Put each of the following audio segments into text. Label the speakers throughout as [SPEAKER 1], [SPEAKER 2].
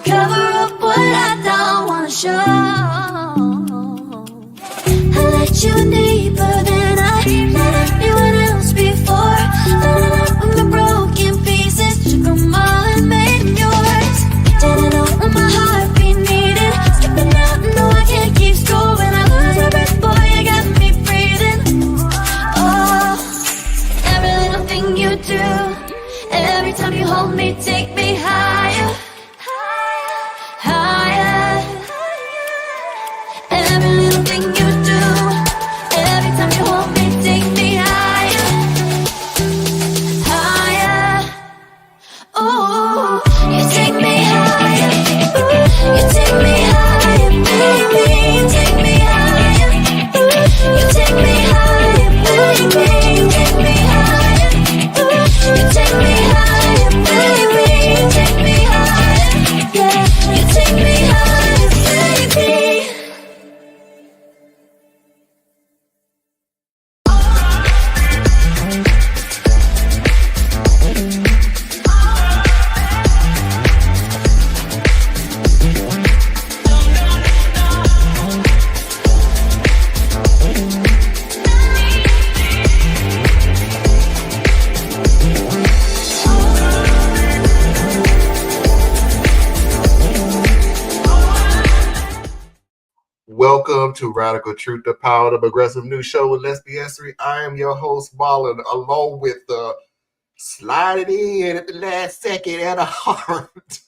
[SPEAKER 1] cover up what I don't wanna show. I let you in deeper than I let anyone else before. Filling up with my broken pieces, took them all and made them yours. Didn't know what my heartbeat needed. Skipping out, no, I can't keep score. When I lose my breath, boy, you got me breathing. Oh, every little thing you do, every time you hold me, take me higher, higher. Every little thing you do, every time you hold me, take me higher, higher. Oh, you take me higher, you take me higher, baby, take me higher. You take me higher, baby, take me higher. You take me higher, baby, take me higher. Yeah, you take me higher, baby.
[SPEAKER 2] Welcome to Radical Truth, the Power of Aggressive News Show with Lesbian History. I am your host, Ballin, along with the slide it in at the last second and a heart.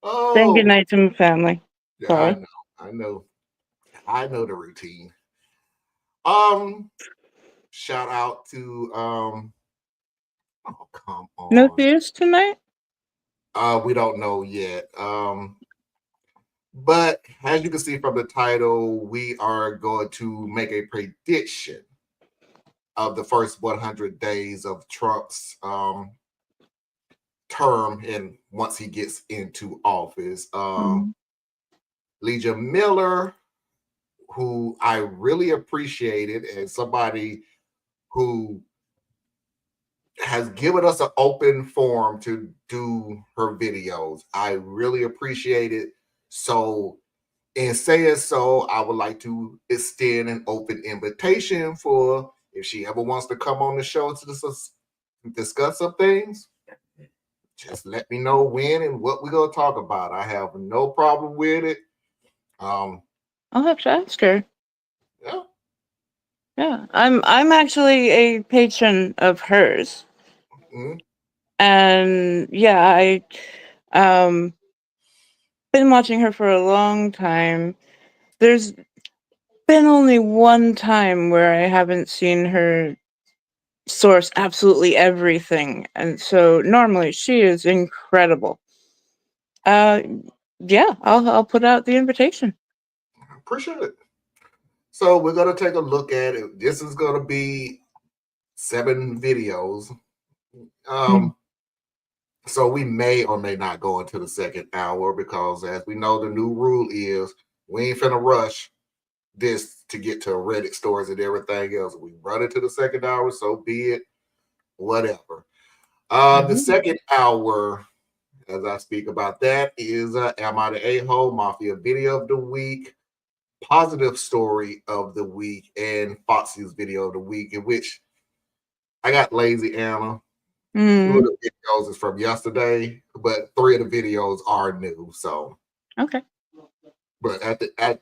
[SPEAKER 2] Oh,
[SPEAKER 3] Saying goodnight to my family.
[SPEAKER 2] yeah,
[SPEAKER 3] Sorry.
[SPEAKER 2] I know the routine. Shout out to oh, come on.
[SPEAKER 3] No theaters tonight?
[SPEAKER 2] We don't know yet. But as you can see from the title, we are going to make a prediction of the first 100 days of Trump's term, and once he gets into office. Leeja Miller, who I really appreciated, and somebody who has given us an open forum to do her videos. I really appreciate it. So, in saying so, I would like to extend an open invitation for if she ever wants to come on the show to discuss some things. Just let me know when and what we're gonna talk about. I have no problem with it.
[SPEAKER 3] I'll have to ask her.
[SPEAKER 2] Yeah.
[SPEAKER 3] Yeah, I'm actually a patron of hers,
[SPEAKER 2] Mhm.
[SPEAKER 3] and yeah, I been watching her for a long time. There's been only one time where I haven't seen her source absolutely everything, and so normally she is incredible. Yeah, I'll put out the invitation.
[SPEAKER 2] Appreciate it. So we're gonna take a look at it. This is gonna be 7 videos. So we may or may not go into the second hour because, as we know, the new rule is we ain't finna rush this to get to Reddit stories and everything else. We run into the second hour, so be it. Whatever. The second hour, as I speak about that, is Am I the A-Hole? Mafia video of the week, positive story of the week, and Foxy's video of the week, in which I got Lazy Anna. 2 of the videos is from yesterday, but 3 of the videos are new. So
[SPEAKER 3] Okay.
[SPEAKER 2] But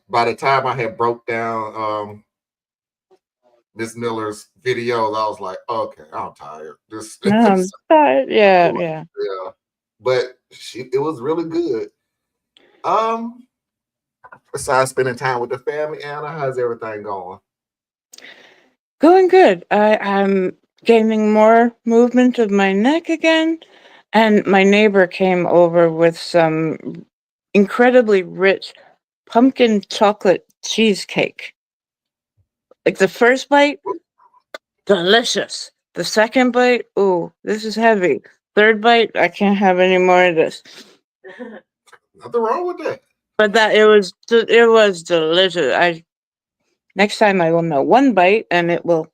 [SPEAKER 2] by the time I had broke down Miss Miller's videos, I was like, okay, I'm tired.
[SPEAKER 3] Yeah.
[SPEAKER 2] But it was really good. Besides spending time with the family, Anna, how's everything going?
[SPEAKER 3] Going good. I'm gaining more movement of my neck again, and my neighbor came over with some incredibly rich pumpkin chocolate cheesecake. Like the first bite, delicious. The second bite, ooh, this is heavy. Third bite, I can't have any more of this.
[SPEAKER 2] Nothing wrong with that.
[SPEAKER 3] But it was delicious. Next time I will know one bite, and it will.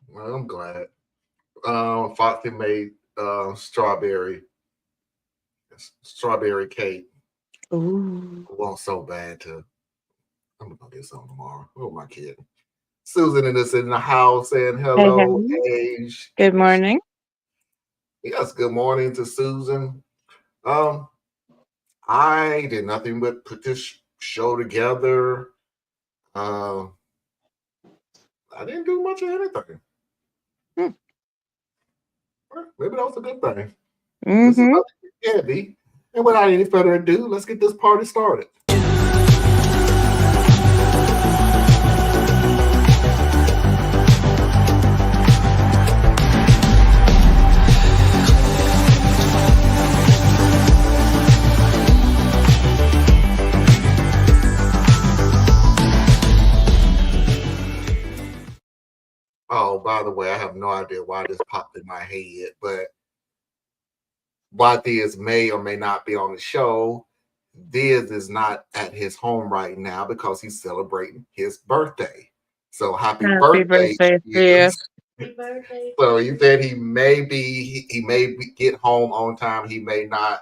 [SPEAKER 2] Well, I'm glad. Foxy made strawberry cake.
[SPEAKER 3] Ooh.
[SPEAKER 2] I want so bad to. I'm gonna get some tomorrow. Who am I kidding? Susan and us in the house saying
[SPEAKER 3] Hey,
[SPEAKER 2] hello.
[SPEAKER 3] hey.
[SPEAKER 2] Age.
[SPEAKER 3] Good morning.
[SPEAKER 2] Yes, good morning to Susan. Um, I did nothing but put this show together. Uh, I didn't do much of anything.
[SPEAKER 3] Hmm.
[SPEAKER 2] Maybe that was a good thing. This is
[SPEAKER 3] Mm-hmm.
[SPEAKER 2] about to get heavy. And without any further ado, let's get this party started. Oh, by the way, I have no idea why this popped in my head, but while Diaz may or may not be on the show, Diaz is not at his home right now because he's celebrating his birthday. So happy
[SPEAKER 3] Happy
[SPEAKER 2] birthday,
[SPEAKER 3] birthday to you.
[SPEAKER 2] Diaz. So he said he may get home on time. He may not.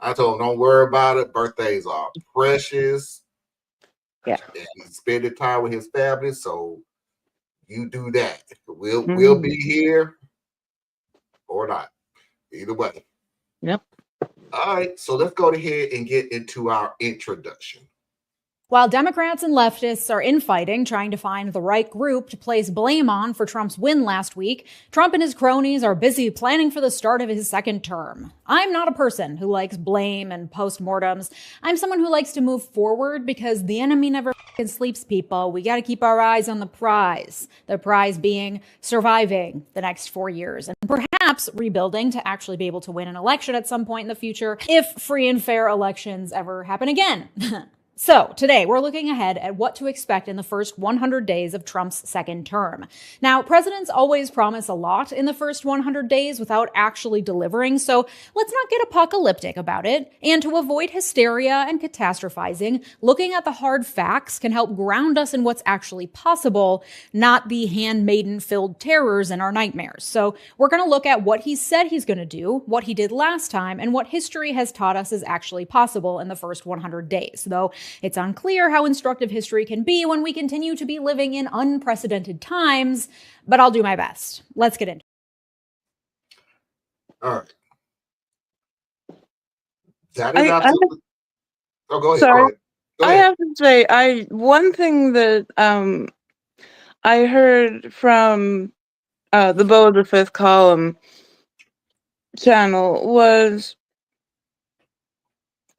[SPEAKER 2] I told him, don't worry about it. Birthdays are precious.
[SPEAKER 3] Yeah.
[SPEAKER 2] And he's spending time with his family. So you do that. We'll
[SPEAKER 3] Mm.
[SPEAKER 2] be here or not. Either way.
[SPEAKER 3] Yep.
[SPEAKER 2] All right. So let's go ahead and get into our introduction.
[SPEAKER 4] While Democrats and leftists are infighting, trying to find the right group to place blame on for Trump's win last week, Trump and his cronies are busy planning for the start of his second term. I'm not a person who likes blame and postmortems. I'm someone who likes to move forward because the enemy never sleeps, people. We got to keep our eyes on the prize. The prize being surviving the next 4 years and perhaps rebuilding to actually be able to win an election at some point in the future if free and fair elections ever happen again. So today we're looking ahead at what to expect in the first 100 days of Trump's second term. Now, presidents always promise a lot in the first 100 days without actually delivering, so let's not get apocalyptic about it. And to avoid hysteria and catastrophizing, looking at the hard facts can help ground us in what's actually possible, not the handmaiden-filled terrors in our nightmares. So we're going to look at what he said he's going to do, what he did last time, and what history has taught us is actually possible in the first 100 days, though it's unclear how instructive history can be when we continue to be living in unprecedented times, but I'll do my best. Let's get into
[SPEAKER 2] it. All right. That is absolutely. Oh, go ahead.
[SPEAKER 3] Sorry.
[SPEAKER 2] Go ahead. Go ahead.
[SPEAKER 3] I have to say, one thing that I heard from the Beau of the Fifth Column channel was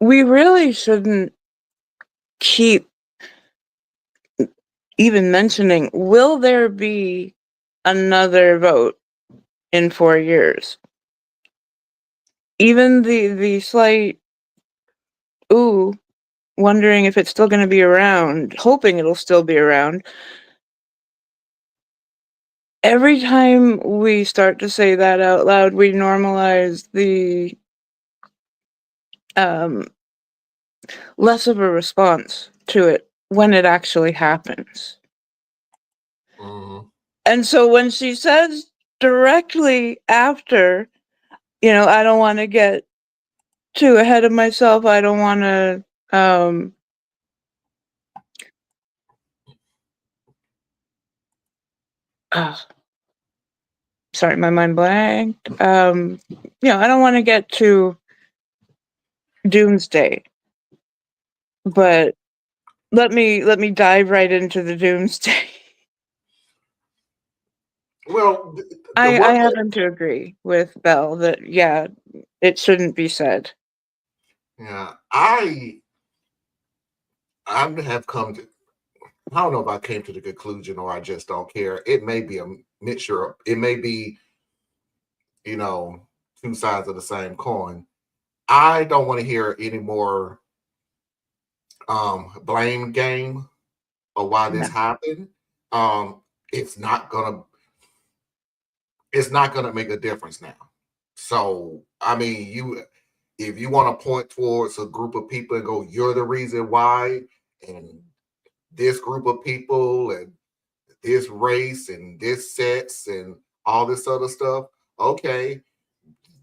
[SPEAKER 3] we really shouldn't keep even mentioning, will there be another vote in 4 years? Even the slight, wondering if it's still going to be around, hoping it'll still be around. Every time we start to say that out loud, we normalize the less of a response to it when it actually happens.
[SPEAKER 2] Mm-hmm.
[SPEAKER 3] And so when she says directly after, I don't want to get too ahead of myself. I don't want to sorry, my mind blanked. I don't want to get to doomsday, but let me dive right into the doomsday.
[SPEAKER 2] Well,
[SPEAKER 3] I happen to agree with Belle that it shouldn't be said.
[SPEAKER 2] Yeah, I have come to. I don't know if I came to the conclusion or I just don't care. It may be a mixture. It may be, two sides of the same coin. I don't want to hear any more blame game of why this happened. It's not gonna make a difference now. So I mean, if you want to point towards a group of people and go, you're the reason why, and this group of people and this race and this sex and all this other stuff. Okay,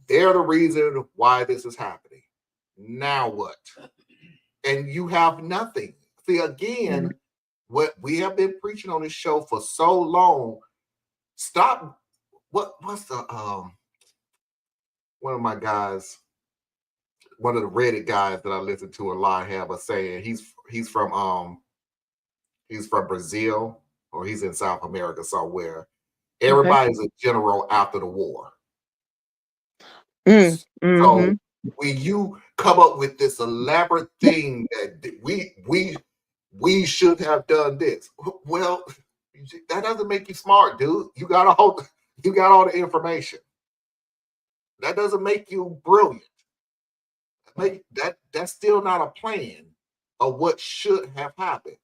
[SPEAKER 2] they're the reason why this is happening. Now what? And you have nothing. See, again, what we have been preaching on this show for so long. Stop. What's the one of my guys, one of the Reddit guys that I listen to a lot have a saying. He's from Brazil, or he's in South America somewhere. Everybody's a general after the war. So when you come up with this elaborate thing that we should have done this, well, that doesn't make you smart, dude. You got all the information. That doesn't make you brilliant. That's still not a plan of what should have happened.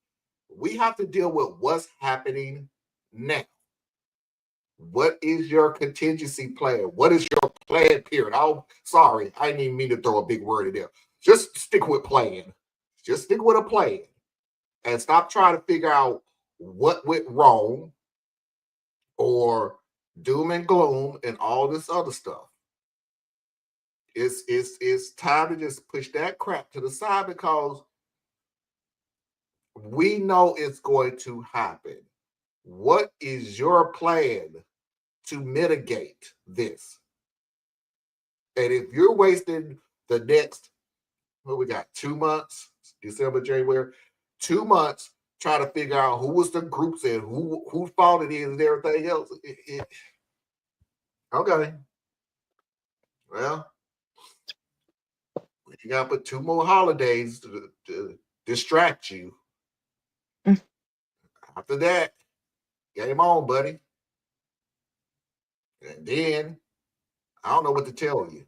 [SPEAKER 2] We have to deal with what's happening now. What is your contingency plan? What is your plan period? Oh, sorry, I didn't even mean to throw a big word in there. Just stick with plan. Just stick with a plan. And stop trying to figure out what went wrong or doom and gloom and all this other stuff. It's time to just push that crap to the side, because we know it's going to happen. What is your plan to mitigate this? And if you're wasting the next, what we got, 2 months, December, January, 2 months, trying to figure out who was the groups and whose fault it is and everything else. Okay. Well, you got to put 2 more holidays to distract you. After that, game on, buddy. And then, I don't know what to tell you.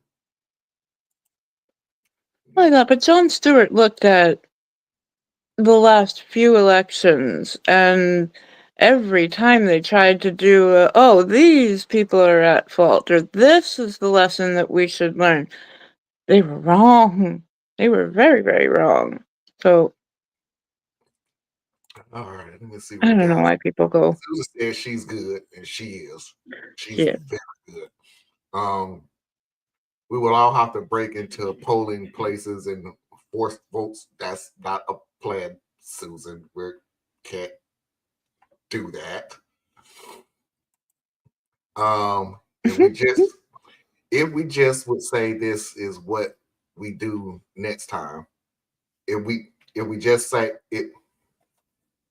[SPEAKER 3] My God, but Jon Stewart looked at the last few elections, and every time they tried to do, these people are at fault, or this is the lesson that we should learn, they were wrong. They were very, very wrong. So,
[SPEAKER 2] all right, let me see.
[SPEAKER 3] I don't know why people go.
[SPEAKER 2] Susan says she's good, and she is. She's
[SPEAKER 3] Yeah.
[SPEAKER 2] very good. We will all have to break into polling places and force votes. That's not a plan, Susan. We can't do that. If we just would say this is what we do next time. If we just say it,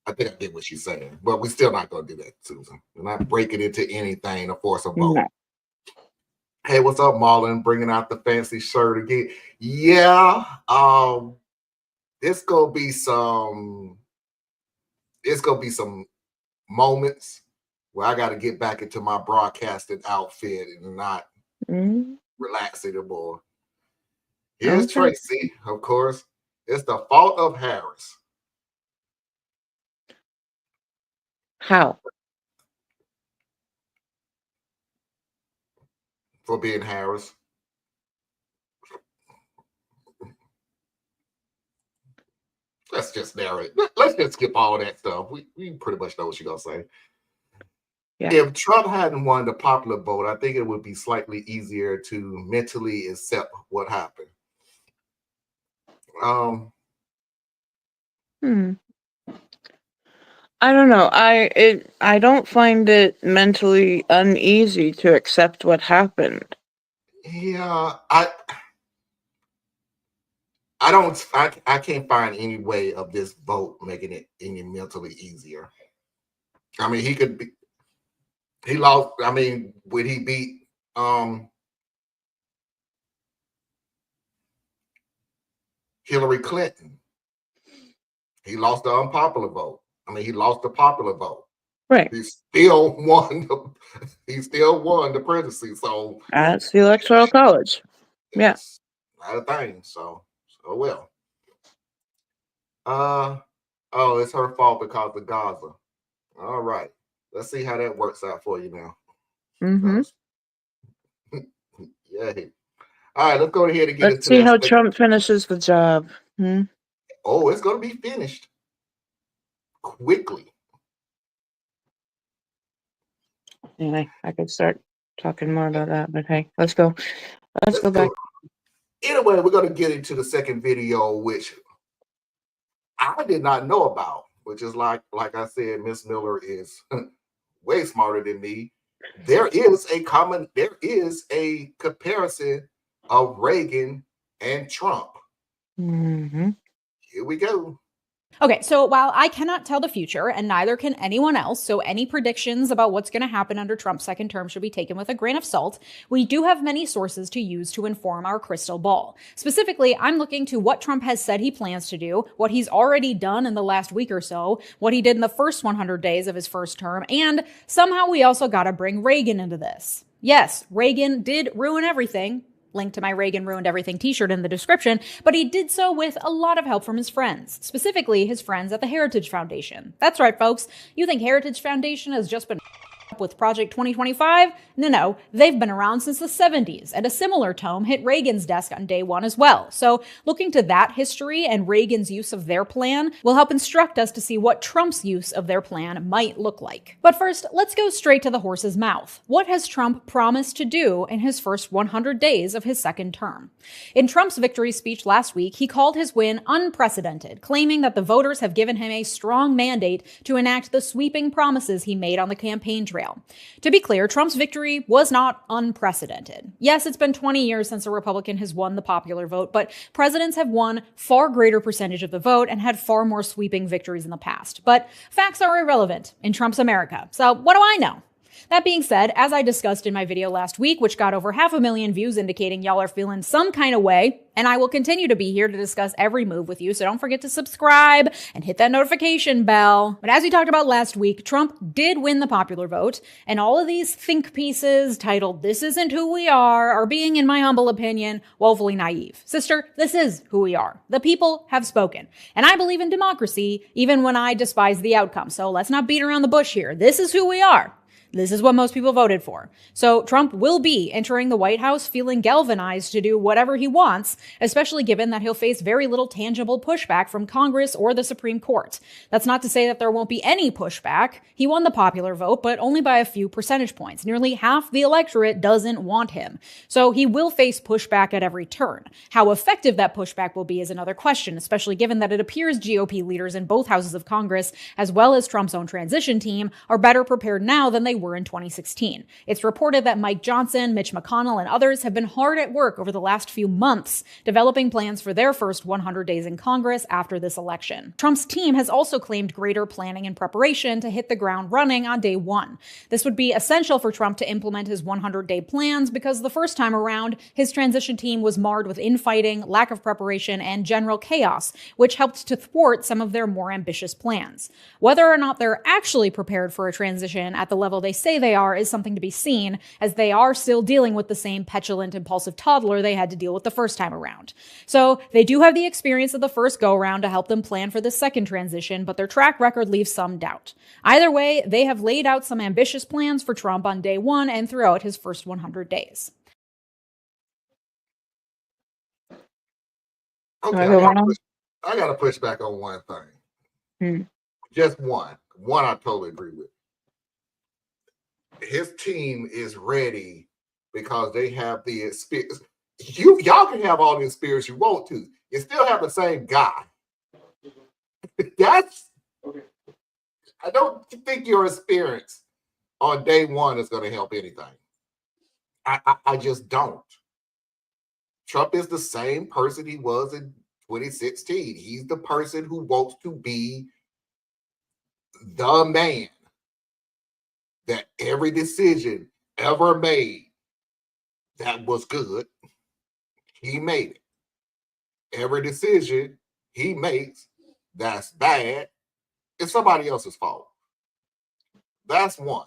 [SPEAKER 2] I think I get what she's saying, but we're still not going to do that, Susan. We're not breaking into anything to force a vote.
[SPEAKER 3] No.
[SPEAKER 2] Hey, what's up, Marlon? Bringing out the fancy shirt again. Yeah, it's gonna be some moments where I got to get back into my broadcasting outfit and not relax anymore. Here's Tracy, of course. It's the fault of Harris.
[SPEAKER 3] How?
[SPEAKER 2] For being Harris. Let's just narrow it. Let's just skip all that stuff. We pretty much know what she's gonna say.
[SPEAKER 3] Yeah.
[SPEAKER 2] If Trump hadn't won the popular vote, I think it would be slightly easier to mentally accept what happened.
[SPEAKER 3] I don't know. I don't find it mentally uneasy to accept what happened.
[SPEAKER 2] Yeah, I can't find any way of this vote making it any mentally easier. I mean, he lost. I mean, would he beat Hillary Clinton? He lost the unpopular vote. I mean, he lost the popular vote.
[SPEAKER 3] Right.
[SPEAKER 2] He still won the presidency. So
[SPEAKER 3] that's the Electoral College. Yeah.
[SPEAKER 2] Not a thing. So well. It's her fault because of Gaza. All right. Let's see how that works out for you now. Yay. All right, let's go ahead and get
[SPEAKER 3] Let's see how Trump finishes the job.
[SPEAKER 2] Oh, it's going to be finished quickly.
[SPEAKER 3] Anyway, I could start talking more about that, but hey, let's go. Let's go back.
[SPEAKER 2] Anyway, we're going to get into the second video, which I did not know about, which is like I said, Miss Miller is way smarter than me. There is a comparison of Reagan and Trump.
[SPEAKER 3] Mm-hmm.
[SPEAKER 2] Here we go.
[SPEAKER 4] Okay, so while I cannot tell the future, and neither can anyone else, so any predictions about what's going to happen under Trump's second term should be taken with a grain of salt, we do have many sources to use to inform our crystal ball. Specifically, I'm looking to what Trump has said he plans to do, what he's already done in the last week or so, what he did in the first 100 days of his first term, and somehow we also got to bring Reagan into this. Yes, Reagan did ruin everything. Link to my Reagan Ruined Everything t-shirt in the description, but he did so with a lot of help from his friends, specifically his friends at the Heritage Foundation. That's right, folks. You think Heritage Foundation has just been with Project 2025? No, they've been around since the 70s, and a similar tome hit Reagan's desk on day one as well. So looking to that history and Reagan's use of their plan will help instruct us to see what Trump's use of their plan might look like. But first, let's go straight to the horse's mouth. What has Trump promised to do in his first 100 days of his second term? In Trump's victory speech last week, he called his win unprecedented, claiming that the voters have given him a strong mandate to enact the sweeping promises he made on the campaign trail. To be clear, Trump's victory was not unprecedented. Yes, it's been 20 years since a Republican has won the popular vote, but presidents have won far greater percentage of the vote and had far more sweeping victories in the past. But facts are irrelevant in Trump's America. So what do I know? That being said, as I discussed in my video last week, which got over 500,000 views indicating y'all are feeling some kind of way, and I will continue to be here to discuss every move with you, so don't forget to subscribe and hit that notification bell. But as we talked about last week, Trump did win the popular vote, and all of these think pieces titled "This Isn't Who We are being, in my humble opinion, woefully naive. Sister, this is who we are. The people have spoken. And I believe in democracy, even when I despise the outcome. So let's not beat around the bush here. This is who we are. This is what most people voted for. So Trump will be entering the White House feeling galvanized to do whatever he wants, especially given that he'll face very little tangible pushback from Congress or the Supreme Court. That's not to say that there won't be any pushback. He won the popular vote, but only by a few percentage points. Nearly half the electorate doesn't want him. So he will face pushback at every turn. How effective that pushback will be is another question, especially given that it appears GOP leaders in both houses of Congress, as well as Trump's own transition team, are better prepared now than they were in 2016. It's reported that Mike Johnson, Mitch McConnell, and others have been hard at work over the last few months, developing plans for their first 100 days in Congress after this election. Trump's team has also claimed greater planning and preparation to hit the ground running on day one. This would be essential for Trump to implement his 100-day plans because the first time around, his transition team was marred with infighting, lack of preparation, and general chaos, which helped to thwart some of their more ambitious plans. Whether or not they're actually prepared for a transition at the level they say they are is something to be seen, as they are still dealing with the same petulant, impulsive toddler they had to deal with the first time around. So they do have the experience of the first go-around to help them plan for the second transition, but their track record leaves some doubt. Either way, they have laid out some ambitious plans for Trump on day one and throughout his first 100 days.
[SPEAKER 2] Okay, I got to push back on one thing. Just one. One I totally agree with. His team is ready because they have the experience. Y'all can have all the experience you want to. You still have the same guy. I don't think your experience on day one is going to help anything. I just don't. Trump is the same person he was in 2016. He's the person who wants to be the man that every decision ever made that was good, he made it. Every decision he makes that's bad, it's somebody else's fault. That's one.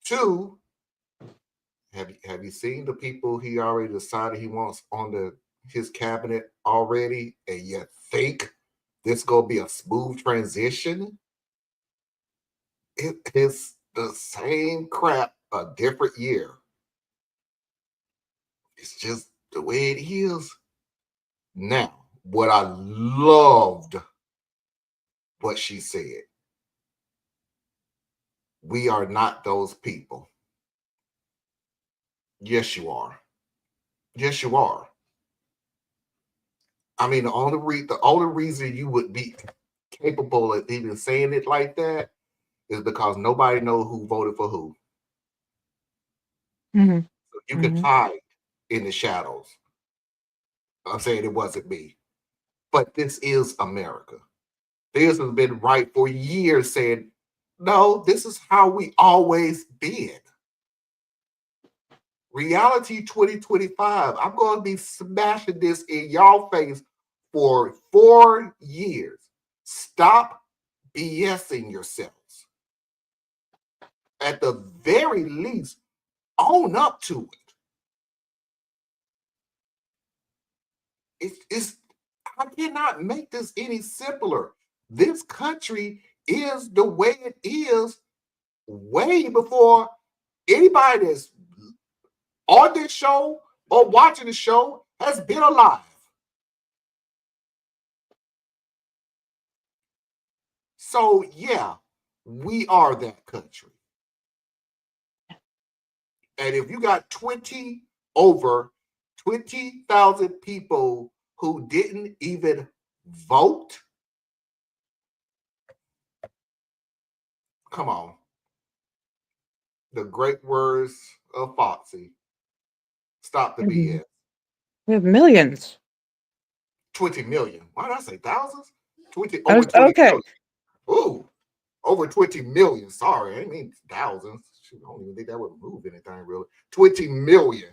[SPEAKER 2] Two, have you seen the people he already decided he wants on his cabinet already, and you think this gonna be a smooth transition? It is the same crap a different year. It's just the way it is. Now, what I loved what she said. We are not those people. Yes, you are. Yes, you are. I mean, the only reason you would be capable of even saying it like that is because nobody knows who voted for who.
[SPEAKER 3] Hmm.
[SPEAKER 2] So you can
[SPEAKER 3] Hmm.
[SPEAKER 2] hide in the shadows. I'm saying it wasn't me, but this is America. This has been right for years saying, no, this is how we always been. Reality 2025. I'm going to be smashing this in y'all face for 4 years. Stop BSing yourselves. At the very least, own up to it. It's I cannot make this any simpler. This country is the way it is way before anybody that's on this show or watching the show has been alive. So, yeah, we are that country. And if you got over 20,000 people who didn't even vote, come on. The great words of Foxy. Stop the
[SPEAKER 3] We
[SPEAKER 2] BS.
[SPEAKER 3] have millions.
[SPEAKER 2] 20 million. Why did I say thousands? 20
[SPEAKER 3] I
[SPEAKER 2] over
[SPEAKER 3] was
[SPEAKER 2] 20
[SPEAKER 3] okay.
[SPEAKER 2] million. Ooh, over 20 million. Sorry, I mean thousands. Shoot, I don't even think that would move anything really. 20 million.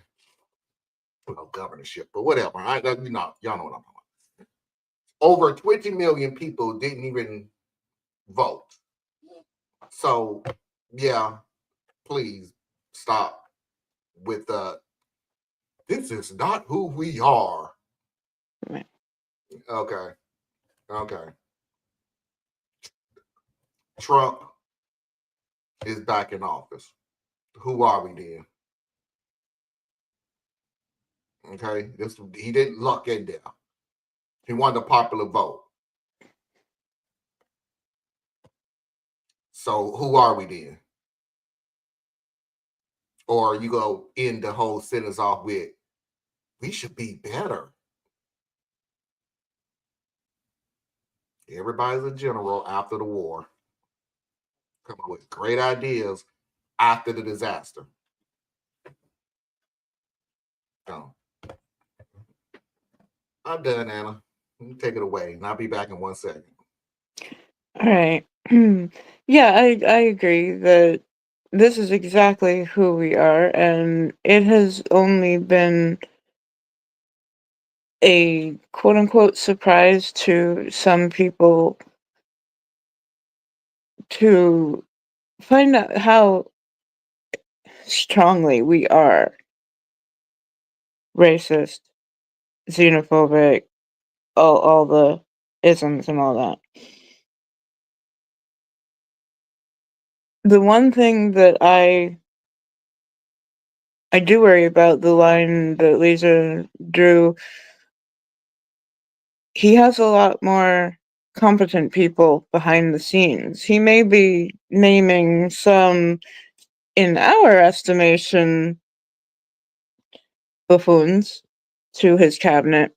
[SPEAKER 2] Well, governorship, but whatever. Y'all know what I'm talking about. Over 20 million people didn't even vote. So, yeah, please stop with this is not who we are.
[SPEAKER 3] Right.
[SPEAKER 2] Okay. Okay. Trump is back in office. Who are we then? Okay. He didn't luck in there. He won the popular vote. So who are we then? Or you go end the whole sentence off with, we should be better. Everybody's a general after the war. Come up with great ideas after the disaster. So, I'm done, Anna. You take it away, and I'll be back in 1 second.
[SPEAKER 3] All right. Yeah, I agree that this is exactly who we are, and it has only been a quote unquote surprise to some people to find out how strongly we are racist, xenophobic, all the isms and all that. The one thing that I do worry about, the line that Leeja drew, he has a lot more competent people behind the scenes. He may be naming some, in our estimation, buffoons to his cabinet,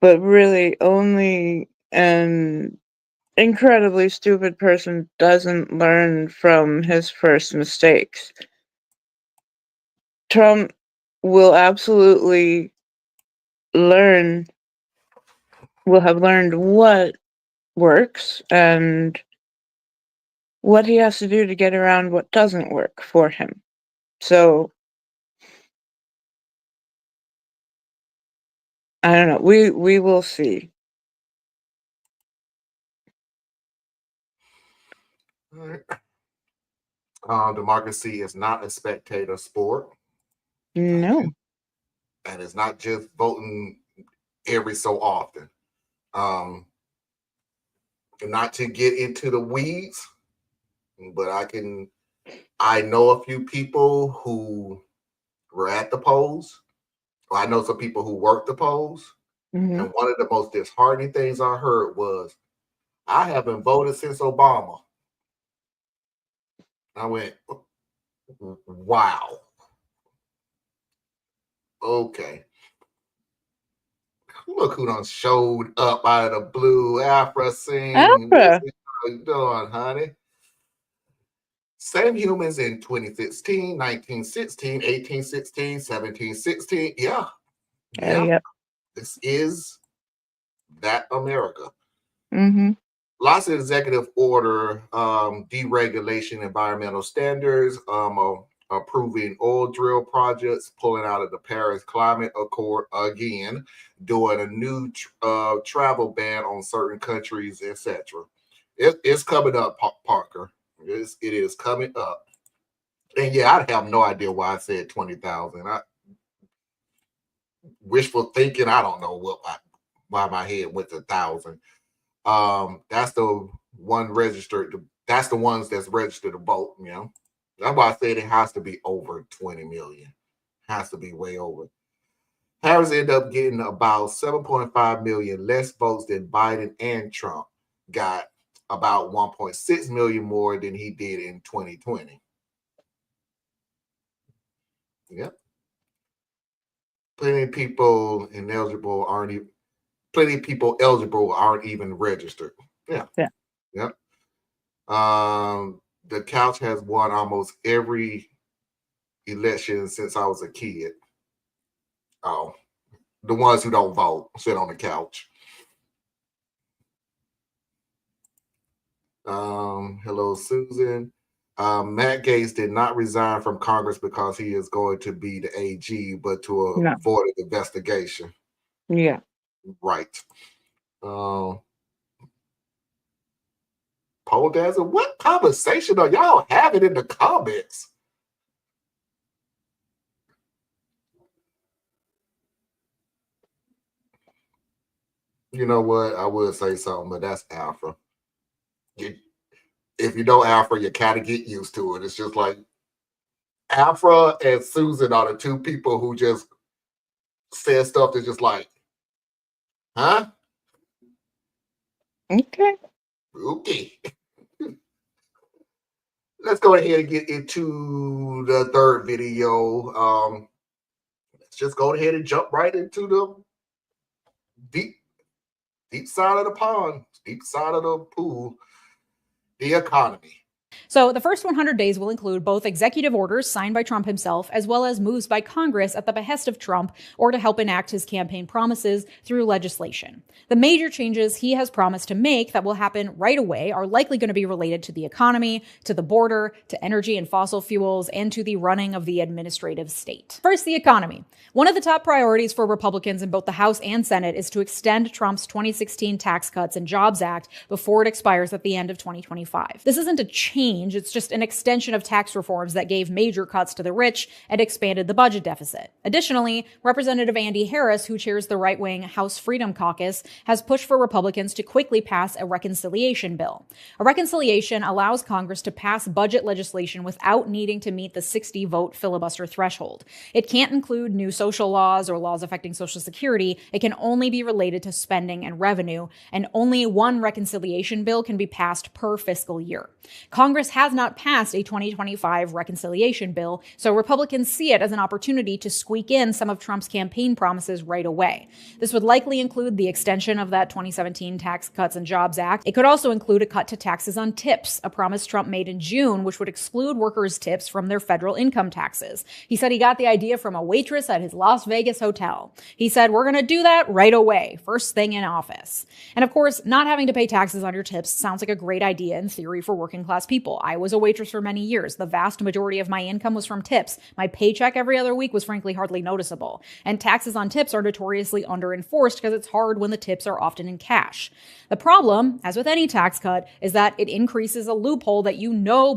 [SPEAKER 3] but really only an incredibly stupid person doesn't learn from his first mistakes. Trump will absolutely learn, will have learned what works and what he has to do to get around what doesn't work for him. So I don't know. We will see.
[SPEAKER 2] All right. Democracy is not a spectator sport.
[SPEAKER 3] No.
[SPEAKER 2] And it's not just voting every so often. Um, not to get into the weeds, but I know a few people who were at the polls. Or I know some people who worked the polls.
[SPEAKER 3] Hmm.
[SPEAKER 2] And one of the most disheartening things I heard was, I haven't voted since Obama. I went, Wow. Okay. Look who done showed up out of the blue. Afra Singh.
[SPEAKER 3] Alpha.
[SPEAKER 2] How you doing, honey? Same humans in 2016, 1916, 1816, 1716. Yeah. Yeah.
[SPEAKER 3] Yep.
[SPEAKER 2] This is that America.
[SPEAKER 3] Mm-hmm.
[SPEAKER 2] Lots of executive order, deregulation, environmental standards, approving oil drill projects, pulling out of the Paris Climate Accord again, doing a new travel ban on certain countries, etc. It's coming up, Parker. It is coming up. And yeah, I have no idea why I said 20,000. I wishful thinking. I don't know why my head went to 1,000. That's the one registered. That's the ones that's registered to vote. You know, that's why I said it has to be over 20 million. Has to be way over. Harris ended up getting about 7.5 million less votes than Biden and Trump got. About 1.6 million more than he did in 2020. Yep. Plenty of people eligible aren't even registered. Yeah.
[SPEAKER 3] Yeah.
[SPEAKER 2] Yep. The couch has won almost every election since I was a kid. Oh, the ones who don't vote sit on the couch. Hello, Susan. Matt Gaetz did not resign from Congress because he is going to be the AG, but to avoid an investigation.
[SPEAKER 3] Yeah.
[SPEAKER 2] Right. Pole Dancer, what conversation are y'all having in the comments? You know what? I would say something, but that's Alpha. If you know Alpha, you kind of get used to it. It's just like Alpha and Susan are the two people who just said stuff that's just like, huh?
[SPEAKER 3] Okay.
[SPEAKER 2] Okay. Let's go ahead and get into the third video. Let's just go ahead and jump right into the deep side of the pond, deep side of the pool, the economy.
[SPEAKER 4] So the first 100 days will include both executive orders signed by Trump himself, as well as moves by Congress at the behest of Trump or to help enact his campaign promises through legislation. The major changes he has promised to make that will happen right away are likely going to be related to the economy, to the border, to energy and fossil fuels, and to the running of the administrative state. First, the economy. One of the top priorities for Republicans in both the House and Senate is to extend Trump's 2016 Tax Cuts and Jobs Act before it expires at the end of 2025. This isn't a change. It's just an extension of tax reforms that gave major cuts to the rich and expanded the budget deficit. Additionally, Representative Andy Harris, who chairs the right-wing House Freedom Caucus, has pushed for Republicans to quickly pass a reconciliation bill. A reconciliation allows Congress to pass budget legislation without needing to meet the 60-vote filibuster threshold. It can't include new social laws or laws affecting Social Security. It can only be related to spending and revenue, and only one reconciliation bill can be passed per fiscal year. Congress has not passed a 2025 reconciliation bill, so Republicans see it as an opportunity to squeak in some of Trump's campaign promises right away. This would likely include the extension of that 2017 Tax Cuts and Jobs Act. It could also include a cut to taxes on tips, a promise Trump made in June, which would exclude workers' tips from their federal income taxes. He said he got the idea from a waitress at his Las Vegas hotel. He said, "We're going to do that right away, first thing in office." And of course, not having to pay taxes on your tips sounds like a great idea in theory for working class people. I was a waitress for many years. The vast majority of my income was from tips. My paycheck every other week was frankly hardly noticeable. And taxes on tips are notoriously under-enforced because it's hard when the tips are often in cash. The problem, as with any tax cut, is that it increases a loophole that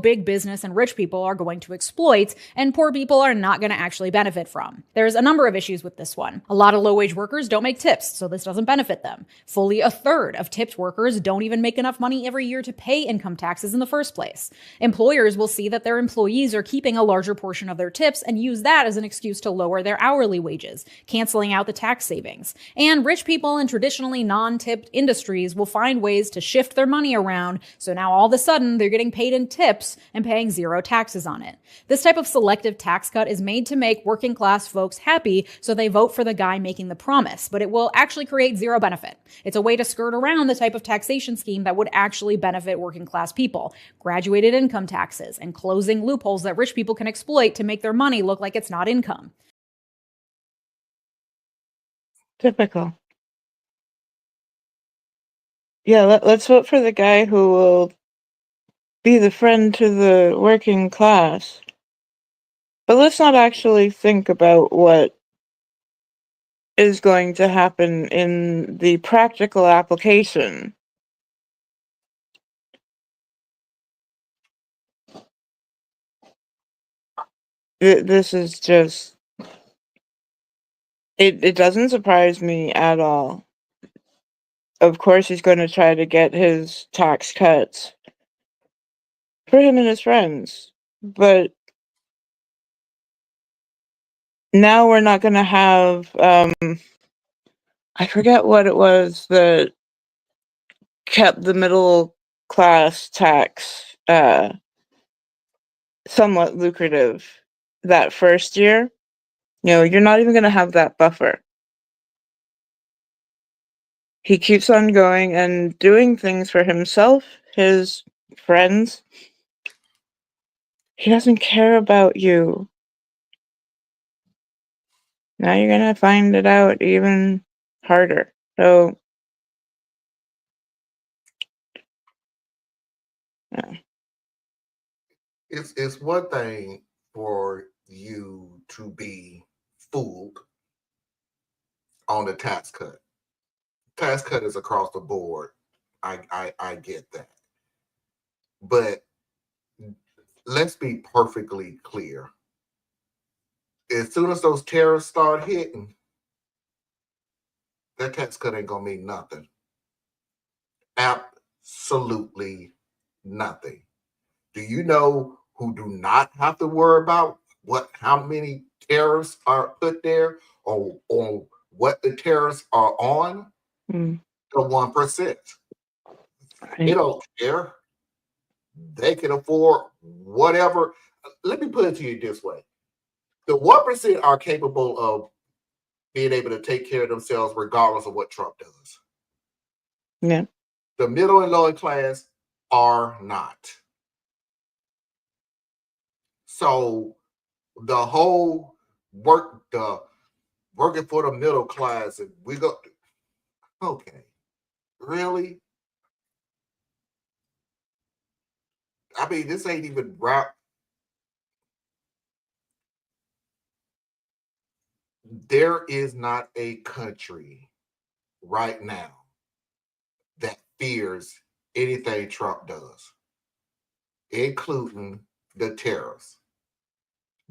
[SPEAKER 4] big business and rich people are going to exploit, and poor people are not going to actually benefit from. There's a number of issues with this one. A lot of low-wage workers don't make tips, so this doesn't benefit them. Fully a third of tipped workers don't even make enough money every year to pay income taxes in the first place. place. Employers will see that their employees are keeping a larger portion of their tips and use that as an excuse to lower their hourly wages, canceling out the tax savings. And rich people in traditionally non-tipped industries will find ways to shift their money around, so now all of a sudden they're getting paid in tips and paying zero taxes on it. This type of selective tax cut is made to make working class folks happy, so they vote for the guy making the promise, but it will actually create zero benefit. It's a way to skirt around the type of taxation scheme that would actually benefit working class people: graduated income taxes and closing loopholes that rich people can exploit to make their money look like it's not income.
[SPEAKER 3] Typical. Yeah, let's vote for the guy who will be the friend to the working class. But let's not actually think about what is going to happen in the practical application. This is just... It doesn't surprise me at all. Of course he's going to try to get his tax cuts for him and his friends. But now we're not going to have... I forget what it was that kept the middle class tax somewhat lucrative that first year. You're not even going to have that buffer. He keeps on going and doing things for himself, his friends. He doesn't care about you. Now you're going to find it out even harder. So, yeah.
[SPEAKER 2] It's one thing for you to be fooled on the tax cut. Tax cut is across the board. I get that. But let's be perfectly clear. As soon as those tariffs start hitting, that tax cut ain't gonna mean nothing. Absolutely nothing. Do you know who do not have to worry about how many tariffs are put there or what the tariffs are on?
[SPEAKER 3] Mm,
[SPEAKER 2] The 1%. They
[SPEAKER 3] right.
[SPEAKER 2] don't care. They can afford whatever. Let me put it to you this way. The 1% are capable of being able to take care of themselves regardless of what Trump does.
[SPEAKER 3] Yeah.
[SPEAKER 2] The middle and lower class are not. So the whole working for the middle class, and we go, okay, really? I mean, this ain't even rap. There is not a country right now that fears anything Trump does, including the tariffs.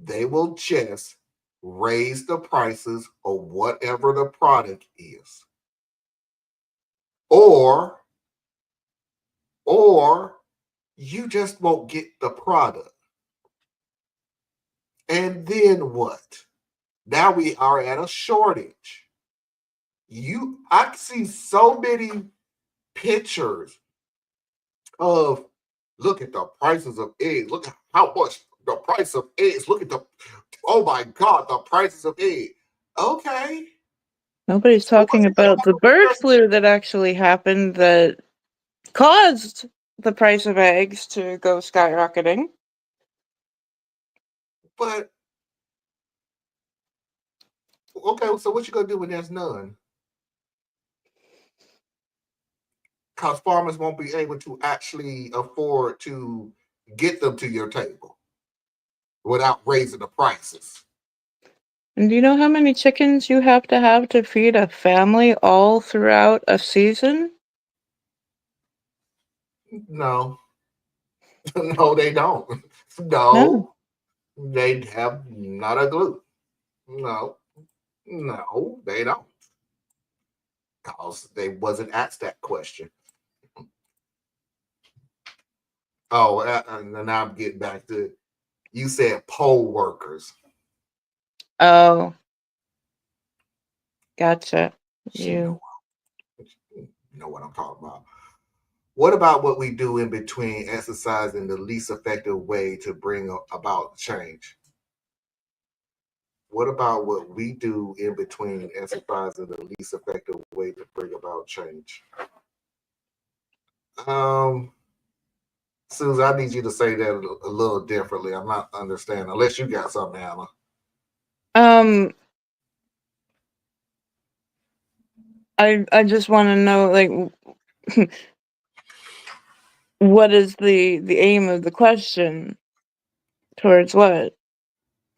[SPEAKER 2] They will just raise the prices of whatever the product is. Or you just won't get the product. And then what? Now we are at a shortage. I see so many pictures of, look at the prices of eggs. Look at how much the price of eggs. Look at oh my God, the prices of eggs. Okay.
[SPEAKER 3] Nobody's talking about the bird flu that actually happened that caused the price of eggs to go skyrocketing.
[SPEAKER 2] But, okay, so what you gonna do when there's none? Because farmers won't be able to actually afford to get them to your table without raising the prices.
[SPEAKER 3] And do you know how many chickens you have to feed a family all throughout a season?
[SPEAKER 2] No, no, they don't.
[SPEAKER 3] No.
[SPEAKER 2] No, they have not a clue. No, they don't. Because they wasn't asked that question. Oh, and now I'm getting back to, you said poll workers.
[SPEAKER 3] Oh, gotcha.
[SPEAKER 2] She know,
[SPEAKER 3] You
[SPEAKER 2] know what I'm talking about. What about what we do in between exercising the least effective way to bring about change? What about what we do in between exercising the least effective way to bring about change? Susan, I need you to say that a little differently. I'm not understanding, unless you got something, Anna.
[SPEAKER 3] I just want to know, like, what is the aim of the question? Towards what?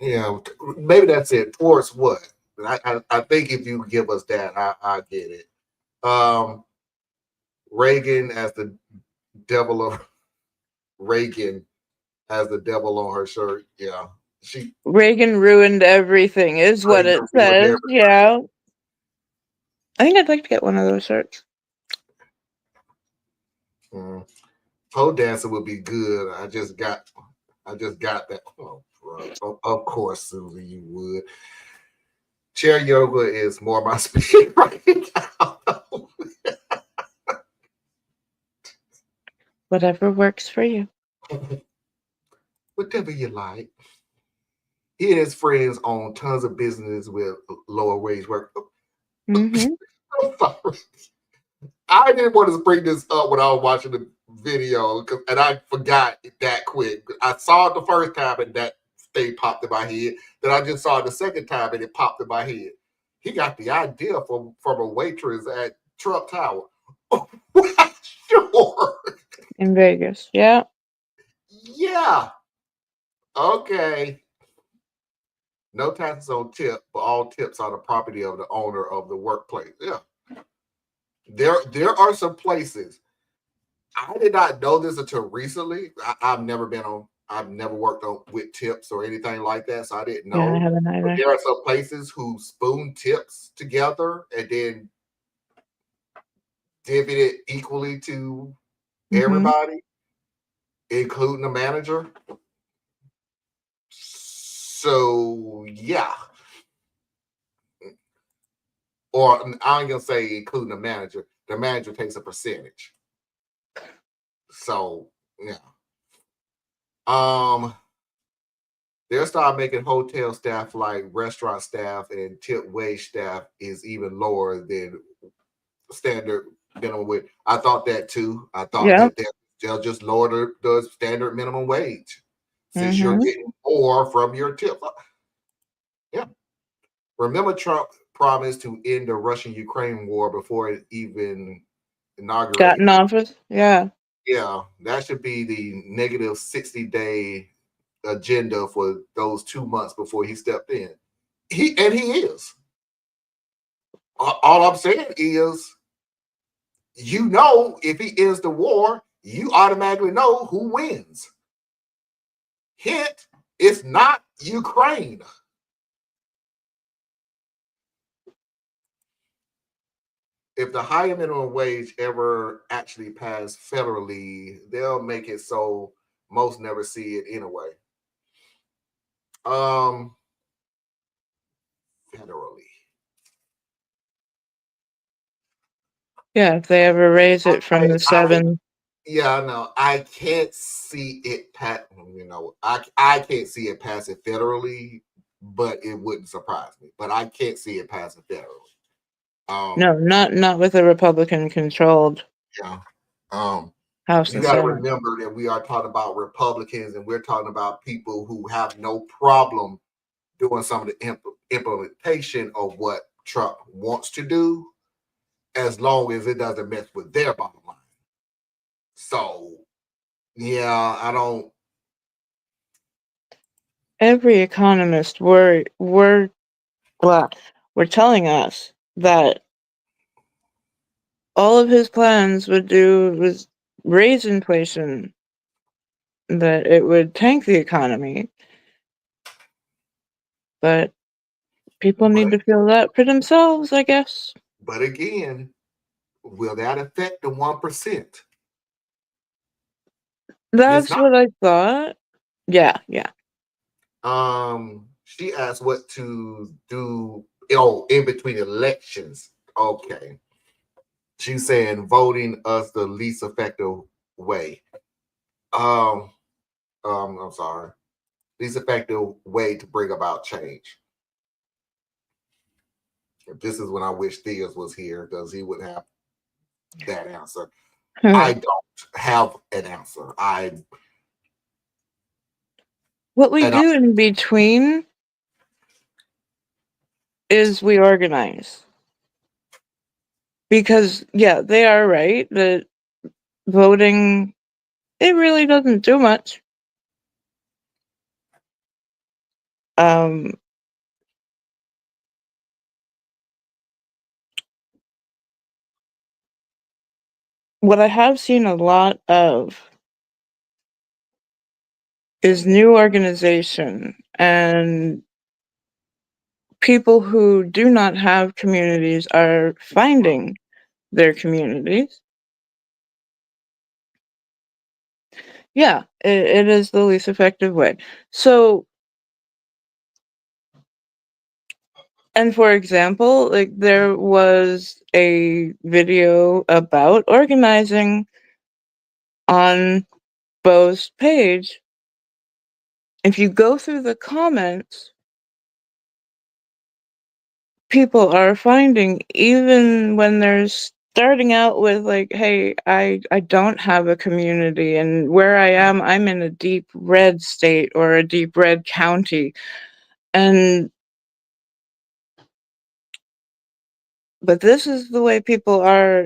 [SPEAKER 2] Yeah, maybe that's it. Towards what? I think if you give us that, I get it. Reagan as the devil of Reagan as the devil on her shirt. Yeah, she
[SPEAKER 3] Reagan ruined everything, is what
[SPEAKER 2] Reagan
[SPEAKER 3] it
[SPEAKER 2] ruined
[SPEAKER 3] says.
[SPEAKER 2] everything.
[SPEAKER 3] Yeah. I think I'd like to get one of those shirts.
[SPEAKER 2] Pole dancing would be good. I just got that. Oh, bro. Of course, Susie, you would. Chair yoga is more my speed right now.
[SPEAKER 3] Whatever works for you.
[SPEAKER 2] Whatever you like. He and his friends own tons of business with lower wage work.
[SPEAKER 3] Mm-hmm.
[SPEAKER 2] I'm sorry. I didn't want to bring this up when I was watching the video, and I forgot it that quick. I saw it the first time, and that thing popped in my head. Then I just saw it the second time, and it popped in my head. He got the idea from a waitress at Trump Tower. Sure.
[SPEAKER 3] In Vegas. Yeah.
[SPEAKER 2] Yeah. Okay. No taxes on tip, but all tips are the property of the owner of the workplace. Yeah. There are some places. I did not know this until recently. I've never worked on with tips or anything like that, so I didn't
[SPEAKER 3] Yeah, I
[SPEAKER 2] know.
[SPEAKER 3] haven't
[SPEAKER 2] But
[SPEAKER 3] either.
[SPEAKER 2] there are some places who spoon tips together and then divvy it equally to everybody, including the manager. So yeah. Or I ain't gonna say including the manager. The manager takes a percentage. So yeah. They'll start making hotel staff like restaurant staff, and tip wage staff is even lower than standard minimum wage. I thought that too. I thought
[SPEAKER 3] Yeah.
[SPEAKER 2] that they'll just lower the standard minimum wage since you're
[SPEAKER 3] Mm-hmm.
[SPEAKER 2] getting more from your tip. Yeah. Remember, Trump promised to end the Russian-Ukraine war before it even
[SPEAKER 3] Got
[SPEAKER 2] inaugurated.
[SPEAKER 3] in office. Yeah.
[SPEAKER 2] Yeah, that should be the negative 60-day agenda for those 2 months before he stepped in. He is. All I'm saying is, if he ends the war, you automatically know who wins. Hint, it's not Ukraine. If the higher minimum wage ever actually passed federally, they'll make it so most never see it anyway. Federally.
[SPEAKER 3] Yeah, if they ever raise it from the 7.
[SPEAKER 2] Yeah, I know. I can't see it I can't see it passing federally, but it wouldn't surprise me. But I can't see it passing federally.
[SPEAKER 3] No, not with a Republican-controlled
[SPEAKER 2] Yeah.
[SPEAKER 3] House
[SPEAKER 2] You
[SPEAKER 3] and
[SPEAKER 2] got to
[SPEAKER 3] Senate.
[SPEAKER 2] remember that we are talking about Republicans, and we're talking about people who have no problem doing some of the implementation of what Trump wants to do, as long as it doesn't mess with their bottom line. So, yeah, I don't.
[SPEAKER 3] Every economist were telling us that all of his plans would do was raise inflation, that it would tank the economy. But people need to feel that for themselves, I guess.
[SPEAKER 2] But again, will that affect the 1%?
[SPEAKER 3] That's
[SPEAKER 2] not.
[SPEAKER 3] what I thought. Yeah.
[SPEAKER 2] She asked what to do. Oh, in between elections. Okay. She's saying voting us the least effective way. Um, I'm sorry. Least effective way to bring about change. This is when I wish Theus was here because he would have that answer. I don't have an answer.
[SPEAKER 3] What we
[SPEAKER 2] And I,
[SPEAKER 3] do in between is we organize. Because, yeah, they are right that voting, it really doesn't do much. Um, what I have seen a lot of is new organization and people who do not have communities are finding their communities. Yeah, it is the least effective way. So, and for example, like there was a video about organizing on Bo's page. If you go through the comments, people are finding, even when they're starting out with like, hey, I don't have a community, and where I am, I'm in a deep red state or a deep red county. And but this is the way people are,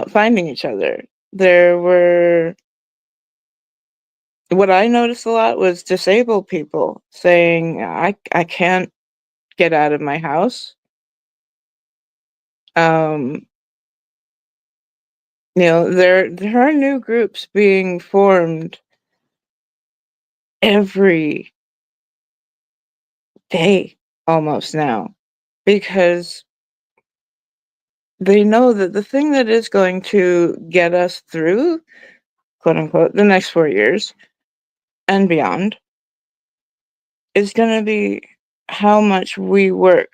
[SPEAKER 3] finding each other. There were, what I noticed a lot was disabled people saying, I can't get out of my house. Um, there are new groups being formed every day almost now, because they know that the thing that is going to get us through, quote unquote, the next 4 years and beyond is going to be how much we work.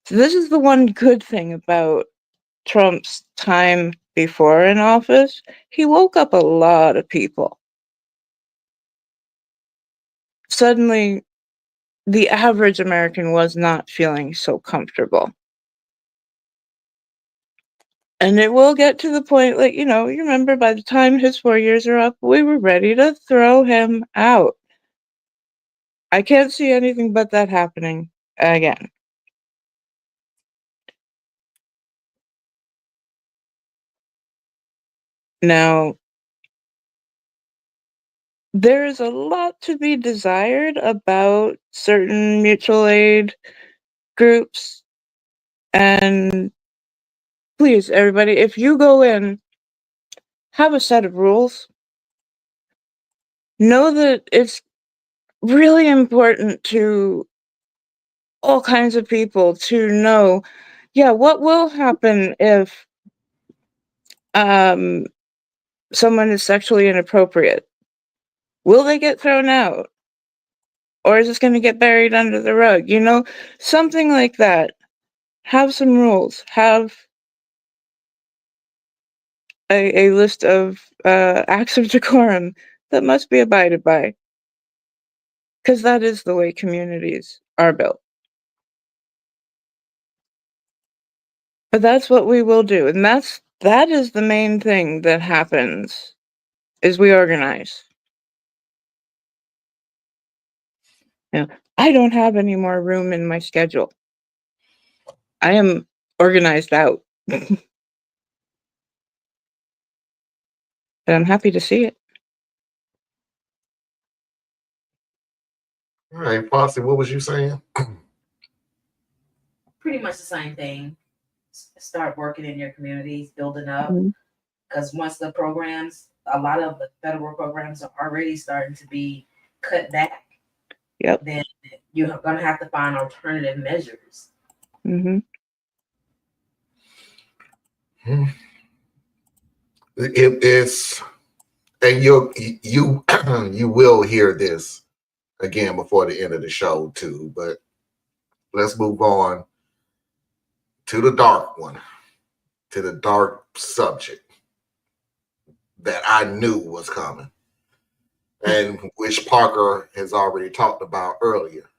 [SPEAKER 3] So this is the one good thing about Trump's time before in office. He woke up a lot of people. Suddenly, the average American was not feeling so comfortable. And it will get to the point, like, you remember by the time his 4 years are up, we were ready to throw him out. I can't see anything but that happening again. Now, there is a lot to be desired about certain mutual aid groups. And please, everybody, if you go in, have a set of rules. Know that it's really important to all kinds of people to know, yeah, what will happen if someone is sexually inappropriate? Will they get thrown out? Or is this going to get buried under the rug? Something like that. Have some rules. Have a list of acts of decorum that must be abided by. Because that is the way communities are built. But that's what we will do. And that is the main thing that happens, is we organize. I don't have any more room in my schedule. I am organized out. And I'm happy to see it.
[SPEAKER 2] all right, Posse, what was you saying?
[SPEAKER 5] Pretty much the same thing. Start working in your communities, building up.
[SPEAKER 3] Mhm.
[SPEAKER 5] Because once the programs, a lot of the federal programs are already starting to be cut back,
[SPEAKER 3] Yep.
[SPEAKER 5] then you're going to have to find alternative measures.
[SPEAKER 3] Mm-hmm.
[SPEAKER 2] It's and you you will hear this again before the end of the show too. But let's move on to the dark one, to the dark subject that I knew was coming, and which Parker has already talked about earlier: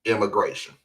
[SPEAKER 2] immigration.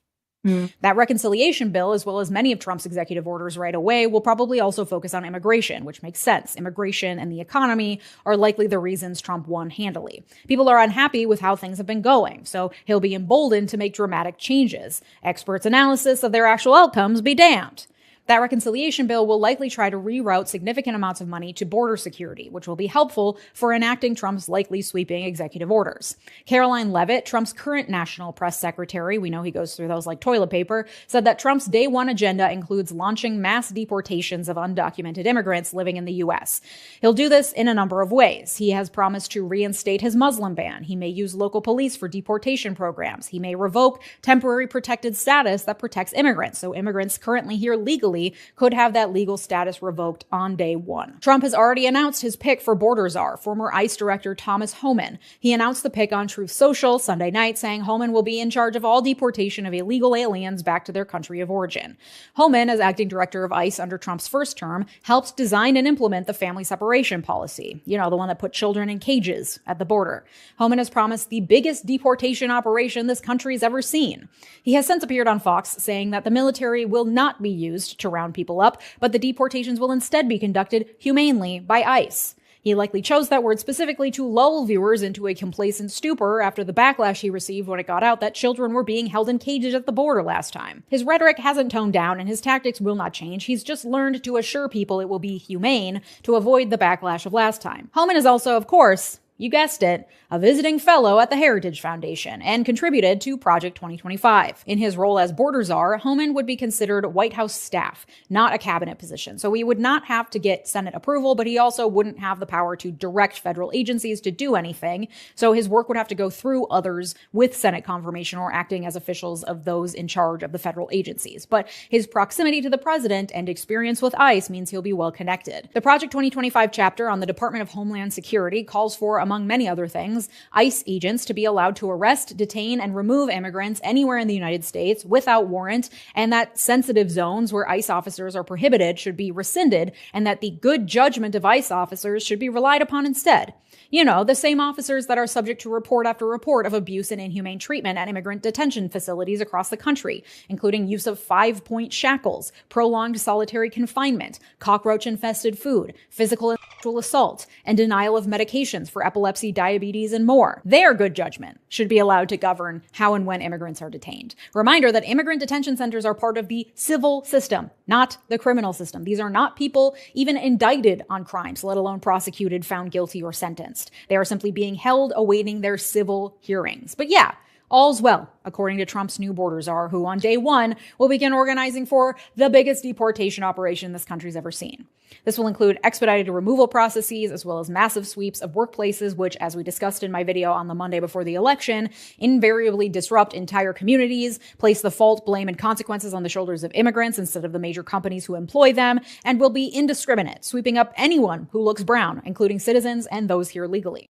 [SPEAKER 4] That reconciliation bill, as well as many of Trump's executive orders right away, will probably also focus on immigration, which makes sense. Immigration and the economy are likely the reasons Trump won handily. People are unhappy with how things have been going, so he'll be emboldened to make dramatic changes. Experts' analysis of their actual outcomes be damned. That reconciliation bill will likely try to reroute significant amounts of money to border security, which will be helpful for enacting Trump's likely sweeping executive orders. Caroline Leavitt, Trump's current national press secretary, we know he goes through those like toilet paper, said that Trump's day one agenda includes launching mass deportations of undocumented immigrants living in the U.S. He'll do this in a number of ways. He has promised to reinstate his Muslim ban. He may use local police for deportation programs. He may revoke temporary protected status that protects immigrants, so immigrants currently here legally could have that legal status revoked on day one. Trump has already announced his pick for border czar, former ICE Director Thomas Homan. He announced the pick on Truth Social Sunday night, saying Homan will be in charge of all deportation of illegal aliens back to their country of origin. Homan, as acting director of ICE under Trump's first term, helped design and implement the family separation policy, the one that put children in cages at the border. Homan has promised the biggest deportation operation this country's ever seen. He has since appeared on Fox saying that the military will not be used to round people up, but the deportations will instead be conducted humanely by ICE. He likely chose that word specifically to lull viewers into a complacent stupor after the backlash he received when it got out that children were being held in cages at the border last time. His rhetoric hasn't toned down and his tactics will not change. He's just learned to assure people it will be humane to avoid the backlash of last time. Homan is also, of course, you guessed it, a visiting fellow at the Heritage Foundation and contributed to Project 2025. In his role as border czar, Homan would be considered White House staff, not a cabinet position. So he would not have to get Senate approval, but he also wouldn't have the power to direct federal agencies to do anything. So his work would have to go through others with Senate confirmation or acting as officials of those in charge of the federal agencies. But his proximity to the president and experience with ICE means he'll be well connected. The Project 2025 chapter on the Department of Homeland Security calls for, among many other things, ICE agents to be allowed to arrest, detain, and remove immigrants anywhere in the United States without warrant, and that sensitive zones where ICE officers are prohibited should be rescinded, and that the good judgment of ICE officers should be relied upon instead. The same officers that are subject to report after report of abuse and inhumane treatment at immigrant detention facilities across the country, including use of 5-point shackles, prolonged solitary confinement, cockroach-infested food, physical and sexual assault, and denial of medications for epilepsy, diabetes, and more. Their good judgment should be allowed to govern how and when immigrants are detained. Reminder that immigrant detention centers are part of the civil system, not the criminal system. These are not people even indicted on crimes, let alone prosecuted, found guilty, or sentenced. They are simply being held awaiting their civil hearings. But yeah, all's well, according to Trump's new border czar, who on day one will begin organizing for the biggest deportation operation this country's ever seen. This will include expedited removal processes as well as massive sweeps of workplaces, which, as we discussed in my video on the Monday before the election, invariably disrupt entire communities, place the fault, blame, and consequences on the shoulders of immigrants instead of the major companies who employ them, and will be indiscriminate, sweeping up anyone who looks brown, including citizens and those here legally.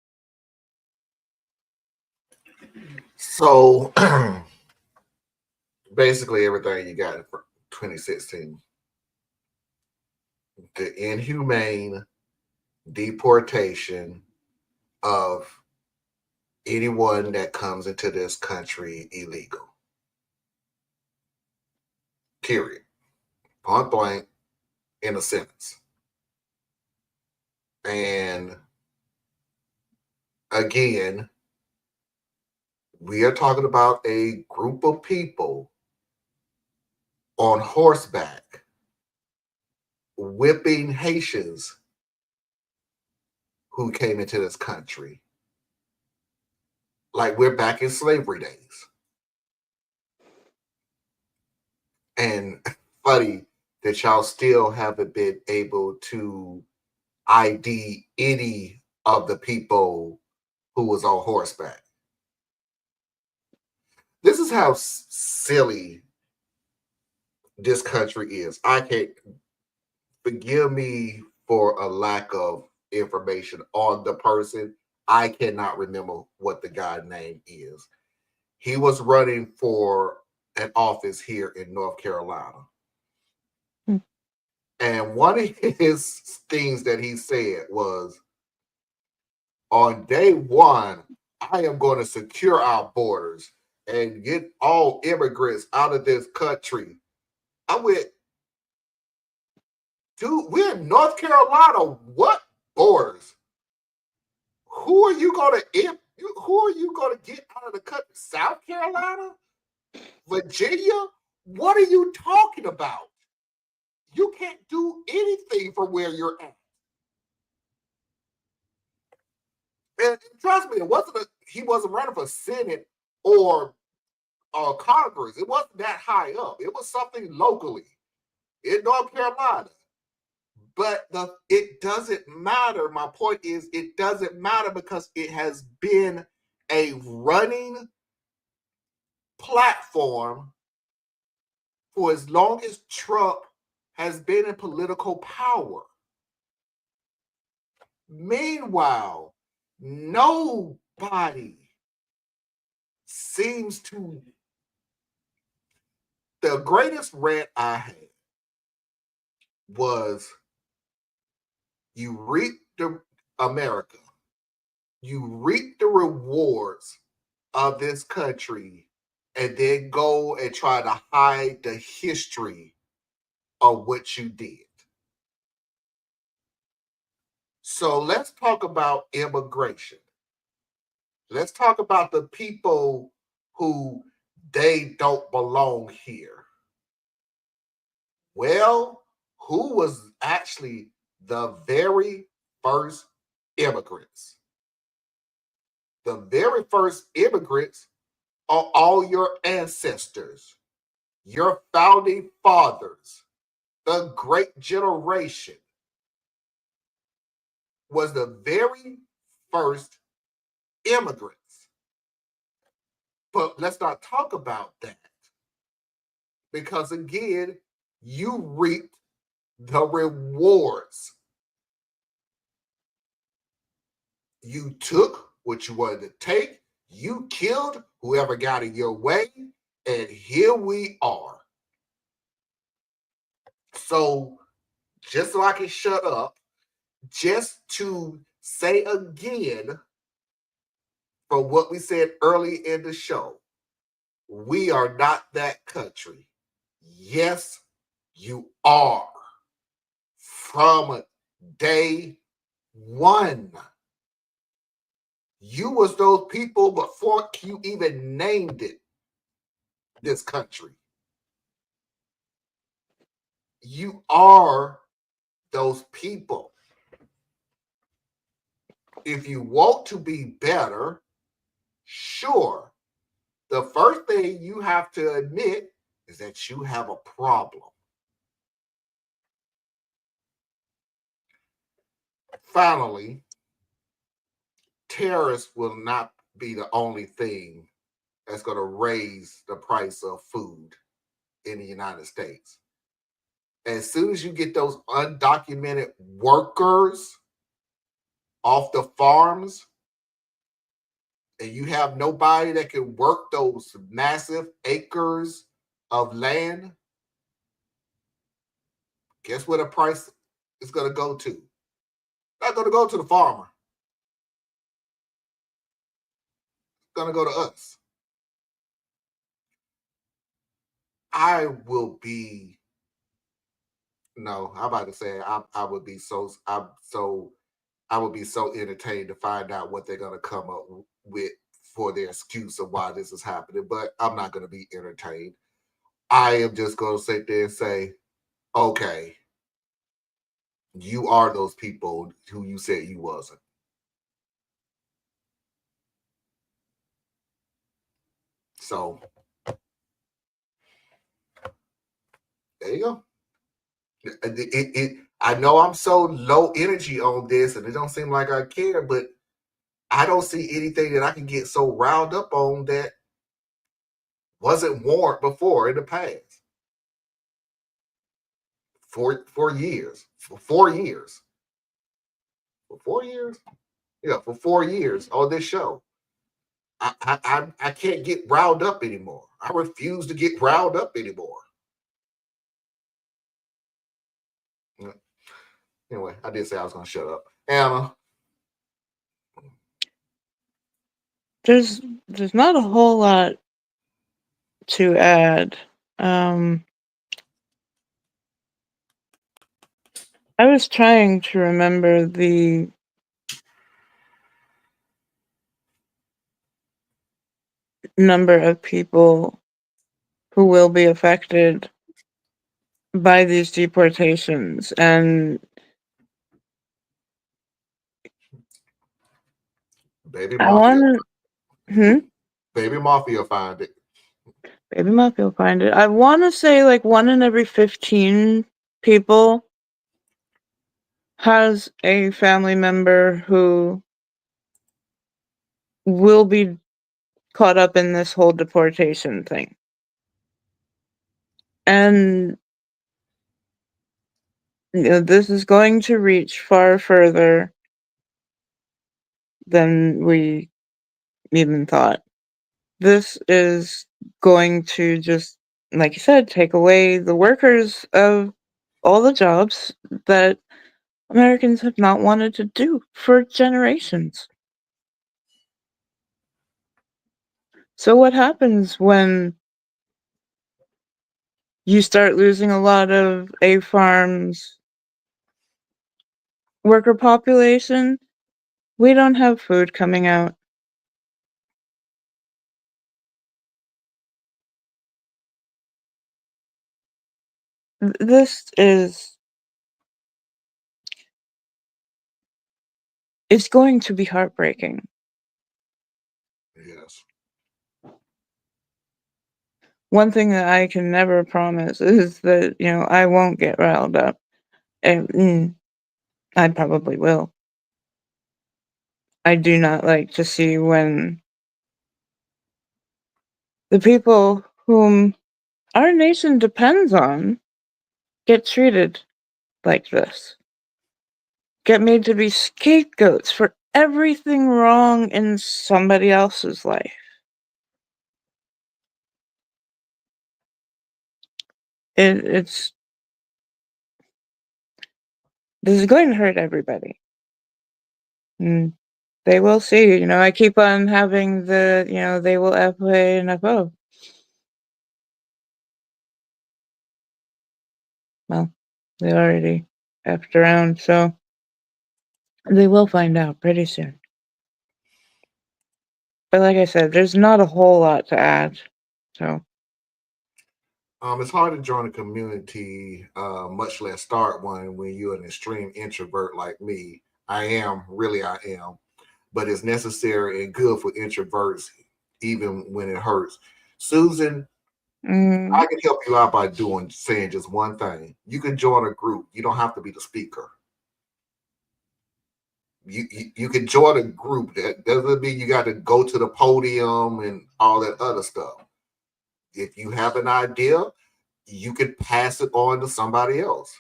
[SPEAKER 2] So basically everything you got in 2016. The inhumane deportation of anyone that comes into this country illegal. Period. Point blank, in a sentence. And again, we are talking about a group of people on horseback whipping Haitians who came into this country like we're back in slavery days. And funny that y'all still haven't been able to ID any of the people who was on horseback. This is how silly this country is. I can't, forgive me for a lack of information on the person. I cannot remember what the guy's name is. He was running for an office here in North Carolina.
[SPEAKER 3] Hmm.
[SPEAKER 2] And one of his things that he said was, on day one, I am going to secure our borders and get all immigrants out of this country. I went, dude, we're in North Carolina. What borders? Who are you going to get out of the country? South Carolina? Virginia? What are you talking about? You can't do anything from where you're at. And trust me, he wasn't running for Senate or Congress. It wasn't that high up. It was something locally in North Carolina. But it doesn't matter. My point is, it doesn't matter because it has been a running platform for as long as Trump has been in political power. Meanwhile, nobody seems to. The greatest rant I had was, you reap America, you reap the rewards of this country, and then go and try to hide the history of what you did. So let's talk about immigration. Let's talk about the people who they don't belong here. Well, who was actually the very first immigrants? The very first immigrants are all your ancestors, your founding fathers. The great generation was the very first immigrants. But let's not talk about that, because again, you reaped the rewards. You took what you wanted to take, you killed whoever got in your way, and here we are. So, just so I can shut up, just to say again, from what we said early in the show, we are not that country. Yes, you are. From day one, you was those people before you even named it this country. You are those people. If you want to be better, sure, the first thing you have to admit is that you have a problem. Finally, tariffs will not be the only thing that's going to raise the price of food in the United States. As soon as you get those undocumented workers off the farms, and you have nobody that can work those massive acres of land, guess where the price is going to go to? Not going to go to the farmer. It's going to go to us. I will be, no, I'm about to say I would be so entertained to find out what they're going to come up with for their excuse of why this is happening, but I'm not going to be entertained. I am just going to sit there and say, okay, you are those people who you said you wasn't. So there you go. I know I'm so low energy on this, and it don't seem like I care, but I don't see anything that I can get so riled up on that wasn't warned before in the past. For 4 years. For 4 years? Yeah, for 4 years on this show. I can't get riled up anymore. I refuse to get riled up anymore. Yeah. Anyway, I did say I was going to shut up. Anna.
[SPEAKER 3] There's not a whole lot to add. I was trying to remember the number of people who will be affected by these deportations, and
[SPEAKER 2] Baby
[SPEAKER 3] I
[SPEAKER 2] Mafia.
[SPEAKER 3] want to.
[SPEAKER 2] Baby Mafia find it.
[SPEAKER 3] Baby Mafia will find it. I want to say like 1 in every 15 people has a family member who will be caught up in this whole deportation thing. And this is going to reach far further than we even thought. This is going to just, like you said, take away the workers of all the jobs that Americans have not wanted to do for generations. So what happens when you start losing a lot of a farm's worker population? We don't have food coming out. This is, it's going to be heartbreaking.
[SPEAKER 2] Yes.
[SPEAKER 3] One thing that I can never promise is that, I won't get riled up. And I probably will. I do not like to see when the people whom our nation depends on get treated like this. Get made to be scapegoats for everything wrong in somebody else's life. This is going to hurt everybody. And they will see, I keep on having they will FA and FO. Well, they already effed around, so they will find out pretty soon. But like I said, there's not a whole lot to add. So
[SPEAKER 2] it's hard to join a community, much less start one when you're an extreme introvert like me. I am. But it's necessary and good for introverts, even when it hurts. Susan, I can help you out by saying just one thing. You can join a group. You don't have to be the speaker. You can join a group. That doesn't mean you got to go to the podium and all that other stuff. If you have an idea, you can pass it on to somebody else.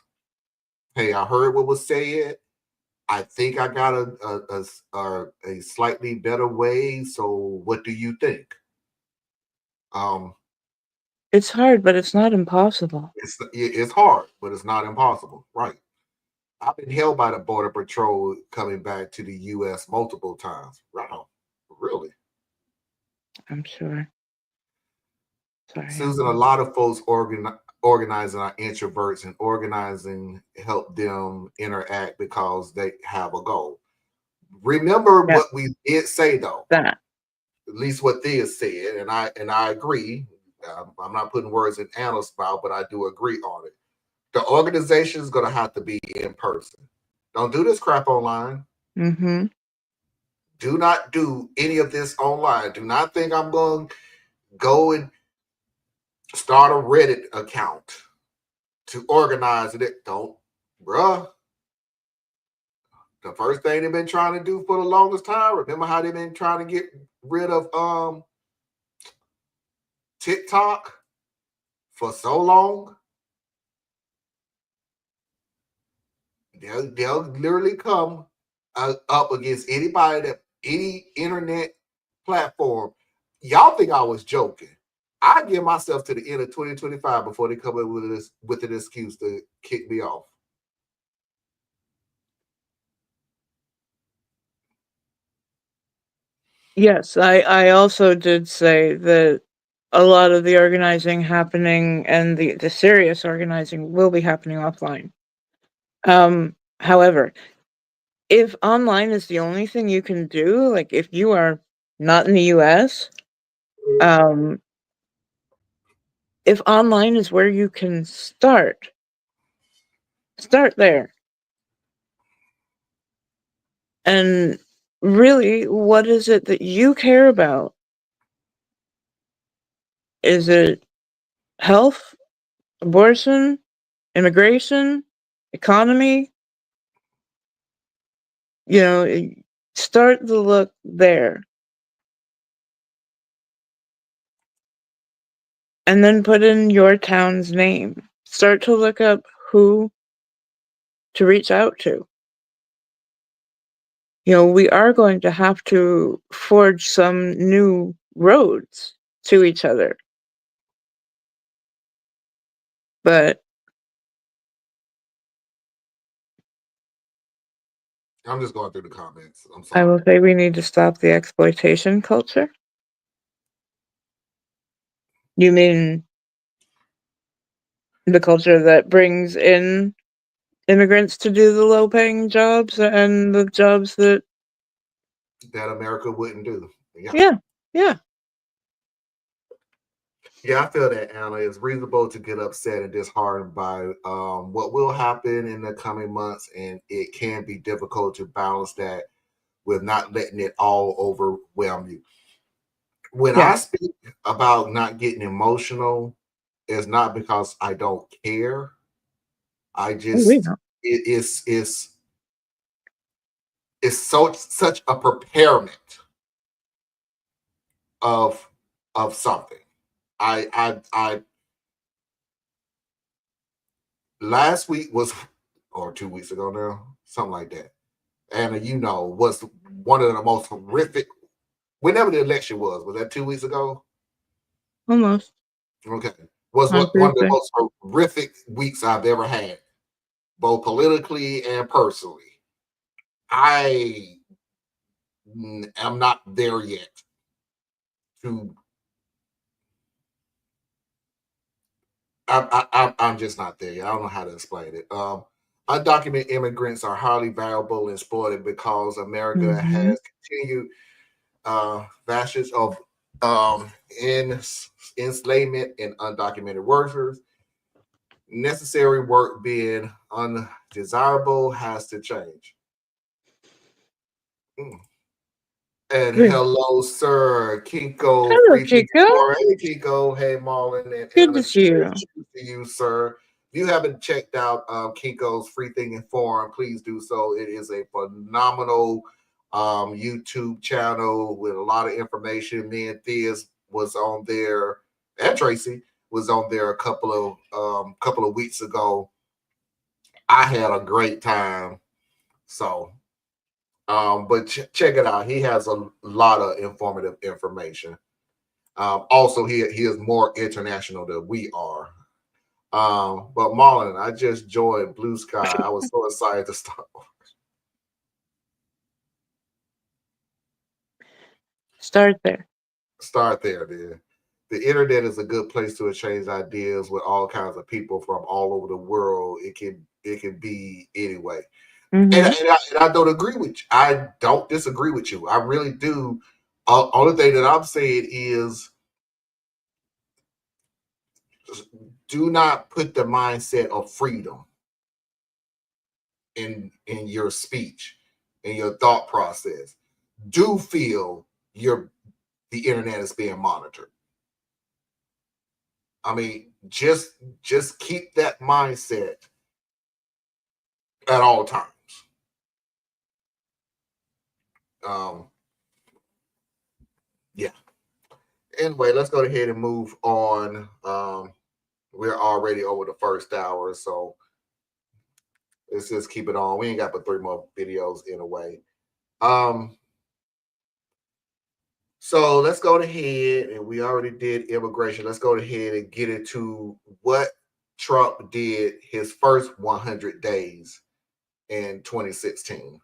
[SPEAKER 2] Hey, I heard what was said. I think I got a slightly better way. So what do you think?
[SPEAKER 3] It's hard, but it's not impossible.
[SPEAKER 2] It's hard, but it's not impossible. Right. I've been held by the Border Patrol coming back to the U.S. multiple times. Wow. Really?
[SPEAKER 3] I'm sure. Sorry.
[SPEAKER 2] Susan, a lot of folks organizing our introverts and organizing help them interact because they have a goal. Remember what we did say though.
[SPEAKER 3] That.
[SPEAKER 2] At least what Thea said, and I agree. I'm not putting words in Anna's mouth, but I do agree on it. The organization is going to have to be in person. Don't do this crap online.
[SPEAKER 3] Mm-hmm.
[SPEAKER 2] Do not do any of this online. Do not think I'm going to go and start a Reddit account to organize it. Don't, bruh. The first thing they've been trying to do for the longest time, remember how they've been trying to get rid of TikTok for so long? They'll literally come up against anybody that any internet platform. Y'all think I was joking. I give myself to the end of 2025 before they come up with an excuse to kick me off.
[SPEAKER 3] Yes, I also did say that a lot of the organizing happening and the serious organizing will be happening offline. However, if online is the only thing you can do, like if you are not in the US, if online is where you can start there. And really, what is it that you care about? Is it health, abortion, immigration, economy? You know, start the look there. And then put in your town's name. Start to look up who to reach out to. You know, we are going to have to forge some new roads to each other. But
[SPEAKER 2] I'm just going through the comments. I'm
[SPEAKER 3] I will
[SPEAKER 2] sorry.
[SPEAKER 3] say we need to stop the exploitation culture. You mean the culture that brings in immigrants to do the low paying jobs and the jobs that
[SPEAKER 2] America wouldn't do. Yeah.
[SPEAKER 3] yeah.
[SPEAKER 2] Yeah, I feel that, Anna. It's reasonable to get upset and disheartened by what will happen in the coming months, and it can be difficult to balance that with not letting it all overwhelm you. When
[SPEAKER 3] Yeah.
[SPEAKER 2] I speak about not getting emotional, it's not because I don't care. I
[SPEAKER 3] We
[SPEAKER 2] just
[SPEAKER 3] know.
[SPEAKER 2] it's such a preparement of something. I last week was or 2 weeks ago now, something like that. And was one of the most horrific. Whenever the election was that 2 weeks ago?
[SPEAKER 3] Almost.
[SPEAKER 2] Okay, was
[SPEAKER 3] On
[SPEAKER 2] one of the
[SPEAKER 3] Tuesday.
[SPEAKER 2] most horrific weeks I've ever had, both politically and personally. I am not there yet to. I'm just not there yet. I don't know how to explain it. Undocumented immigrants are highly valuable and exploited because America
[SPEAKER 3] Mm-hmm.
[SPEAKER 2] has continued vastness of um, in, enslavement and undocumented workers. Necessary work being undesirable has to change. Mm. And
[SPEAKER 3] Good.
[SPEAKER 2] hello, sir, Kinko,
[SPEAKER 3] Hello,
[SPEAKER 2] free thinking
[SPEAKER 3] Chico.
[SPEAKER 2] for hey Kinko, hey Marlon and
[SPEAKER 3] Good to
[SPEAKER 2] Anna,
[SPEAKER 3] see you.
[SPEAKER 2] cheers to you, sir. If you haven't checked out Kinko's Free Thinking Forum, please do so. It is a phenomenal YouTube channel with a lot of information. Me and Theus was on there, and Tracy was on there a couple of weeks ago. I had a great time. So but check it out. He has a lot of informative information. Also, he is more international than we are. But Marlon, I just joined Blue Sky. I was so excited to
[SPEAKER 3] Start there.
[SPEAKER 2] start there. Then the internet is a good place to exchange ideas with all kinds of people from all over the world. It can be anyway.
[SPEAKER 3] Mm-hmm.
[SPEAKER 2] And I don't agree with you. I don't disagree with you. I really do. Only thing that I'm saying is do not put the mindset of freedom in your speech, in your thought process. Do feel the internet is being monitored. I mean, just keep that mindset at all times. Um, yeah. Anyway, let's go ahead and move on. We're already over the first hour, so let's just keep it on. We ain't got but 3 more videos in a way. Um, so let's go ahead, and we already did immigration. Let's go ahead and get into what Trump did his first 100 days in 2016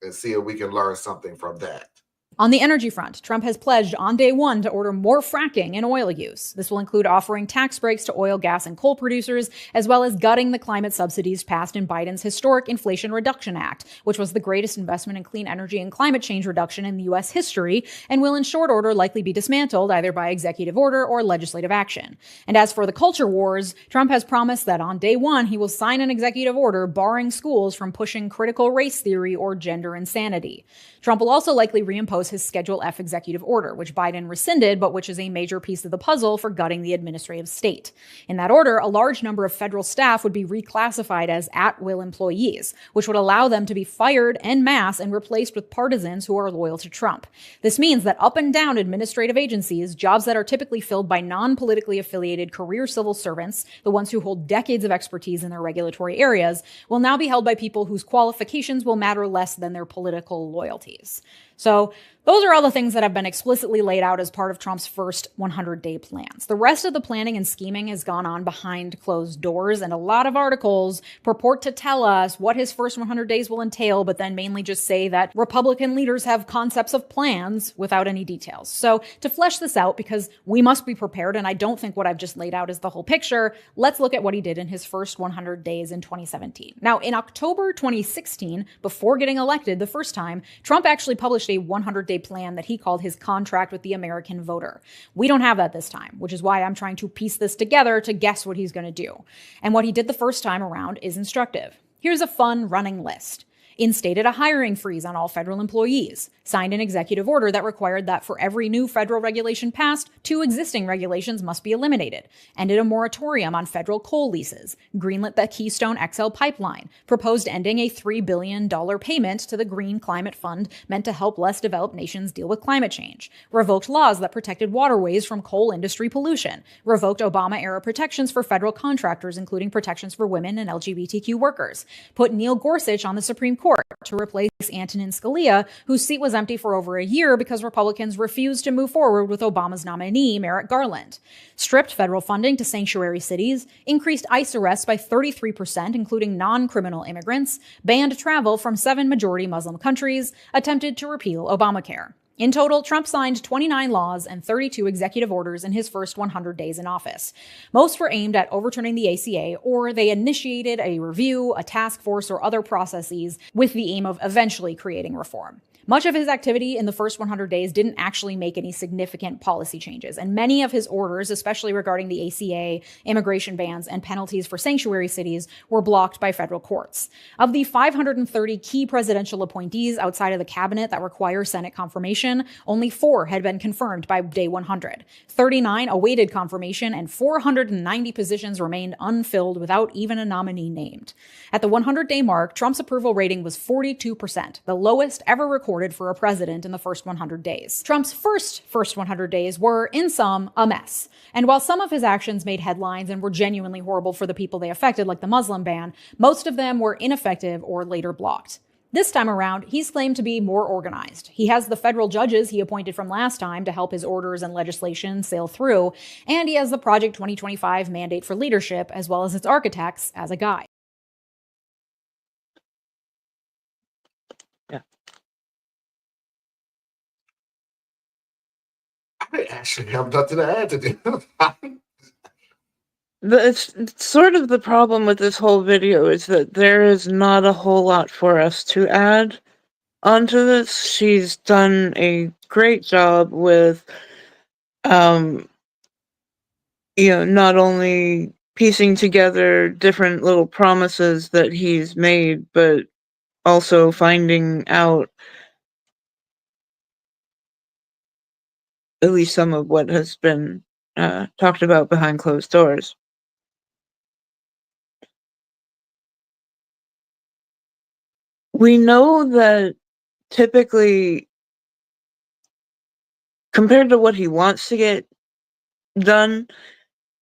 [SPEAKER 2] and see if we can learn something from that.
[SPEAKER 4] On the energy front, Trump has pledged on day one to order more fracking and oil use. This will include offering tax breaks to oil, gas, and coal producers, as well as gutting the climate subsidies passed in Biden's historic Inflation Reduction Act, which was the greatest investment in clean energy and climate change reduction in U.S. history, and will in short order likely be dismantled either by executive order or legislative action. And as for the culture wars, Trump has promised that on day one he will sign an executive order barring schools from pushing critical race theory or gender insanity. Trump will also likely reimpose his Schedule F executive order, which Biden rescinded, but which is a major piece of the puzzle for gutting the administrative state. In that order, a large number of federal staff would be reclassified as at-will employees, which would allow them to be fired en masse and replaced with partisans who are loyal to Trump. This means that up and down administrative agencies, jobs that are typically filled by non-politically affiliated career civil servants, the ones who hold decades of expertise in their regulatory areas, will now be held by people whose qualifications will matter less than their political loyalties. So those are all the things that have been explicitly laid out as part of Trump's first 100-day plans. The rest of the planning and scheming has gone on behind closed doors, and a lot of articles purport to tell us what his first 100 days will entail, but then mainly just say that Republican leaders have concepts of plans without any details. So to flesh this out, because we must be prepared, and I don't think what I've just laid out is the whole picture, let's look at what he did in his first 100 days in 2017. Now, in October 2016, before getting elected the first time, Trump actually published a 100-day plan that he called his contract with the American voter. We don't have that this time, which is why I'm trying to piece this together to guess what he's going to do. And what he did the first time around is instructive. Here's a fun running list. Instated a hiring freeze on all federal employees, signed an executive order that required that for every new federal regulation passed, 2 existing regulations must be eliminated, ended a moratorium on federal coal leases, greenlit the Keystone XL pipeline, proposed ending a $3 billion payment to the Green Climate Fund meant to help less developed nations deal with climate change, revoked laws that protected waterways from coal industry pollution, revoked Obama-era protections for federal contractors, including protections for women and LGBTQ workers, put Neil Gorsuch on the Supreme Court to replace Antonin Scalia, whose seat was empty for over a year because Republicans refused to move forward with Obama's nominee, Merrick Garland, stripped federal funding to sanctuary cities, increased ICE arrests by 33%, including non-criminal immigrants, banned travel from 7 majority Muslim countries, attempted to repeal Obamacare. In total, Trump signed 29 laws and 32 executive orders in his first 100 days in office. Most were aimed at overturning the ACA, or they initiated a review, a task force, or other processes with the aim of eventually creating reform. Much of his activity in the first 100 days didn't actually make any significant policy changes, and many of his orders, especially regarding the ACA, immigration bans, and penalties for sanctuary cities, were blocked by federal courts. Of the 530 key presidential appointees outside of the cabinet that require Senate confirmation, only 4 had been confirmed by day 100. 39 awaited confirmation, and 490 positions remained unfilled without even a nominee named. At the 100-day mark, Trump's approval rating was 42%, the lowest ever recorded for a president in the first 100 days. Trump's first 100 days were, in sum, a mess. And while some of his actions made headlines and were genuinely horrible for the people they affected, like the Muslim ban, most of them were ineffective or later blocked. This time around, he's claimed to be more organized. He has the federal judges he appointed from last time to help his orders and legislation sail through, and he has the Project 2025 mandate for leadership, as well as its architects, as a guide.
[SPEAKER 2] I actually have nothing to add to this.
[SPEAKER 3] It's sort of the problem with this whole video is that there is not a whole lot for us to add onto this. She's done a great job with, not only piecing together different little promises that he's made, but also finding out at least some of what has been talked about behind closed doors. We know that typically, compared to what he wants to get done,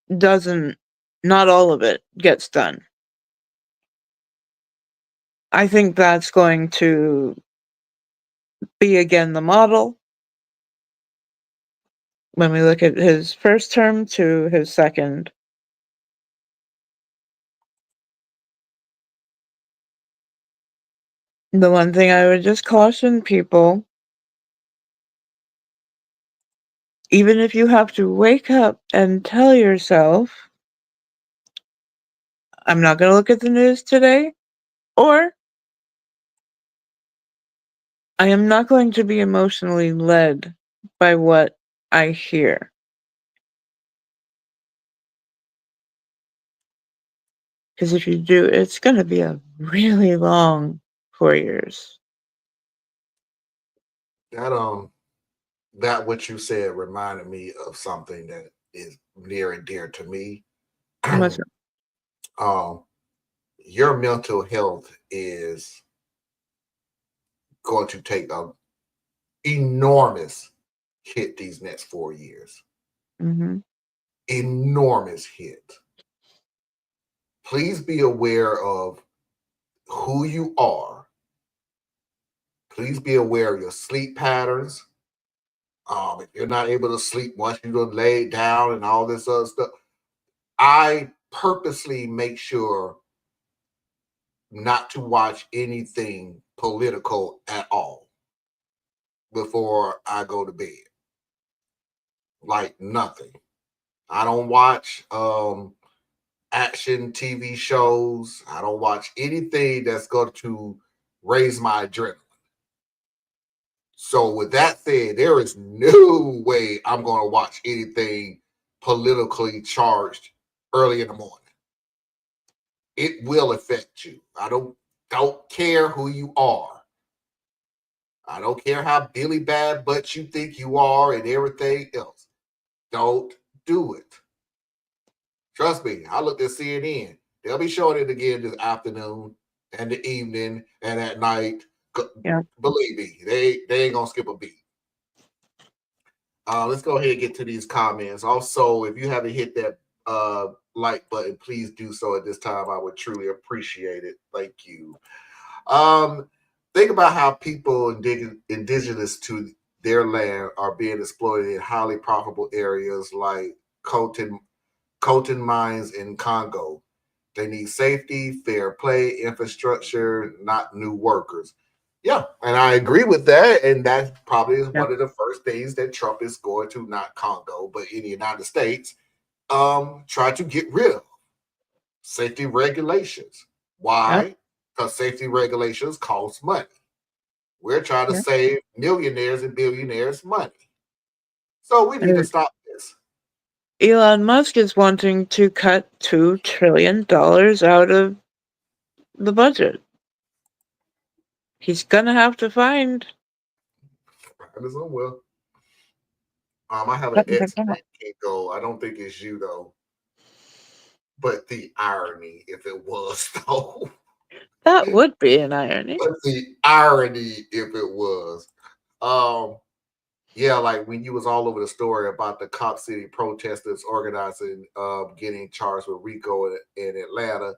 [SPEAKER 3] not all of it gets done. I think that's going to be again the model when we look at his first term to his second. The one thing I would just caution people, even if you have to wake up and tell yourself, I'm not going to look at the news today, or I am not going to be emotionally led by what I hear. Because if you do, it's going to be a really long 4 years.
[SPEAKER 2] That what you said reminded me of something that is near and dear to me.
[SPEAKER 3] What's that?
[SPEAKER 2] um, your mental health is going to take a enormous hit these next 4 years.
[SPEAKER 3] Mhm.
[SPEAKER 2] Enormous hit. Please be aware of who you are. Please be aware of your sleep patterns. If you're not able to sleep once you done laid down and all this other stuff, I purposely make sure not to watch anything political at all before I go to bed. Like nothing. I don't watch action TV shows. I don't watch anything that's going to raise my adrenaline. So with that said, there is no way I'm going to watch anything politically charged early in the morning. It will affect you. I don't care who you are. I don't care how Billy Bad Butt you think you are and everything else. Don't do it. Trust me, I looked at CNN. They'll be showing it again this afternoon and the evening and at night.
[SPEAKER 3] Yeah.
[SPEAKER 2] Believe me, they ain't gonna skip a beat. Let's go ahead and get to these comments. Also, if you haven't hit that like button, please do so at this time. I would truly appreciate it. Thank you. Think about how people indigenous to their land are being exploited in highly profitable areas like coltan mines in Congo. They need safety, fair play, infrastructure, not new workers. Yeah, and I agree with that. And that probably is
[SPEAKER 3] Yeah.
[SPEAKER 2] one of the first things that Trump is going to, not Congo, but in the United States, try to get rid of safety regulations.
[SPEAKER 3] Yeah.
[SPEAKER 2] Why? Because safety regulations cost money. We're trying to
[SPEAKER 3] Yeah.
[SPEAKER 2] save millionaires and billionaires money. So we need to
[SPEAKER 3] And
[SPEAKER 2] stop this.
[SPEAKER 3] Elon Musk is wanting to cut $2 trillion out of the budget. He's gonna have to find.
[SPEAKER 2] Find it somewhere. I have an ex can't go. I don't think it's you though. But the irony, if it was though.
[SPEAKER 3] That would be an irony.
[SPEAKER 2] But the irony, if it was. Um, yeah, like when you was all over the story about the Cop City protesters organizing, getting charged with RICO in Atlanta,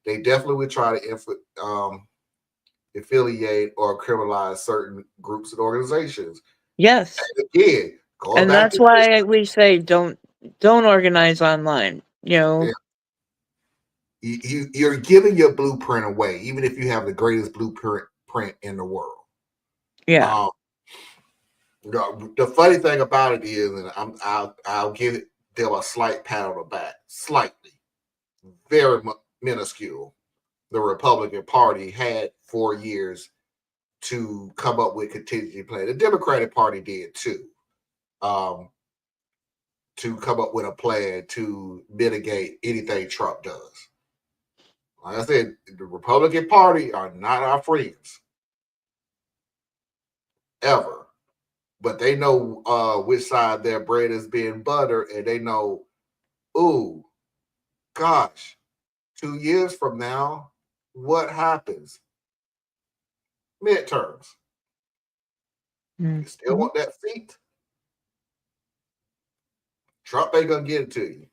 [SPEAKER 2] they definitely would try to affiliate or criminalize certain groups and organizations.
[SPEAKER 3] Yes.
[SPEAKER 2] And again, going
[SPEAKER 3] And
[SPEAKER 2] back
[SPEAKER 3] that's
[SPEAKER 2] to this,
[SPEAKER 3] why we say don't organize online.
[SPEAKER 2] yeah, you're giving your blueprint away, even if you have the greatest blueprint in the world.
[SPEAKER 3] Yeah.
[SPEAKER 2] Um, the funny thing about it is, and I'll give them a slight pat on the back, slightly, very minuscule. The Republican Party had 4 years to come up with contingency plan. The Democratic Party did too, to come up with a plan to mitigate anything Trump does. Like I said, the Republican Party are not our friends ever, but they know which side their bread is being buttered, and they know, ooh, gosh, 2 years from now, what happens? Midterms. You still
[SPEAKER 3] Mhm.
[SPEAKER 2] want that seat? Trump ain't gonna get it to you.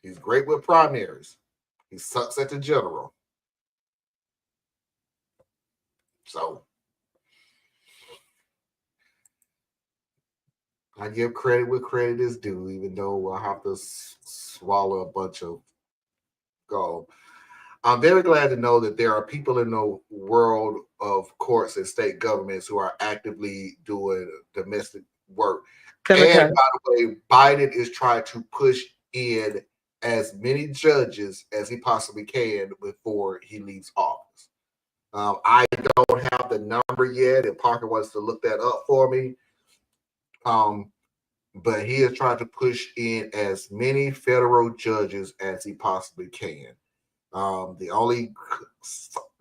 [SPEAKER 2] He's great with primaries. He sucks at the general. So I give credit where credit is due, even though I have to swallow a bunch of gold. I'm very glad to know that there are people in the world of courts and state governments who are actively doing domestic work. And
[SPEAKER 3] Democrat.
[SPEAKER 2] by the way, Biden is trying to push in as many judges as he possibly can before he leaves office. I don't have the number yet, and Parker wants to look that up for me. But he is trying to push in as many federal judges as he possibly can. The only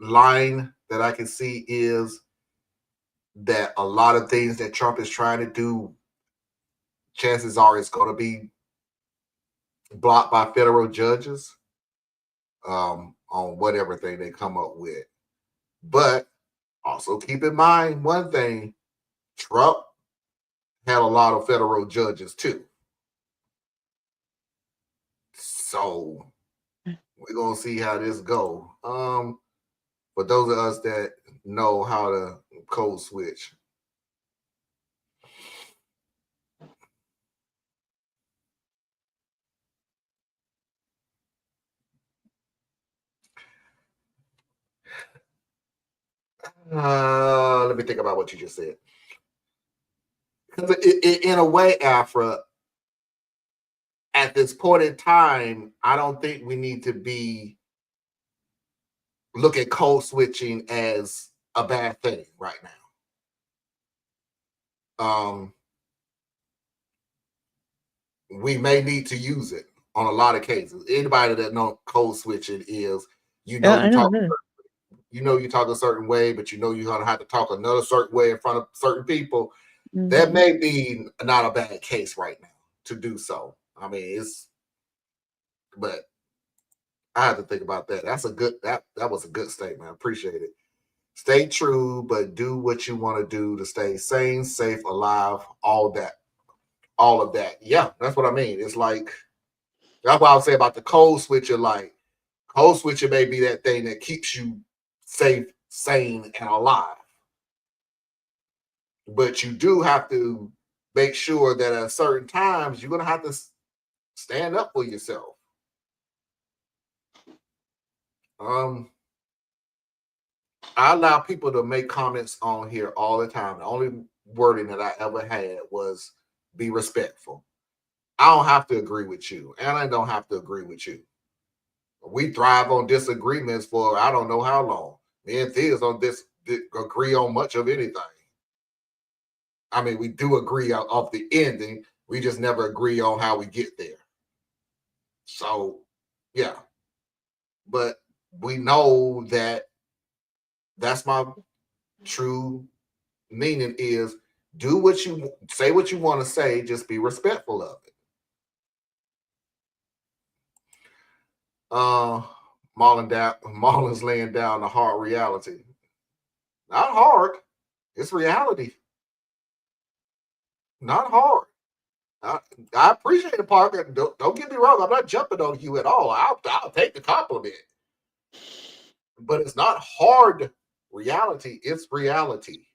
[SPEAKER 2] line that I can see is that a lot of things that Trump is trying to do, chances are it's going to be blocked by federal judges on whatever thing they come up with. But also keep in mind one thing, Trump had a lot of federal judges too. So we're going to see how this go. For those of us that know how to code switch. Let me think about what you just said. Because in a way, Afra, at this point in time, I don't think we need to be look at code switching as a bad thing right now. We may need to use it on a lot of cases. Anybody that knows code switching is, you know,
[SPEAKER 3] Yeah, I know that.
[SPEAKER 2] you know you talk a certain way, but you know you're gonna have to talk another certain way in front of certain people. That
[SPEAKER 3] Mhm.
[SPEAKER 2] may be not a bad case right now to do so. I mean, but I have to think about that. That's a good that was a good statement. I appreciate it. Stay true, but do what you want to do to stay sane, safe, alive, all that. All of that. Yeah, that's what I mean. It's like that's what I would say about the code switcher. Like code switcher may be that thing that keeps you safe, sane, and alive. But you do have to make sure that at certain times you're gonna have to stand up for yourself. I allow people to make comments on here all the time. The only wording that I ever had was be respectful. I don't have to agree with you, and I don't have to agree with you. We thrive on disagreements for I don't know how long. Me and Thea's on this agree on much of anything. I mean, we do agree of the ending. We just never agree on how we get there. So, yeah. But we know that that's my true meaning is do what you say what you want to say, just be respectful of it. Marlon's laying down the hard reality. Not hard, it's reality. Not hard. I appreciate it, Parker. Don't get me wrong. I'm not jumping on you at all. I'll take the compliment. But it's not hard reality. It's reality.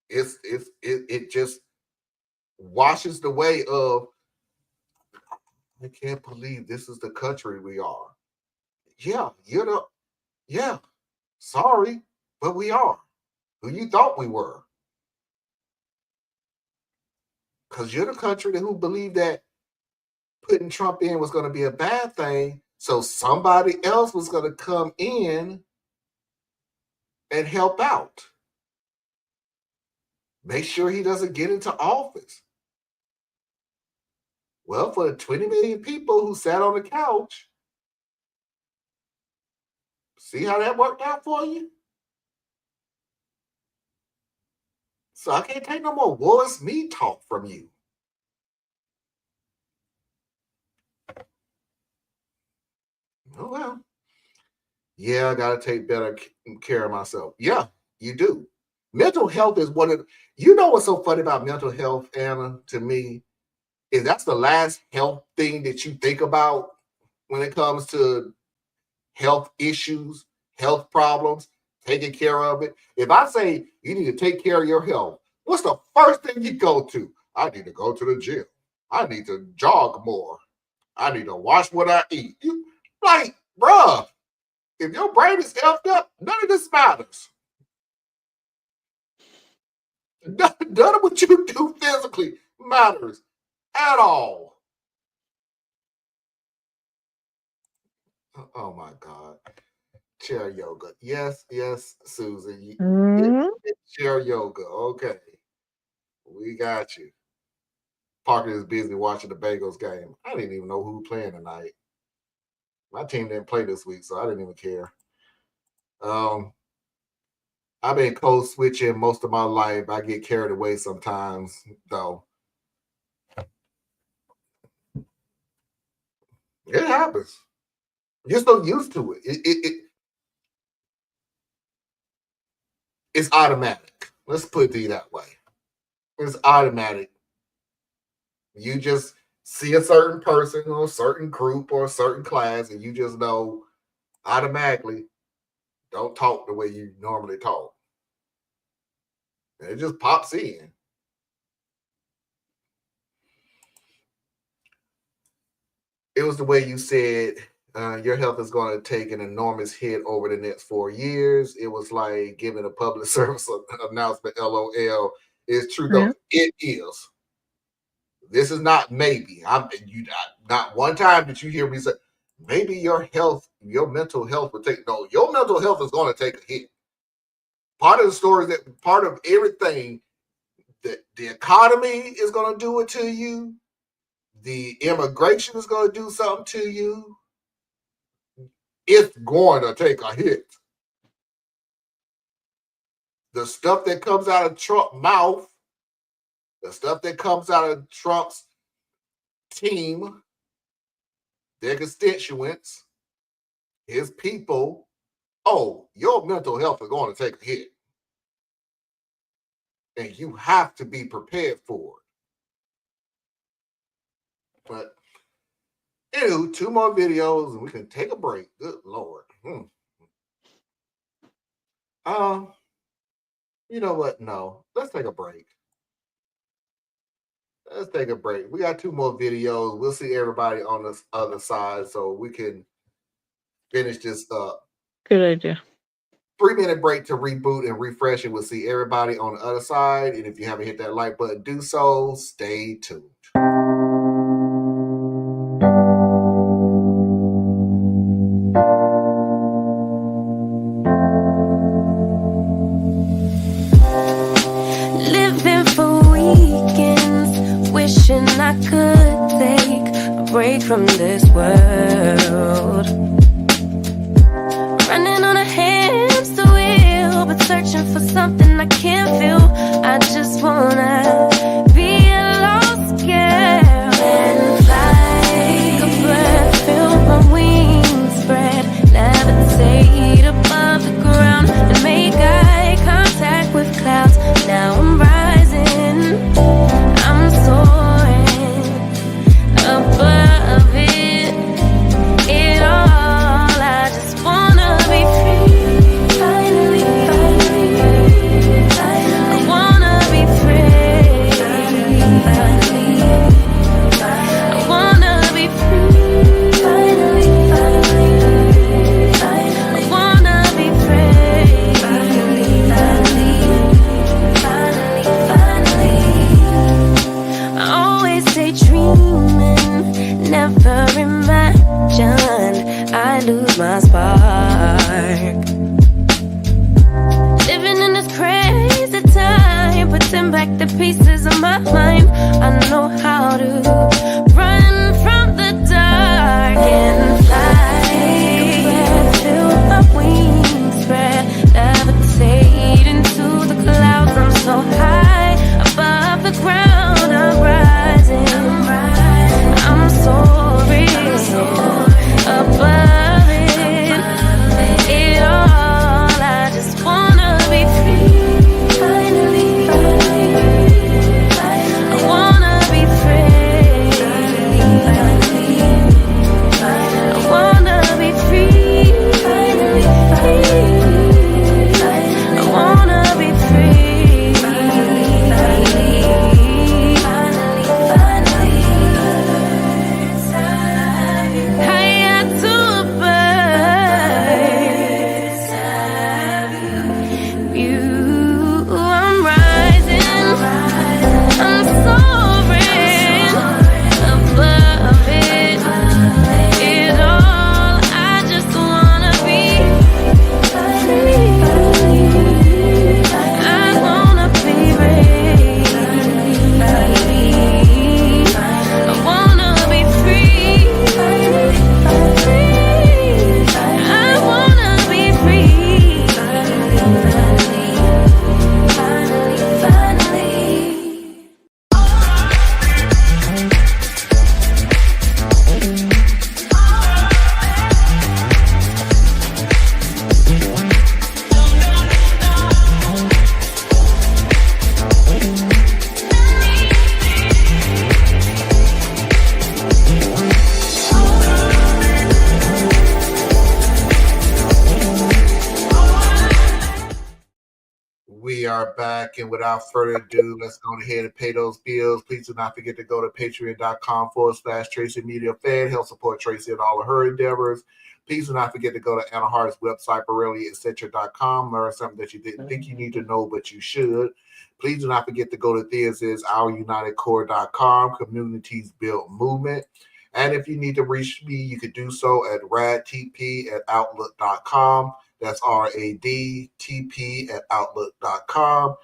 [SPEAKER 2] It just washes the way of I can't believe this is the country we are. Yeah, yeah. Sorry, but we are who you thought we were. Because you're the country who believed that putting Trump in was going to be a bad thing. So somebody else was going to come in and help out. Make sure he doesn't get into office. Well, for the 20 million people who sat on the couch, see how that worked out for you? So I can't take no more was me talk from you. Oh, well. Yeah, I got to take better care of myself. Yeah, you do. Mental health is one of, you know what's so funny about mental health, Anna, to me, is that's the last health thing that you think about when it comes to health issues, health problems. taking care of it. If I say you need to take care of your health, what's the first thing you go to? I need to go to the gym. I need to jog more. I need to watch what I eat. You like, bruh, if your brain is effed up, none of this matters. None of what you do physically matters at all. Oh my God. Chair yoga. Yes, Susan. Chair yoga. Okay. We got you. Parker is busy watching the Bengals game. I didn't even know who playing tonight. My team didn't play this week, so I didn't even care. I've been code switching most of my life. I get carried away sometimes, though. It happens. You're so used to it. It's automatic. Let's put it that way. It's automatic. You just see a certain person or a certain group or a certain class, and you just know automatically don't talk the way you normally talk. And it just pops in. It was the way you said your health is going to take an enormous hit over the next 4 years. It was like giving a public service announcement, LOL. It's true, though. It is. This is not maybe. Not one time did you hear me say, maybe your mental health will take. No, your mental health is going to take a hit. Part of the story that part of everything that the economy is going to do it to you. The immigration is going to do something to you. It's going to take a hit. The stuff that comes out of Trump's mouth, the stuff that comes out of Trump's team, their constituents, his people, your mental health is going to take a hit. And you have to be prepared for it. But anywho, 2 more videos and we can take a break. Good Lord. You know what? No, let's take a break. Let's take a break. We got 2 more videos. We'll see everybody on the other side so we can finish this up.
[SPEAKER 3] Good idea.
[SPEAKER 2] 3-minute break to reboot and refresh, and we'll see everybody on the other side. And if you haven't hit that like button, do so. Stay tuned.
[SPEAKER 1] Living for weekends, wishing I could take a break from this world. Running on a hamster wheel, but searching for something I can't feel. I just wanna be a lost girl and fly. Take a breath, feel my wings spread, levitate above the ground and make eye contact with clouds. Now I'm rising, I'm soaring above it all. I just wanna be free, finally, I wanna be free.
[SPEAKER 2] are back, and without further ado, let's go ahead and pay those bills. Please do not forget to go to patreon.com/Tracy Media Fan. Help support Tracy and all of her endeavors. Please do not forget to go to Anna Hart's website, BorelliAccenture.com. Learn something that you didn't think you need to know, but you should. Please do not forget to go to Thea's OurUnitedCore.com, Communities Built Movement. And if you need to reach me, you could do so at radtp@outlook.com. That's RADTP@outlook.com.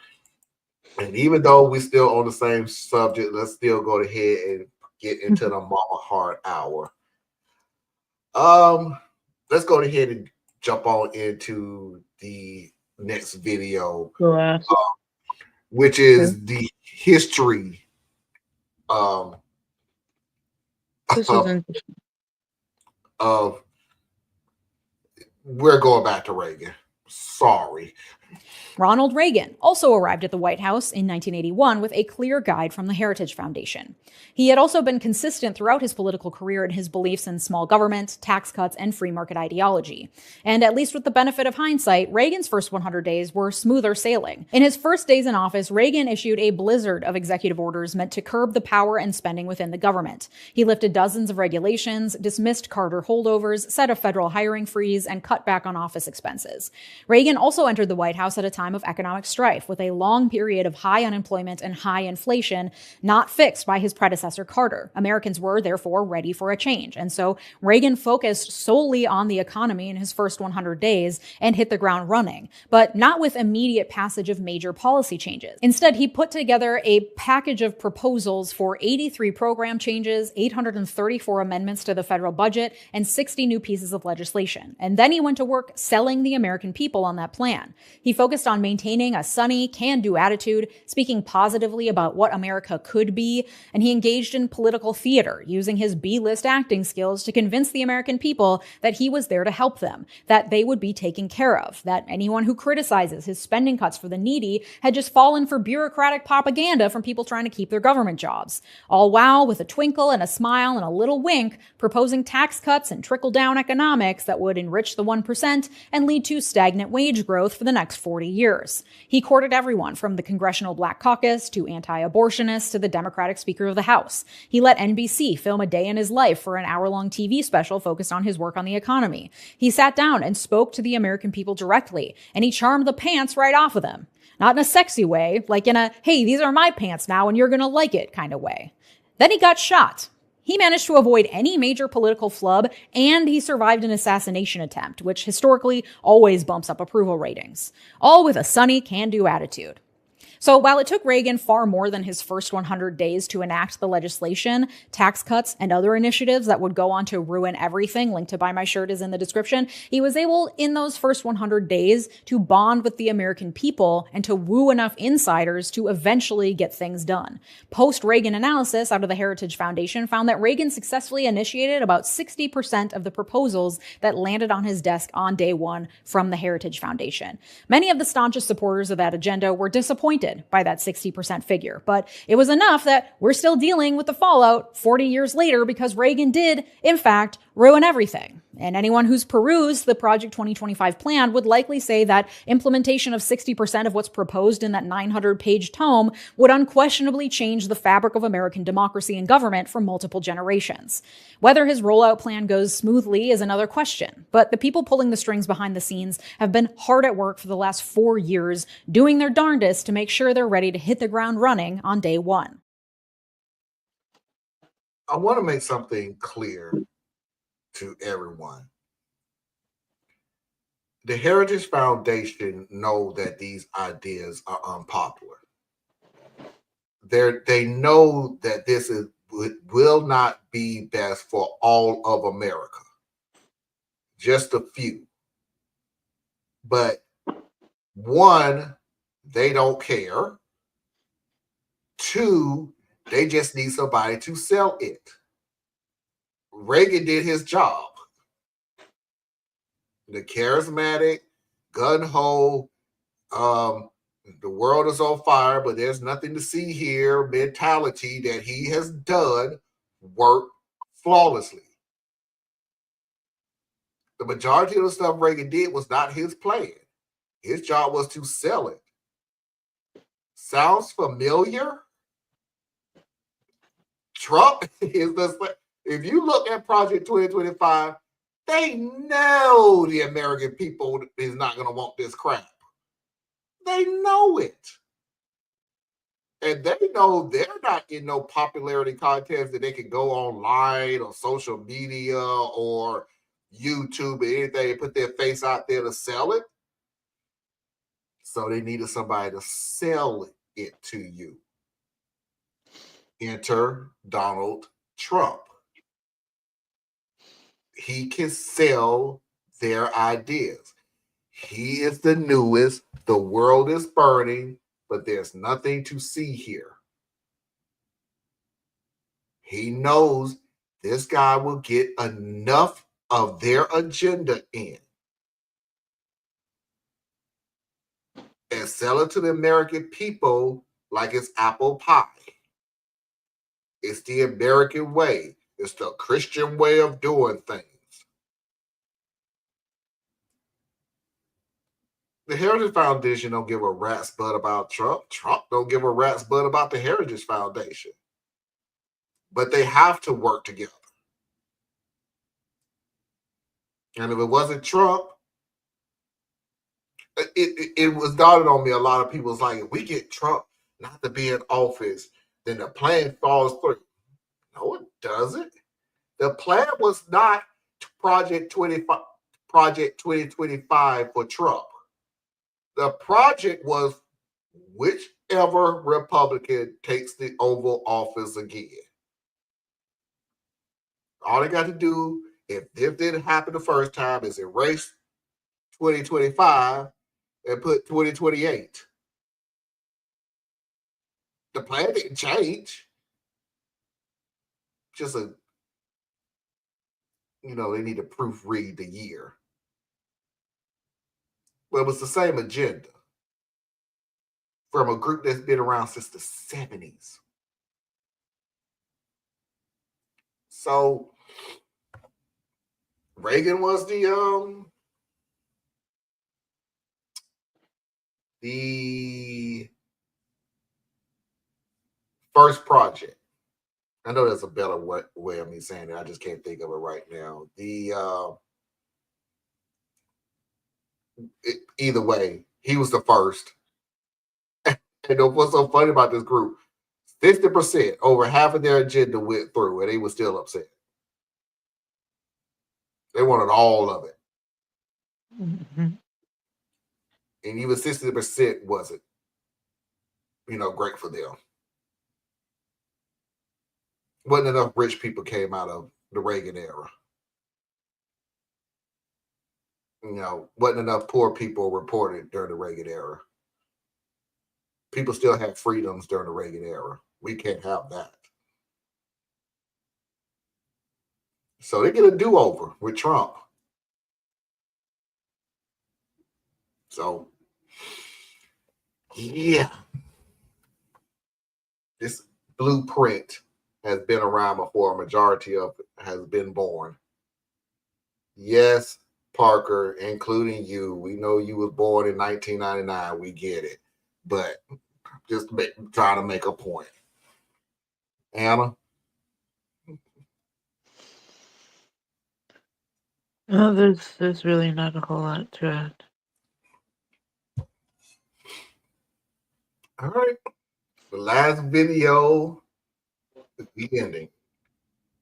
[SPEAKER 2] And even though we're still on the same subject, let's still go ahead and get into the Mama Heart Hour. Let's go ahead and jump on into the next video, which is the history
[SPEAKER 3] This is interesting.
[SPEAKER 2] of we're going back to Reagan. Sorry.
[SPEAKER 4] Ronald Reagan also arrived at the White House in 1981 with a clear guide from the Heritage Foundation. He had also been consistent throughout his political career in his beliefs in small government, tax cuts, and free market ideology. And at least with the benefit of hindsight, Reagan's first 100 days were smoother sailing. In his first days in office, Reagan issued a blizzard of executive orders meant to curb the power and spending within the government. He lifted dozens of regulations, dismissed Carter holdovers, set a federal hiring freeze, and cut back on office expenses. Reagan also entered the White House at a time of economic strife, with a long period of high unemployment and high inflation not fixed by his predecessor Carter. Americans were therefore ready for a change, and so Reagan focused solely on the economy in his first 100 days and hit the ground running, but not with immediate passage of major policy changes. Instead, he put together a package of proposals for 83 program changes, 834 amendments to the federal budget, and 60 new pieces of legislation. And then he went to work selling the American people on that plan. He focused on maintaining a sunny, can-do attitude, speaking positively about what America could be, and he engaged in political theater, using his B-list acting skills to convince the American people that he was there to help them, that they would be taken care of, that anyone who criticizes his spending cuts for the needy had just fallen for bureaucratic propaganda from people trying to keep their government jobs. All while, with a twinkle and a smile and a little wink, proposing tax cuts and trickle-down economics that would enrich the 1% and lead to stagnant wage growth for the next 40 years. He courted everyone from the Congressional Black Caucus to anti-abortionists to the Democratic Speaker of the House. He let NBC film a day in his life for an hour-long TV special focused on his work on the economy. He sat down and spoke to the American people directly, and he charmed the pants right off of them. Not in a sexy way, like in a, hey, these are my pants now and you're gonna like it kind of way. Then he got shot. He managed to avoid any major political flub, and he survived an assassination attempt, which historically always bumps up approval ratings. All with a sunny, can-do attitude. So while it took Reagan far more than his first 100 days to enact the legislation, tax cuts, and other initiatives that would go on to ruin everything, link to buy my shirt is in the description, he was able in those first 100 days to bond with the American people and to woo enough insiders to eventually get things done. Post-Reagan analysis out of the Heritage Foundation found that Reagan successfully initiated about 60% of the proposals that landed on his desk on day one from the Heritage Foundation. Many of the staunchest supporters of that agenda were disappointed by that 60% figure, but it was enough that we're still dealing with the fallout 40 years later because Reagan did, in fact, ruin everything. And anyone who's perused the Project 2025 plan would likely say that implementation of 60% of what's proposed in that 900-page tome would unquestionably change the fabric of American democracy and government for multiple generations. Whether his rollout plan goes smoothly is another question, but the people pulling the strings behind the scenes have been hard at work for the last 4 years, doing their darndest to make sure they're ready to hit the ground running on day one.
[SPEAKER 2] I want to make something clear to everyone. The Heritage Foundation know that these ideas are unpopular. They know that this will not be best for all of America, just a few. But one, they don't care. Two, they just need somebody to sell it. Reagan did his job. The charismatic, gun-ho, the world is on fire, but there's nothing to see here mentality that he has done worked flawlessly. The majority of the stuff Reagan did was not his plan. His job was to sell it. Sounds familiar? Trump is the. If you look at Project 2025, they know the American people is not going to want this crap. They know it. And they know they're not in no popularity contest that they can go online or social media or YouTube or anything and put their face out there to sell it. So they needed somebody to sell it to you. Enter Donald Trump. He can sell their ideas. He is the newest. The world is burning, but there's nothing to see here. He knows this guy will get enough of their agenda in and sell it to the American people like it's apple pie. It's the American way. It's the Christian way of doing things. The Heritage Foundation don't give a rat's butt about Trump. Trump don't give a rat's butt about the Heritage Foundation. But they have to work together. And if it wasn't Trump, it was dawned on me. A lot of people was like, if we get Trump not to be in office, then the plan falls through. No, it doesn't. The plan was not Project 2025 for Trump. The project was whichever Republican takes the Oval Office again. All they got to do, if this didn't happen the first time, is erase 2025 and put 2028. The plan didn't change. Just they need to proofread the year. But it was the same agenda from a group that's been around since the 70s. So Reagan was the first project. I know there's a better way of me saying it. I just can't think of it right now. Either way, he was the first. And what's so funny about this group? 50%, over half of their agenda went through, and they were still upset. They wanted all of it.
[SPEAKER 3] Mm-hmm.
[SPEAKER 2] And even 60% wasn't, great for them. Wasn't enough rich people came out of the Reagan era. Wasn't enough poor people reported during the Reagan era. People still had freedoms during the Reagan era. We can't have that. So they get a do-over with Trump. So, yeah. This blueprint has been around before a majority of it has been born. Yes, Parker, including you. We know you was born in 1999. We get it. But just trying to make a point. Anna?
[SPEAKER 3] No, there's really not a whole lot to add.
[SPEAKER 2] All right. The last video is the ending.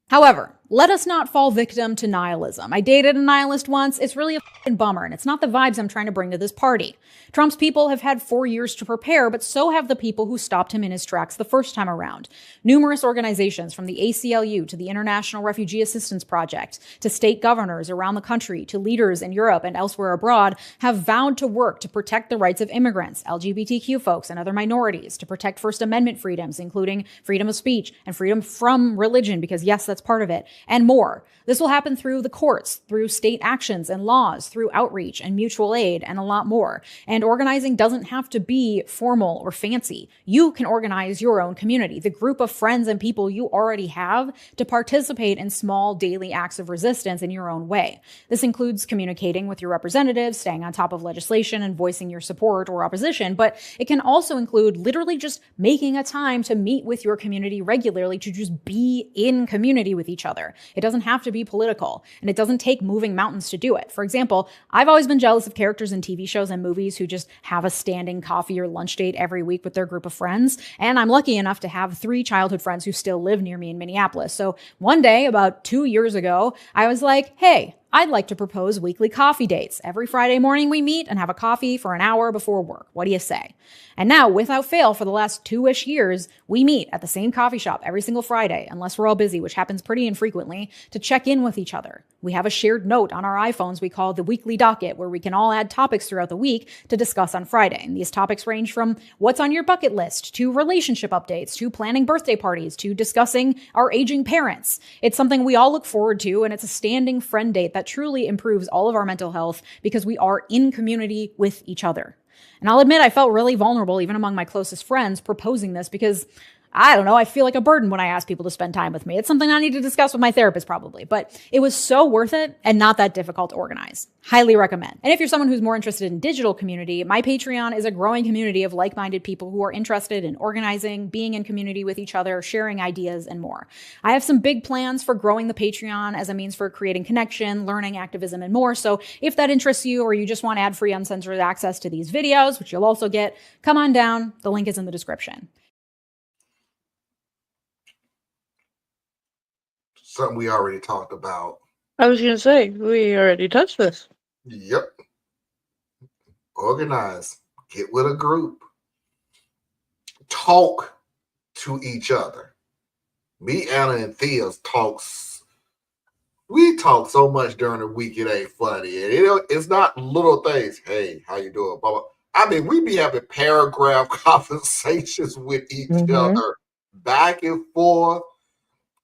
[SPEAKER 4] However, let us not fall victim to nihilism. I dated a nihilist once. It's really a fucking bummer, and it's not the vibes I'm trying to bring to this party. Trump's people have had 4 years to prepare, but so have the people who stopped him in his tracks the first time around. Numerous organizations, from the ACLU to the International Refugee Assistance Project, to state governors around the country, to leaders in Europe and elsewhere abroad, have vowed to work to protect the rights of immigrants, LGBTQ folks, and other minorities, to protect First Amendment freedoms, including freedom of speech and freedom from religion, because yes, that's part of it, and more. This will happen through the courts, through state actions and laws, through outreach and mutual aid, and a lot more. And organizing doesn't have to be formal or fancy. You can organize your own community, the group of friends and people you already have, to participate in small daily acts of resistance in your own way. This includes communicating with your representatives, staying on top of legislation, and voicing your support or opposition, but it can also include literally just making a time to meet with your community regularly, to just be in community with each other. It doesn't have to be political, and it doesn't take moving mountains to do it. For example, I've always been jealous of characters in TV shows and movies who just have a standing coffee or lunch date every week with their group of friends, and I'm lucky enough to have 3 childhood friends who still live near me in Minneapolis. So one day, about 2 years ago, I was like, hey, I'd like to propose weekly coffee dates. Every Friday morning we meet and have a coffee for an hour before work. What do you say? And now, without fail, for the last 2-ish years, we meet at the same coffee shop every single Friday, unless we're all busy, which happens pretty infrequently, to check in with each other. We have a shared note on our iPhones we call the weekly docket, where we can all add topics throughout the week to discuss on Friday. And these topics range from what's on your bucket list, to relationship updates, to planning birthday parties, to discussing our aging parents. It's something we all look forward to, and it's a standing friend date that truly improves all of our mental health because we are in community with each other. And I'll admit I felt really vulnerable even among my closest friends proposing this because, I don't know, I feel like a burden when I ask people to spend time with me. It's something I need to discuss with my therapist probably, but it was so worth it and not that difficult to organize. Highly recommend. And if you're someone who's more interested in digital community, my Patreon is a growing community of like-minded people who are interested in organizing, being in community with each other, sharing ideas, and more. I have some big plans for growing the Patreon as a means for creating connection, learning, activism, and more. So if that interests you, or you just want ad-free, uncensored access to these videos, which you'll also get, come on down. The link is in the description.
[SPEAKER 2] Something we already talked about.
[SPEAKER 3] I was going to say, we already touched this.
[SPEAKER 2] Yep. Organize. Get with a group. Talk to each other. Me, Anna, and Thea's talks. We talk so much during the week, it ain't funny. And it's not little things. Hey, how you doing? Blah, blah. I mean, we be having paragraph conversations with each other, back and forth.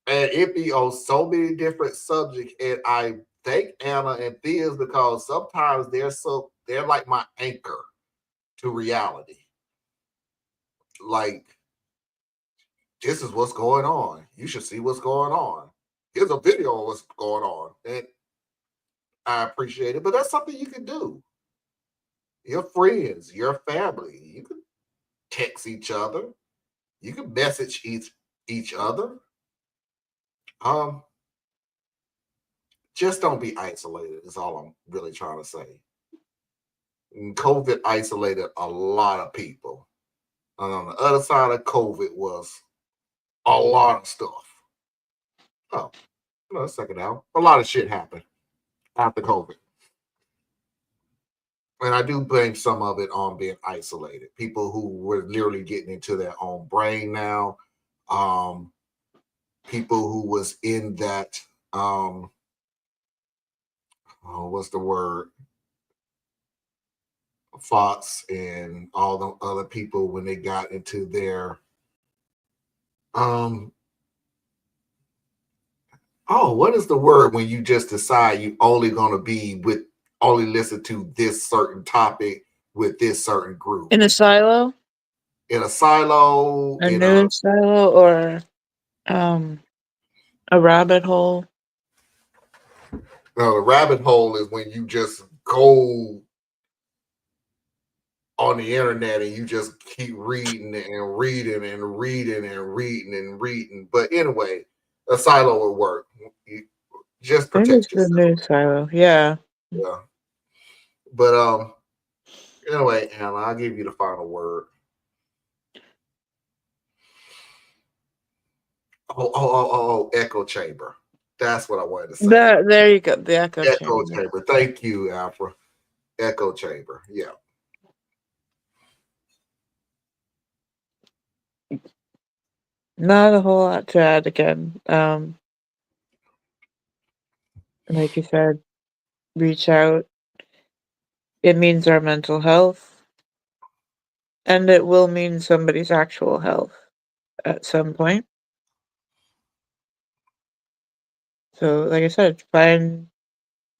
[SPEAKER 2] And it be on so many different subjects. And I thank Anna and Thea's because sometimes they're like my anchor to reality. Like, this is what's going on. You should see what's going on. Here's a video of what's going on. And I appreciate it. But that's something you can do. Your friends, your family, you can text each other. You can message each other. Just don't be isolated is all I'm really trying to say. COVID isolated a lot of people. And on the other side of COVID was a lot of stuff. Oh, no, second out. A lot of shit happened after COVID. And I do blame some of it on being isolated. People who were literally getting into their own brain now. People who was in that what's the word? Fox and all the other people when they got into their what is the word when you just decide you only gonna be with only listen to this certain topic with this certain group?
[SPEAKER 3] In a silo?
[SPEAKER 2] In a silo,
[SPEAKER 3] A news silo, or a rabbit hole?
[SPEAKER 2] No, the rabbit hole is when you just go on the internet and you just keep reading and reading and reading and reading and reading. But anyway, a silo will work. You just protect yourself.
[SPEAKER 3] The news silo, yeah.
[SPEAKER 2] Yeah. But anyway, Anna, I'll give you the final word. Echo chamber. That's what I wanted to say.
[SPEAKER 3] There you go. The echo
[SPEAKER 2] chamber. Thank you, Alfred. Echo chamber. Yeah.
[SPEAKER 3] Not a whole lot to add again. Like you said, reach out. It means our mental health. And it will mean somebody's actual health at some point. So, like I said,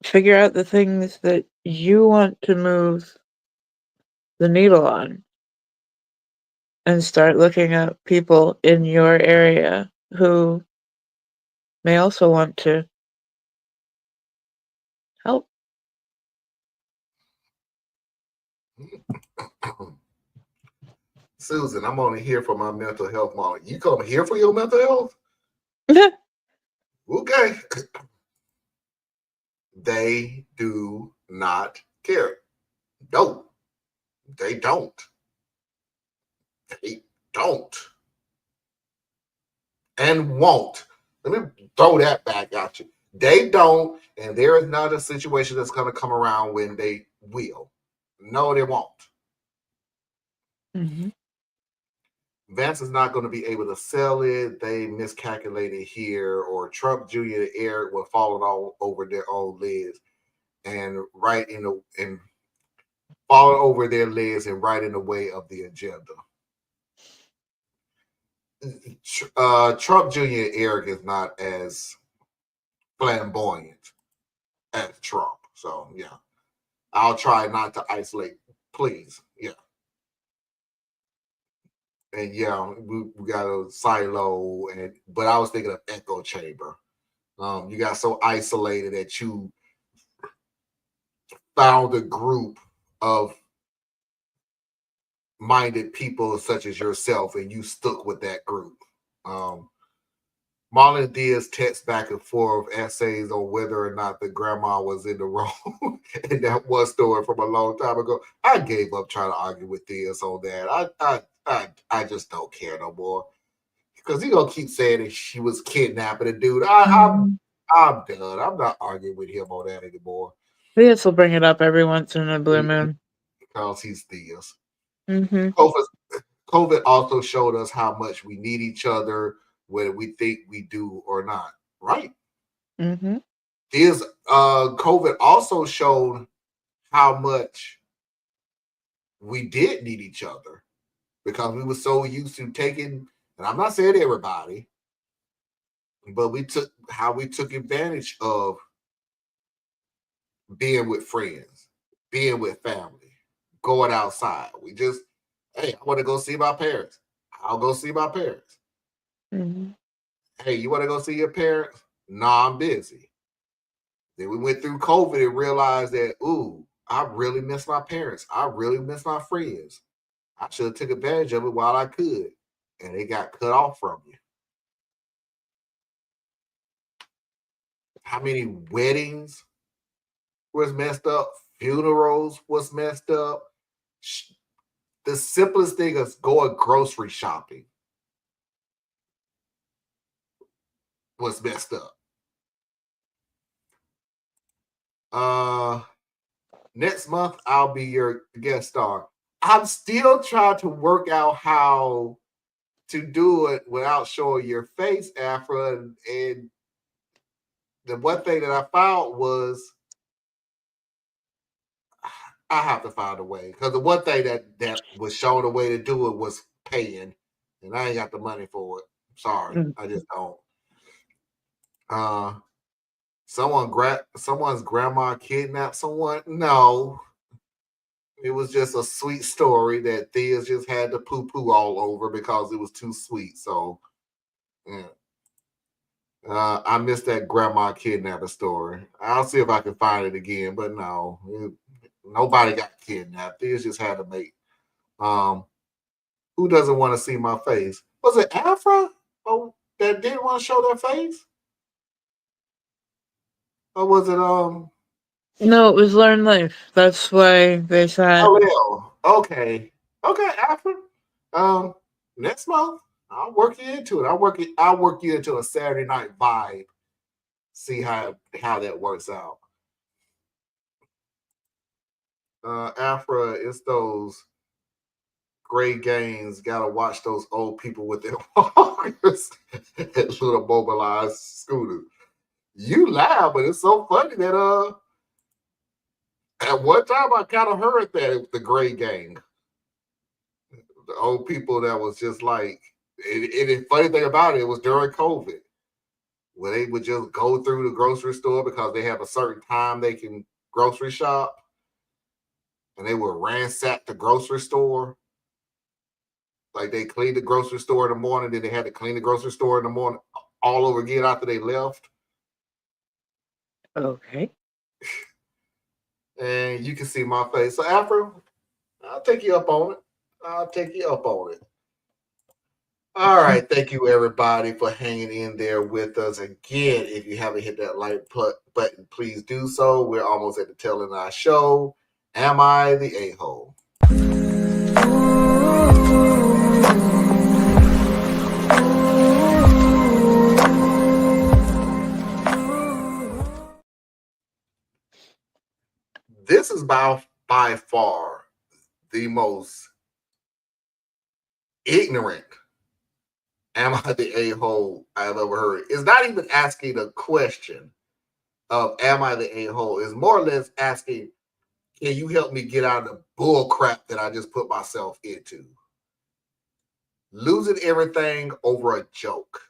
[SPEAKER 3] figure out the things that you want to move the needle on, and start looking at people in your area who may also want to help.
[SPEAKER 2] Susan, I'm only here for my mental health moment. You come here for your mental health? Okay. They do not care. No, they don't. They don't. And won't. Let me throw that back at you. They don't, and there is not a situation that's going to come around when they will. No, they won't.
[SPEAKER 3] Mhm.
[SPEAKER 2] Vance is not going to be able to sell it. They miscalculated here, or Trump Jr. and Eric were falling all over their own legs and falling over their legs and right in the way of the agenda. Trump Jr. and Eric is not as flamboyant as Trump. So yeah, I'll try not to isolate, please. Yeah. And yeah, we got a silo, but I was thinking of echo chamber. You got so isolated that you found a group of minded people such as yourself, and you stuck with that group. Marlon Diaz text back and forth essays on whether or not the grandma was in the wrong. And that one story from a long time ago. I gave up trying to argue with Diaz on that. I just don't care no more. Because he gonna keep saying that she was kidnapping a dude. I'm done. I'm not arguing with him on that anymore.
[SPEAKER 3] Diaz will bring it up every once in a blue moon.
[SPEAKER 2] Because he's Diaz.
[SPEAKER 3] Mm-hmm.
[SPEAKER 2] COVID also showed us how much we need each other, whether we think we do or not. Right?
[SPEAKER 3] Mm-hmm.
[SPEAKER 2] COVID also showed how much we did need each other, because we were so used to taking, and I'm not saying everybody, but we took advantage of being with friends, being with family, going outside. We just, hey, I want to go see my parents. I'll go see my parents.
[SPEAKER 3] Mm-hmm.
[SPEAKER 2] Hey, you want to go see your parents? Nah, I'm busy. Then we went through COVID and realized that, ooh, I really miss my parents. I really miss my friends. I should have took advantage of it while I could. And it got cut off from you. How many weddings was messed up? Funerals was messed up. The simplest thing is going grocery shopping was messed up. Next month I'll be your guest star. I'm still trying to work out how to do it without showing your face, Afra. And the one thing that I found was I have to find a way, because the one thing that was showing a way to do it was paying, and I ain't got the money for it. Sorry, I just don't. Someone's grandma kidnapped someone. No, it was just a sweet story that Thea just had to poo poo all over because it was too sweet. So, yeah. I missed that grandma kidnapping story. I'll see if I can find it again, but no, nobody got kidnapped. Thea just had to make. Who doesn't want to see my face? Was it Afra? Oh, that didn't want to show their face? Or was it
[SPEAKER 3] No, it was Learn Life. That's why they said.
[SPEAKER 2] Oh, okay. Okay, Afra. Um, next month I'll work you into it. I'll work you into a Saturday night vibe. See how that works out. Afra, it's those great games. Gotta watch those old people with their walkers and little mobilized scooters. You laugh, but it's so funny that at one time I kind of heard that it was the gray gang. The old people that was just like, and the funny thing about it was during COVID. where they would just go through the grocery store because they have a certain time they can grocery shop, and they would ransack the grocery store. Like they cleaned the grocery store in the morning, then they had to clean the grocery store in the morning all over again after they left.
[SPEAKER 3] Okay.
[SPEAKER 2] And you can see my face. So Afro, I'll take you up on it. I'll take you up on it. All right. Thank you, everybody, for hanging in there with us. Again, if you haven't hit that like button, please do so. We're almost at the tail end of our show. Am I the a-hole? This is by far the most ignorant am I the a-hole I've ever heard. It's not even asking a question of am I the a-hole? It's more or less asking, can you help me get out of the bull crap that I just put myself into? Losing everything over a joke.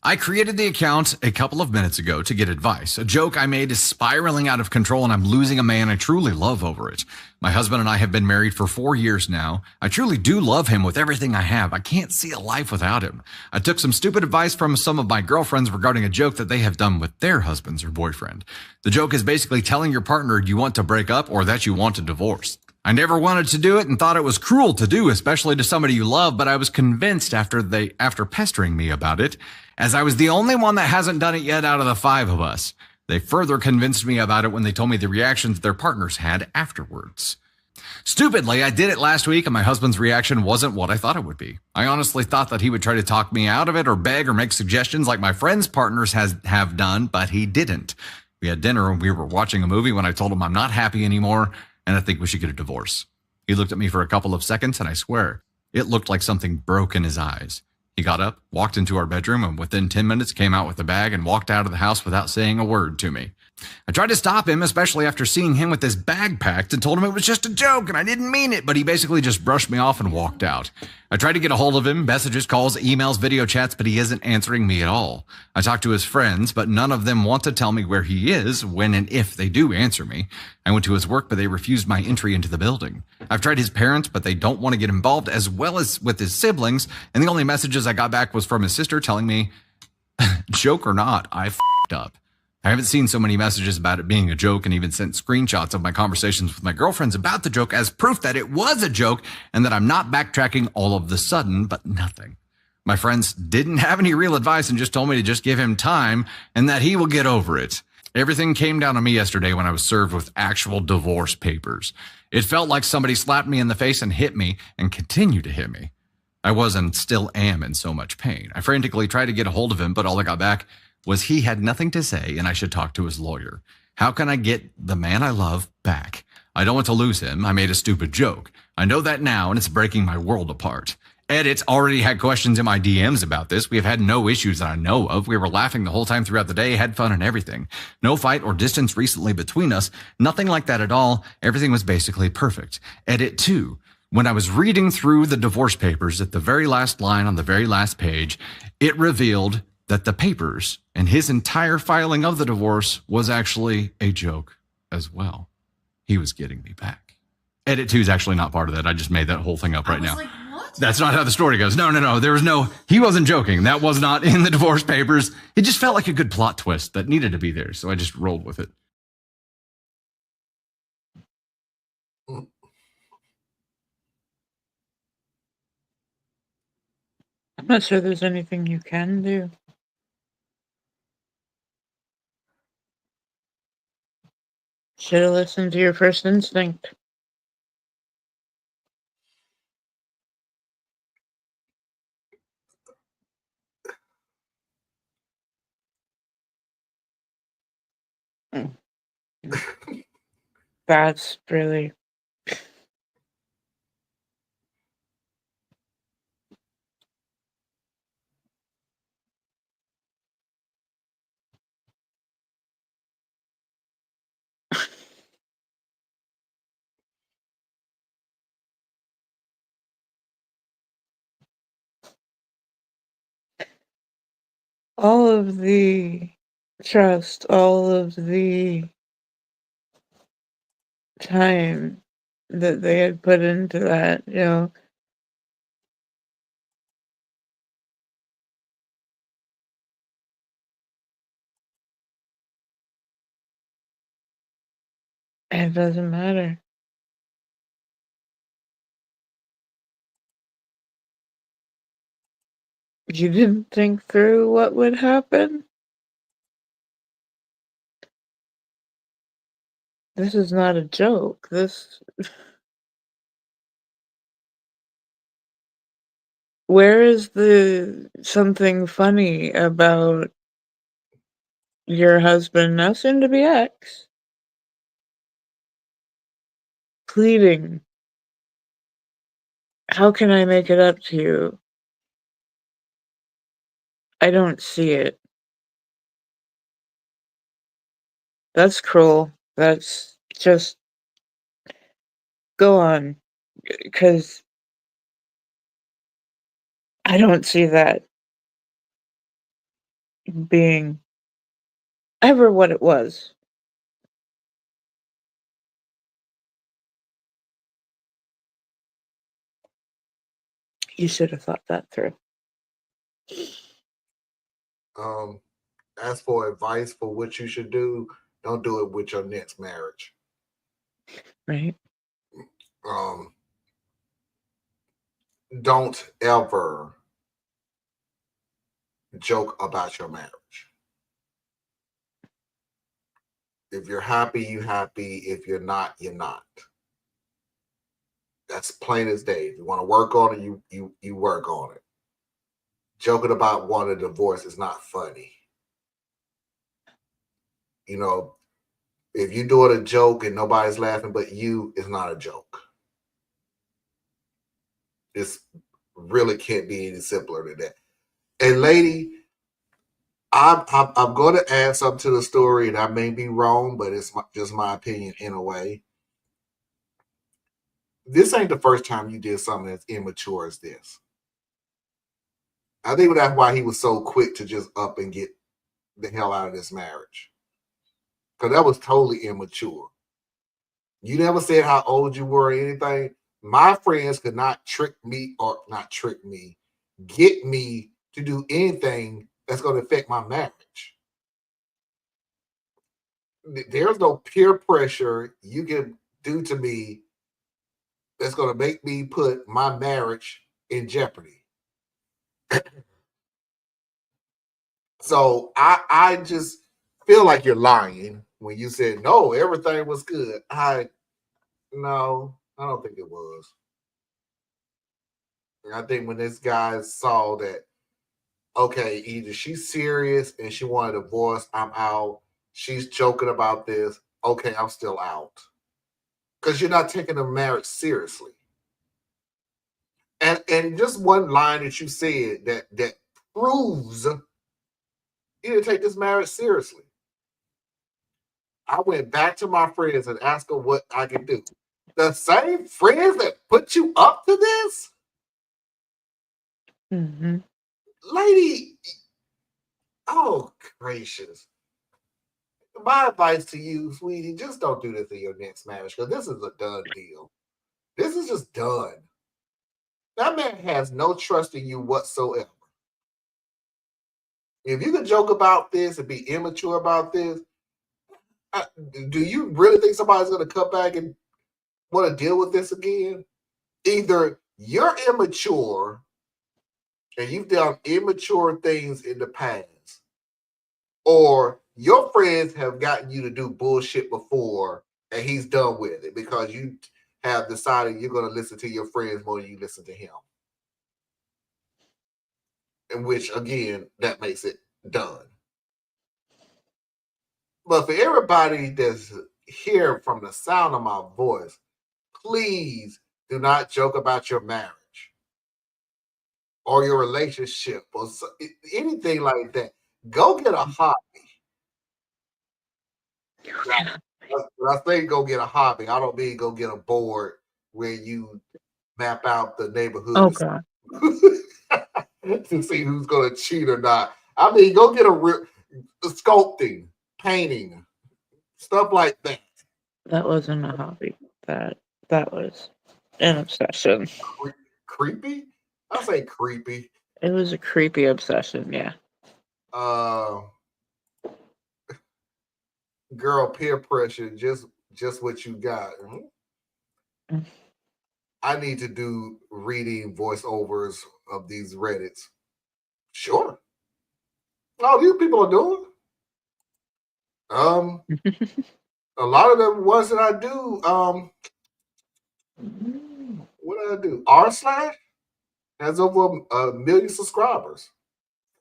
[SPEAKER 6] I created the account a couple of minutes ago to get advice. A joke I made is spiraling out of control and I'm losing a man I truly love over it. My husband and I have been married for 4 years now. I truly do love him with everything I have. I can't see a life without him. I took some stupid advice from some of my girlfriends regarding a joke that they have done with their husbands or boyfriend. The joke is basically telling your partner you want to break up or that you want a divorce. I never wanted to do it and thought it was cruel to do, especially to somebody you love, but I was convinced after pestering me about it, as I was the only one that hasn't done it yet out of the 5 of us. They further convinced me about it when they told me the reactions their partners had afterwards. Stupidly, I did it last week and my husband's reaction wasn't what I thought it would be. I honestly thought that he would try to talk me out of it or beg or make suggestions like my friends' partners have done, but he didn't. We had dinner and we were watching a movie when I told him I'm not happy anymore and I think we should get a divorce. He looked at me for a couple of seconds and I swear, it looked like something broke in his eyes. He got up, walked into our bedroom, and within 10 minutes came out with a bag and walked out of the house without saying a word to me. I tried to stop him, especially after seeing him with his bag packed, and told him it was just a joke and I didn't mean it, but he basically just brushed me off and walked out. I tried to get a hold of him, messages, calls, emails, video chats, but he isn't answering me at all. I talked to his friends, but none of them want to tell me where he is when and if they do answer me. I went to his work, but they refused my entry into the building. I've tried his parents, but they don't want to get involved, as well as with his siblings, and the only messages I got back was from his sister telling me, joke or not, I f***ed up. I haven't seen so many messages about it being a joke and even sent screenshots of my conversations with my girlfriends about the joke as proof that it was a joke and that I'm not backtracking all of the sudden, but nothing. My friends didn't have any real advice and just told me to just give him time and that he will get over it. Everything came down to me yesterday when I was served with actual divorce papers. It felt like somebody slapped me in the face and hit me and continued to hit me. I was and still am in so much pain. I frantically tried to get a hold of him, but all I got back was he had nothing to say and I should talk to his lawyer. How can I get the man I love back? I don't want to lose him. I made a stupid joke. I know that now and it's breaking my world apart. Edits already had questions in my DMs about this. We have had no issues that I know of. We were laughing the whole time throughout the day, had fun and everything. No fight or distance recently between us. Nothing like that at all. Everything was basically perfect. Edit 2. When I was reading through the divorce papers at the very last line on the very last page, it revealed that the papers and his entire filing of the divorce was actually a joke as well. He was getting me back. Edit 2 is actually not part of that. I just made that whole thing up right now.
[SPEAKER 4] Like, what?
[SPEAKER 6] That's not how the story goes. No. There was no, he wasn't joking. That was not in the divorce papers. It just felt like a good plot twist that needed to be there. So I just rolled with it.
[SPEAKER 3] I'm not sure there's anything you can do. Should have listened to your first instinct. That's really... all of the trust, all of the time that they had put into that, it doesn't matter. You didn't think through what would happen? This is not a joke. Where is the something funny about your husband, now soon to be ex, pleading, "How can I make it up to you?" I don't see it. That's cruel. That's just go on, because I don't see that being ever what it was. You should have thought that through.
[SPEAKER 2] As for advice for what you should do, don't do it with your next marriage.
[SPEAKER 3] Right?
[SPEAKER 2] Don't ever joke about your marriage. If you're happy, you happy. If you're not, you're not. That's plain as day. If you want to work on it, you work on it. Joking about wanting a divorce is not funny. You know, if you're doing a joke and nobody's laughing but you, it's not a joke. It's really can't be any simpler than that. And lady, I'm going to add something to the story, and I may be wrong, but it's just my opinion in a way. This ain't the first time you did something as immature as this. I think that's why he was so quick to just up and get the hell out of this marriage. Because that was totally immature. You never said how old you were or anything. My friends could not get me to do anything that's going to affect my marriage. There's no peer pressure you can do to me that's going to make me put my marriage in jeopardy. So I just feel like you're lying when you said no, everything was good. No, I don't think it was. I think when this guy saw that, okay, either she's serious and she wanted a divorce, I'm out. She's joking about this. Okay, I'm still out. Because you're not taking the marriage seriously. And just one line that you said that proves you didn't take this marriage seriously. I went back to my friends and asked them what I could do. The same friends that put you up to this?
[SPEAKER 3] Mm-hmm.
[SPEAKER 2] Lady, oh gracious. My advice to you, sweetie, just don't do this in your next marriage because this is a done deal. This is just done. That man has no trust in you whatsoever. If you could joke about this and be immature about this, do you really think somebody's going to come back and want to deal with this again? Either you're immature and you've done immature things in the past, or your friends have gotten you to do bullshit before and he's done with it because you have decided you're going to listen to your friends more than you listen to him. In which, again, that makes it done. But for everybody that's here from the sound of my voice, please do not joke about your marriage or your relationship or anything like that. Go get a hobby. When I say go get a hobby, I don't mean go get a board where you map out the neighborhood
[SPEAKER 3] Oh God.
[SPEAKER 2] to see who's going to cheat or not. I mean, go get sculpting, painting, stuff like that.
[SPEAKER 3] That wasn't a hobby. That was an obsession.
[SPEAKER 2] Creepy? I say creepy.
[SPEAKER 3] It was a creepy obsession, yeah.
[SPEAKER 2] Girl, peer pressure, just what you got.
[SPEAKER 3] Mm.
[SPEAKER 2] I need to do reading voiceovers of these Reddits. Sure. Oh, these people are doing. A lot of the ones that I do, what do I do? R/ has over 1 million subscribers.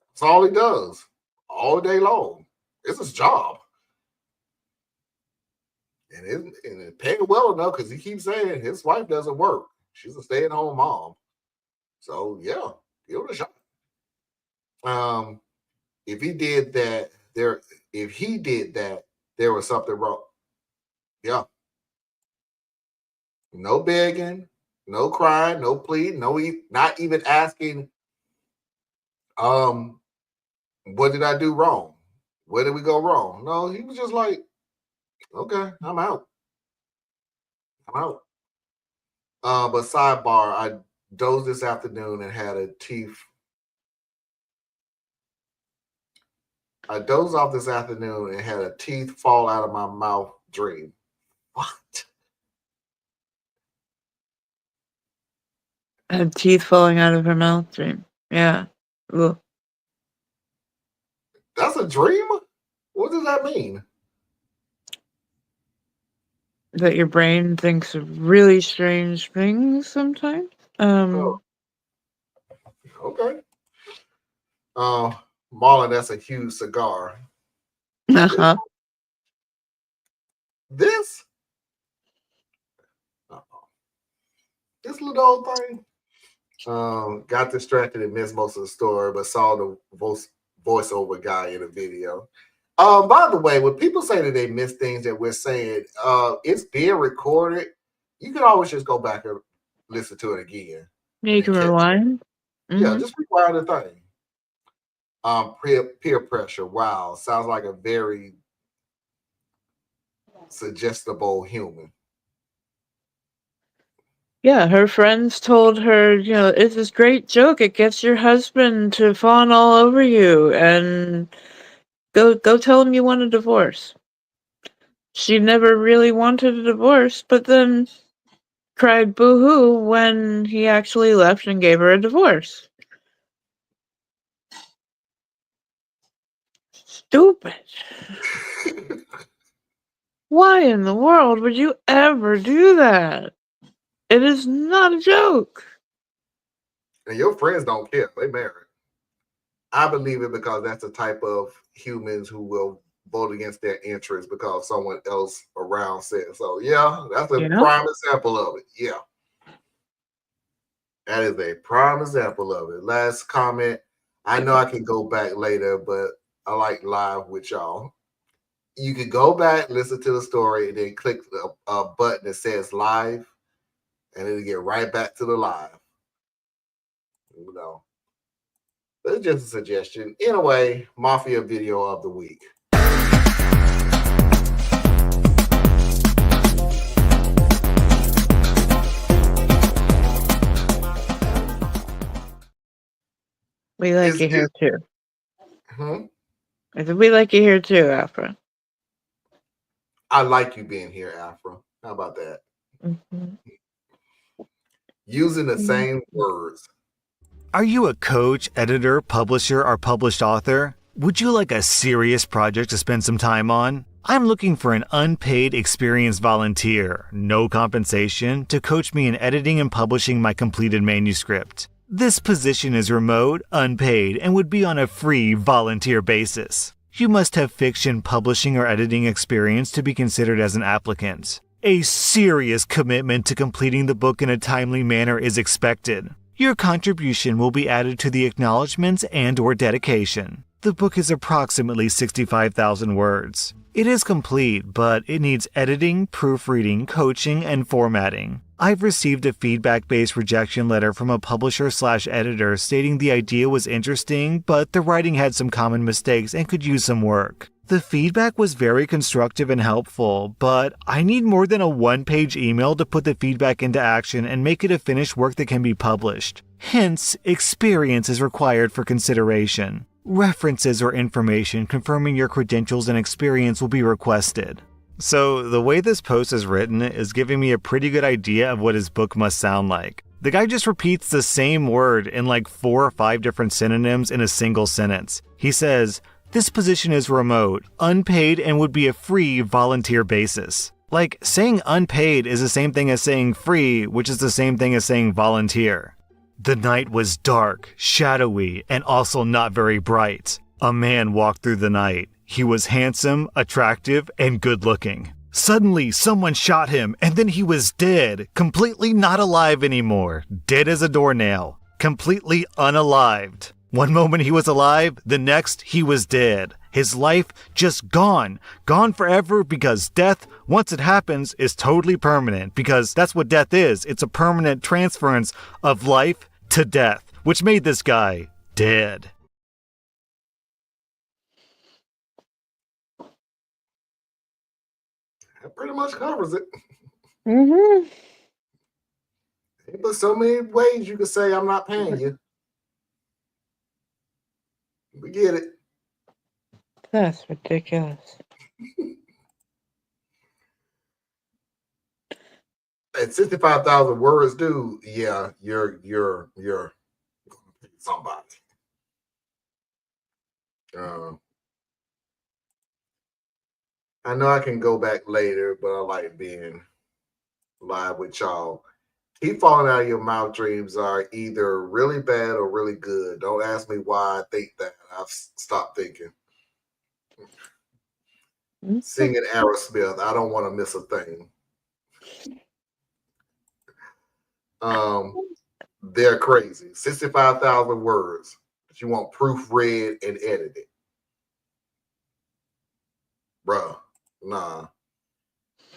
[SPEAKER 2] That's all he does all day long. It's his job. And it's paying well enough because he keeps saying his wife doesn't work. She's a stay-at-home mom. So yeah, give it a shot. If he did that, there was something wrong. Yeah. No begging, no crying, no pleading, not even asking, what did I do wrong? Where did we go wrong? No, he was just like, okay, I'm out. But sidebar, I dozed this afternoon and had a teeth. I dozed off this afternoon and had a teeth fall out of my mouth dream. What?
[SPEAKER 3] Had teeth falling out of her mouth dream. Yeah. Ugh.
[SPEAKER 2] That's a dream? What does that mean?
[SPEAKER 3] That your brain thinks of really strange things sometimes.
[SPEAKER 2] Oh, okay. Marlon, that's a huge cigar.
[SPEAKER 3] Uh-huh.
[SPEAKER 2] This little old thing. Got distracted and missed most of the story, but saw the voiceover guy in the video. By the way, when people say that they miss things that we're saying, it's being recorded. You can always just go back and listen to it again.
[SPEAKER 3] You can rewind.
[SPEAKER 2] Yeah, just rewind the thing. Peer pressure. Wow, sounds like a very suggestible human.
[SPEAKER 3] Yeah, her friends told her, it's this great joke. It gets your husband to fawn all over you, and go tell him you want a divorce. She never really wanted a divorce, but then cried boo-hoo when he actually left and gave her a divorce. Stupid. Why in the world would you ever do that? It is not a joke.
[SPEAKER 2] And your friends don't care. They married. I believe it because that's the type of humans who will vote against their interests because someone else around said so. Yeah, that's a prime example of it. Yeah. That is a prime example of it. Last comment. I know I can go back later, but I like live with y'all. You can go back, listen to the story, and then click a button that says live, and it'll get right back to the live. That's just a suggestion. Anyway, Mafia video of the week.
[SPEAKER 3] We like you here too. I said we like you here too, Afra.
[SPEAKER 2] I like you being here, Afra. How about that?
[SPEAKER 3] Mm-hmm.
[SPEAKER 2] Using the same words.
[SPEAKER 7] Are you a coach, editor, publisher, or published author? Would you like a serious project to spend some time on? I'm looking for an unpaid, experienced volunteer, no compensation, to coach me in editing and publishing my completed manuscript. This position is remote, unpaid, and would be on a free volunteer basis. You must have fiction publishing or editing experience to be considered as an applicant. A serious commitment to completing the book in a timely manner is expected. Your contribution will be added to the acknowledgments and/or dedication. The book is approximately 65,000 words. It is complete, but it needs editing, proofreading, coaching, and formatting. I've received a feedback-based rejection letter from a publisher/editor stating the idea was interesting, but the writing had some common mistakes and could use some work. The feedback was very constructive and helpful, but I need more than a one-page email to put the feedback into action and make it a finished work that can be published. Hence, experience is required for consideration. References or information confirming your credentials and experience will be requested. So, the way this post is written is giving me a pretty good idea of what his book must sound like. The guy just repeats the same word in like 4 or 5 different synonyms in a single sentence. He says, "This position is remote, unpaid, and would be a free volunteer basis." Like, saying unpaid is the same thing as saying free, which is the same thing as saying volunteer. The night was dark, shadowy, and also not very bright. A man walked through the night. He was handsome, attractive, and good-looking. Suddenly, someone shot him, and then he was dead, completely not alive anymore. Dead as a doornail. Completely unalived. One moment he was alive, the next he was dead. His life just gone. Gone forever because death, once it happens, is totally permanent. Because that's what death is. It's a permanent transference of life to death, which made this guy dead.
[SPEAKER 2] That pretty much covers it.
[SPEAKER 3] Mm-hmm.
[SPEAKER 2] There's so many ways you could say I'm not paying you. We get it.
[SPEAKER 3] That's ridiculous.
[SPEAKER 2] At 65,000 words, dude, yeah, you're gonna pay somebody. I know I can go back later, but I like being live with y'all. Keep falling out of your mouth dreams are either really bad or really good. Don't ask me why I think that. I've stopped thinking. Singing Aerosmith, I don't want to miss a thing. They're crazy. 65,000 words. But you want proofread and edited. Bruh, nah.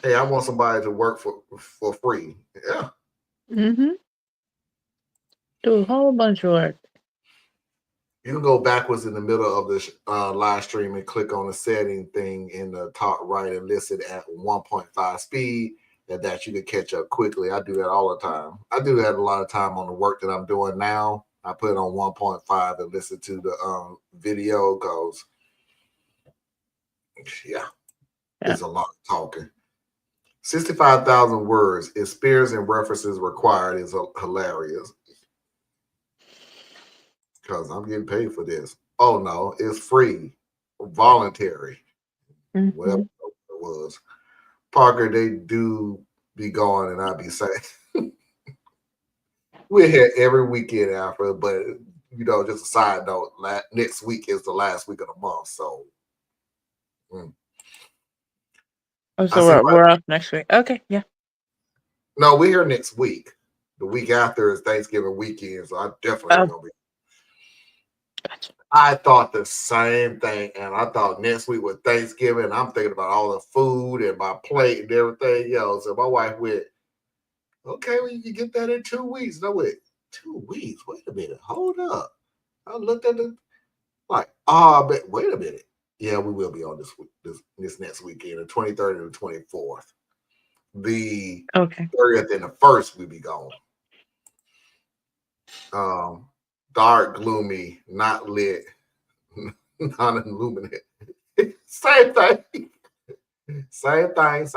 [SPEAKER 2] Hey, I want somebody to work for free. Yeah.
[SPEAKER 3] Mm-hmm. Do a whole bunch of work.
[SPEAKER 2] You can go backwards in the middle of the live stream and click on the setting thing in the top right and list it at 1.5 speed, and that you can catch up quickly. I do that all the time. I do that a lot of time on the work that I'm doing now. I put it on 1.5 and listen to the video because, yeah, it's a lot of talking. 65,000 words, experience and references required is hilarious. Because I'm getting paid for this. Oh no, it's free, voluntary, whatever it was. Parker, they do be gone, and I be saying we're here every weekend, Alfred. But just a side note, next week is the last week of the month, so.
[SPEAKER 3] Oh, so we're off next week. Okay, yeah.
[SPEAKER 2] No, we're here next week. The week after is Thanksgiving weekend, so I definitely ain't gonna be. Gotcha. I thought the same thing, and I thought next week was Thanksgiving. I'm thinking about all the food and my plate and everything else. And my wife went, "Okay, well, you can get that in 2 weeks." And I went, 2 weeks? Wait a minute, hold up. I looked at it like, but wait a minute. Yeah, we will be on this week, this next weekend, the 23rd and the 24th. The 30th and the 1st we be gone. Dark, gloomy, not lit, non-illuminate. Same thing. Same thing.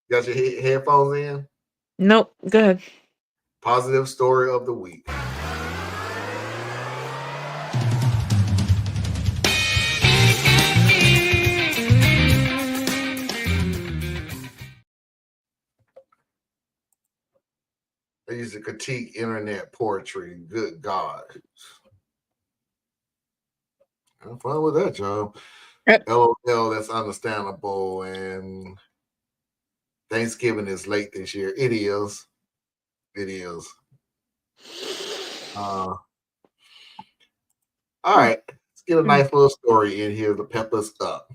[SPEAKER 2] Got your headphones in?
[SPEAKER 3] Nope. Go ahead.
[SPEAKER 2] Positive story of the week. I used to critique internet poetry. Good God. I'm fine with that, Joe. LOL, that's understandable. And Thanksgiving is late this year. It is. All right. Let's get a nice little story in here to pep us up.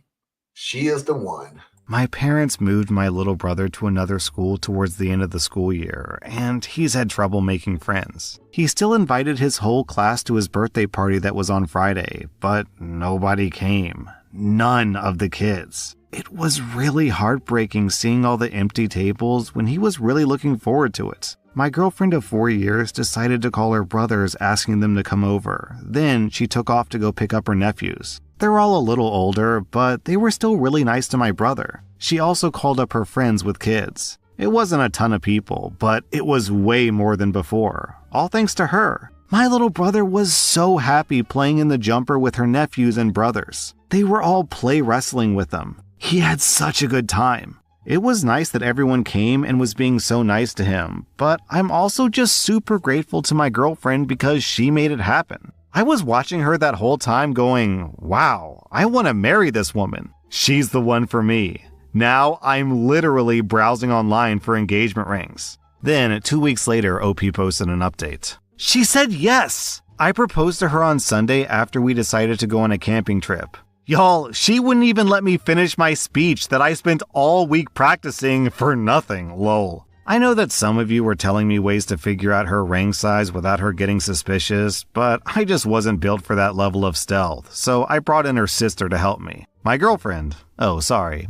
[SPEAKER 2] She is the one.
[SPEAKER 7] My parents moved my little brother to another school towards the end of the school year, and he's had trouble making friends. He still invited his whole class to his birthday party that was on Friday, but nobody came. None of the kids. It was really heartbreaking seeing all the empty tables when he was really looking forward to it. My girlfriend of 4 years decided to call her brothers asking them to come over. Then she took off to go pick up her nephews. They're all a little older, but they were still really nice to my brother. She also called up her friends with kids. It wasn't a ton of people, but it was way more than before, all thanks to her. My little brother was so happy playing in the jumper with her nephews and brothers. They were all play wrestling with them. He had such a good time. It was nice that everyone came and was being so nice to him, but I'm also just super grateful to my girlfriend because she made it happen. I was watching her that whole time going, wow, I want to marry this woman. She's the one for me. Now I'm literally browsing online for engagement rings. Then 2 weeks later, OP posted an update. She said yes! I proposed to her on Sunday after we decided to go on a camping trip. Y'all, she wouldn't even let me finish my speech that I spent all week practicing for nothing, lol. I know that some of you were telling me ways to figure out her ring size without her getting suspicious, but I just wasn't built for that level of stealth, so I brought in her sister to help me. My girlfriend, my fiancé,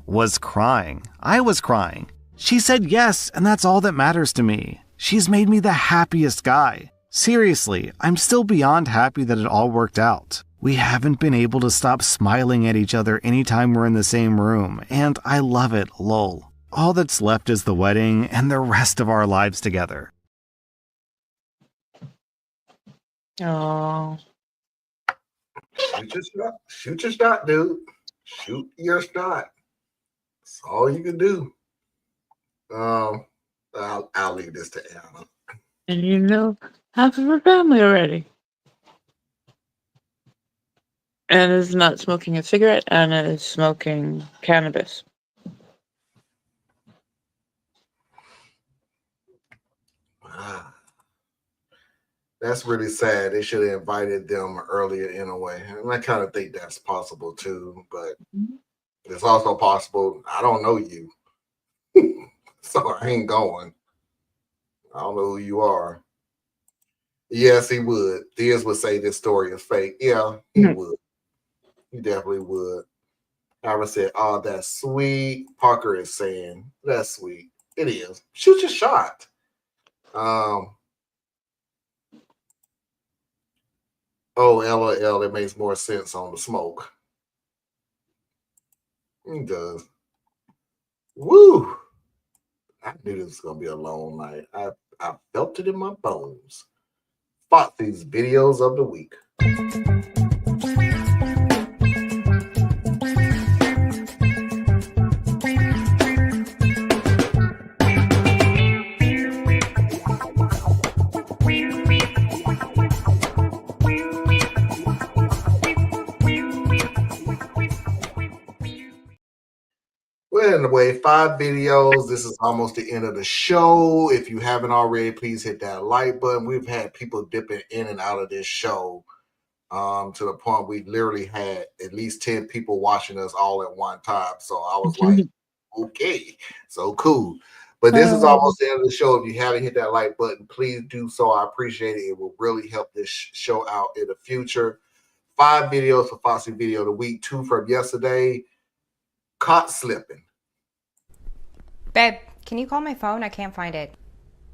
[SPEAKER 7] was crying. I was crying. She said yes, and that's all that matters to me. She's made me the happiest guy. Seriously, I'm still beyond happy that it all worked out. We haven't been able to stop smiling at each other anytime we're in the same room, and I love it, lol. All that's left is the wedding and the rest of our lives together.
[SPEAKER 3] Oh,
[SPEAKER 2] Shoot your shot, dude. Shoot your shot. That's all you can do. I'll leave this to Anna.
[SPEAKER 3] and you know half of her family already. Anna's not smoking a cigarette. Anna is smoking cannabis.
[SPEAKER 2] Ah, that's really sad. They should have invited them earlier in a way. And I kind of think that's possible too, but it's also possible I don't know you. So I ain't going. I don't know who you are. Yes, he would. Diaz would say this story is fake. Yeah, he would. He definitely would. Ira said, oh, that's sweet. Parker is saying, that's sweet. It is. Shoot your shot. Oh, LOL, it makes more sense on the smoke. It does. Woo! I knew this was going to be a long night. I felt it in my bones. Foxy's videos of the week. Well, anyway, 5 videos. This is almost the end of the show. If you haven't already, please hit that like button. We've had people dipping in and out of this show to the point we literally had at least 10 people watching us all at one time. So I was like, okay, so cool. But this is almost the end of the show. If you haven't hit that like button, please do so. I appreciate it. It will really help this show out in the future. 5 videos for Foxy Video of the Week, 2 from yesterday. Caught slipping.
[SPEAKER 8] Babe, can you call my phone? I can't find it.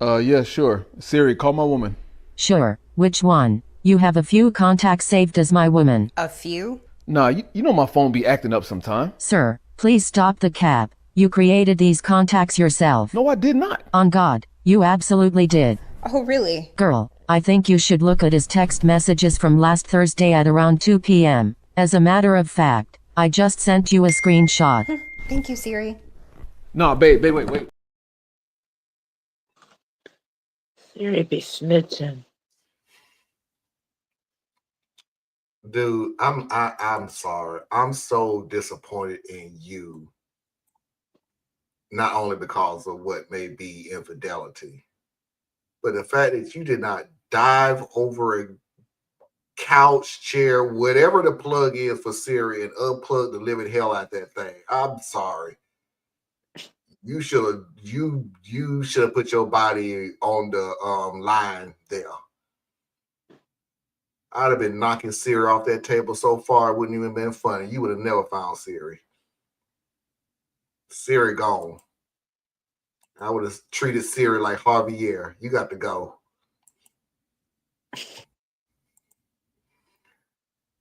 [SPEAKER 9] Yeah, sure. Siri, call my woman.
[SPEAKER 10] Sure. Which one? You have a few contacts saved as my woman.
[SPEAKER 8] A few?
[SPEAKER 9] Nah, you know my phone be acting up sometime.
[SPEAKER 10] Sir, please stop the cap. You created these contacts yourself.
[SPEAKER 9] No, I did not.
[SPEAKER 10] On God, you absolutely did.
[SPEAKER 8] Oh, really?
[SPEAKER 10] Girl, I think you should look at his text messages from last Thursday at around 2 p.m. As a matter of fact, I just sent you a screenshot.
[SPEAKER 8] Thank you, Siri.
[SPEAKER 9] Nah, babe, wait.
[SPEAKER 3] Siri be snitching.
[SPEAKER 2] Dude, I'm sorry. I'm so disappointed in you. Not only because of what may be infidelity, but the fact that you did not dive over couch, chair, whatever the plug is for Siri, and unplug the living hell out that thing. I'm sorry. You should have put your body on the line there. I'd have been knocking Siri off that table so far it wouldn't even been funny. You would have never found Siri. Siri gone. I would have treated Siri like Javier. You got to go.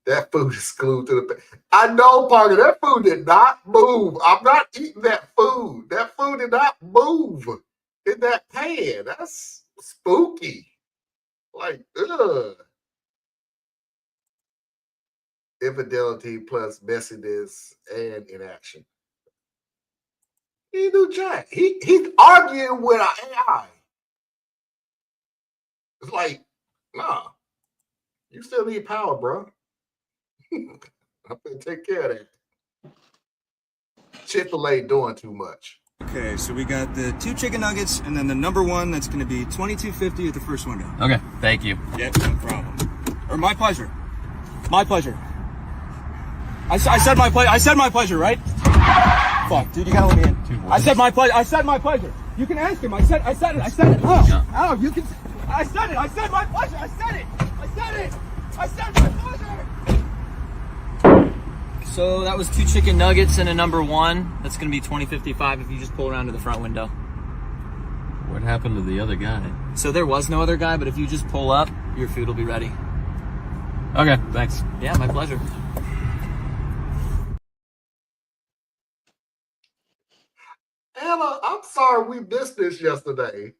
[SPEAKER 2] That food is glued to the. I know, Parker. That food did not move. I'm not eating that food. That food did not move in that pan. That's spooky. Like, ugh. Infidelity plus messiness and inaction. He do jack. He's arguing with an AI. It's like, nah, you still need power, bro. I'm gonna take care of that. Chick-fil-A doing too much.
[SPEAKER 11] Okay, so we got the 2 chicken nuggets and then the number 1 that's going to be $22.50 at the first window.
[SPEAKER 12] Okay, thank you.
[SPEAKER 11] Yep, no problem. Or my pleasure. My pleasure. I said my pleasure. I said my pleasure, right? Fuck, dude, you gotta let me in. I said my pleasure. I said my pleasure. You can ask him. I said it. Oh, you can. I said it. I said my pleasure. I said it. I said my pleasure.
[SPEAKER 12] So that was 2 chicken nuggets and a number 1. That's gonna be $20.55 if you just pull around to the front window.
[SPEAKER 13] What happened to the other guy?
[SPEAKER 12] So there was no other guy, but if you just pull up, your food will be ready.
[SPEAKER 13] Okay, thanks.
[SPEAKER 12] Yeah, my pleasure.
[SPEAKER 2] Anna, I'm sorry we missed this yesterday.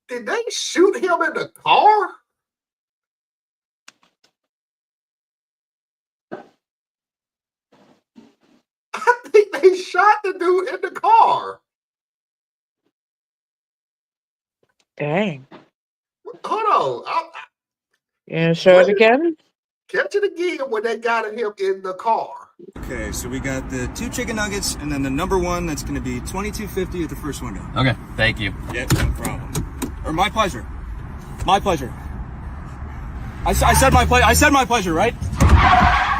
[SPEAKER 2] Did they shoot him in the car? I think they shot the dude in the car.
[SPEAKER 3] Dang.
[SPEAKER 2] Hold on.
[SPEAKER 3] You gonna show it again?
[SPEAKER 2] Catch it again when they got him in the car.
[SPEAKER 11] Okay, so we got the 2 chicken nuggets and then the number 1 that's going to be $22.50 at the first window.
[SPEAKER 13] Okay, thank you.
[SPEAKER 11] Yep, no problem. Or my pleasure. My pleasure. I said my pleasure. I said my pleasure, right?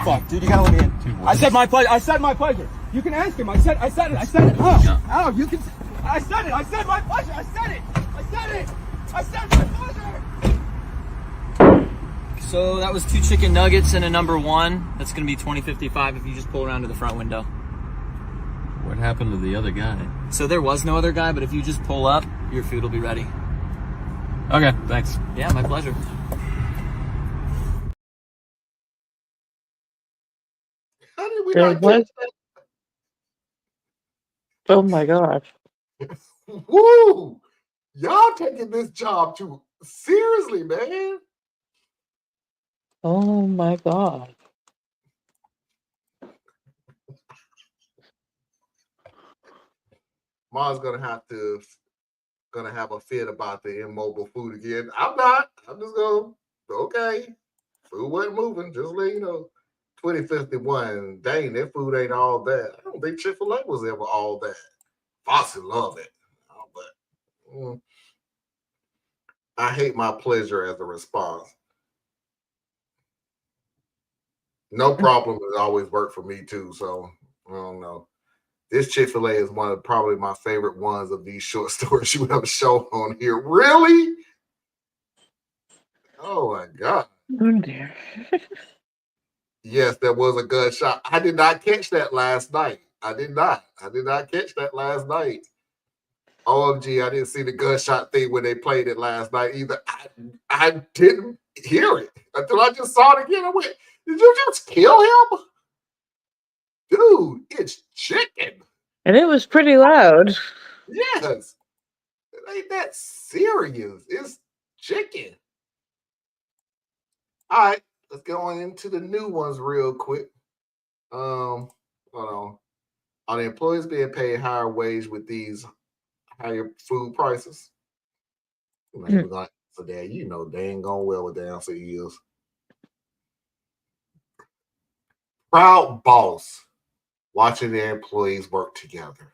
[SPEAKER 11] Fuck, dude, you gotta let me in. I said my pleasure. I said my pleasure. You can ask him. I said it. Oh, you can. I said it. I said my pleasure. I said it. I said my pleasure.
[SPEAKER 12] So that was 2 chicken nuggets and a number 1. That's gonna be $20.55 if you just pull around to the front window.
[SPEAKER 13] What happened to the other guy?
[SPEAKER 12] So there was no other guy, but if you just pull up, your food will be ready.
[SPEAKER 13] Okay, thanks.
[SPEAKER 12] Yeah, my pleasure.
[SPEAKER 2] How did we
[SPEAKER 3] There
[SPEAKER 2] not
[SPEAKER 3] was.
[SPEAKER 2] catch that?
[SPEAKER 3] Oh my gosh.
[SPEAKER 2] Woo! Y'all taking this job too seriously, man.
[SPEAKER 3] Oh my god.
[SPEAKER 2] Ma's gonna have a fit about the immobile food again. I'm not. I'm just gonna okay. Food wasn't moving, just let you know. 2051. Dang, that food ain't all that. I don't think Chick-fil-A was ever all that. Fossey love it. But I hate my pleasure as a response. No problem has always worked for me too. So I don't know. This Chick-fil-A is one of probably my favorite ones of these short stories you ever shown on here. Really? Oh my God.
[SPEAKER 3] Oh dear.
[SPEAKER 2] Yes, there was a gunshot. I did not catch that last night. I did not catch that last night. OMG, I didn't see the gunshot thing when they played it last night either. I didn't hear it until I just saw it again. I went, did you just kill him? Dude, it's chicken.
[SPEAKER 3] And it was pretty loud.
[SPEAKER 2] Yes. It ain't that serious. It's chicken. All right, let's go on into the new ones real quick. Hold on. Are the employees being paid higher wage with these higher food prices? I'm not even gonna answer that. You know they ain't going well with the answer is. Proud boss watching their employees work together.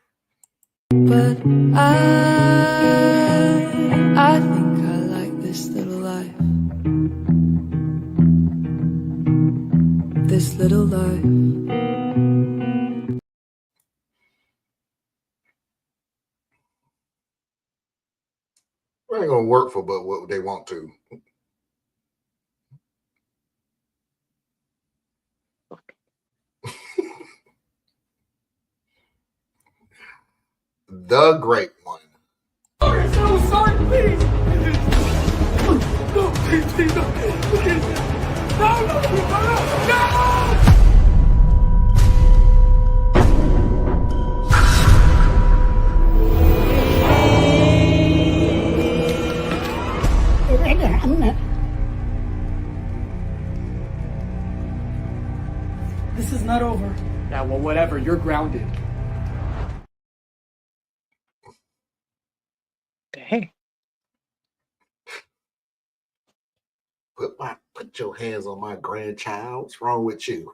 [SPEAKER 1] But I think I like this little life. this little life.
[SPEAKER 2] It ain't gonna work for but what they want to. The great one.
[SPEAKER 11] Sorry, so sorry, please. No, please, please, no, please. No, no, no, no. This is not over. Yeah, well, whatever. You're grounded.
[SPEAKER 3] Hey.
[SPEAKER 2] Put your hands on my grandchild. What's wrong with you?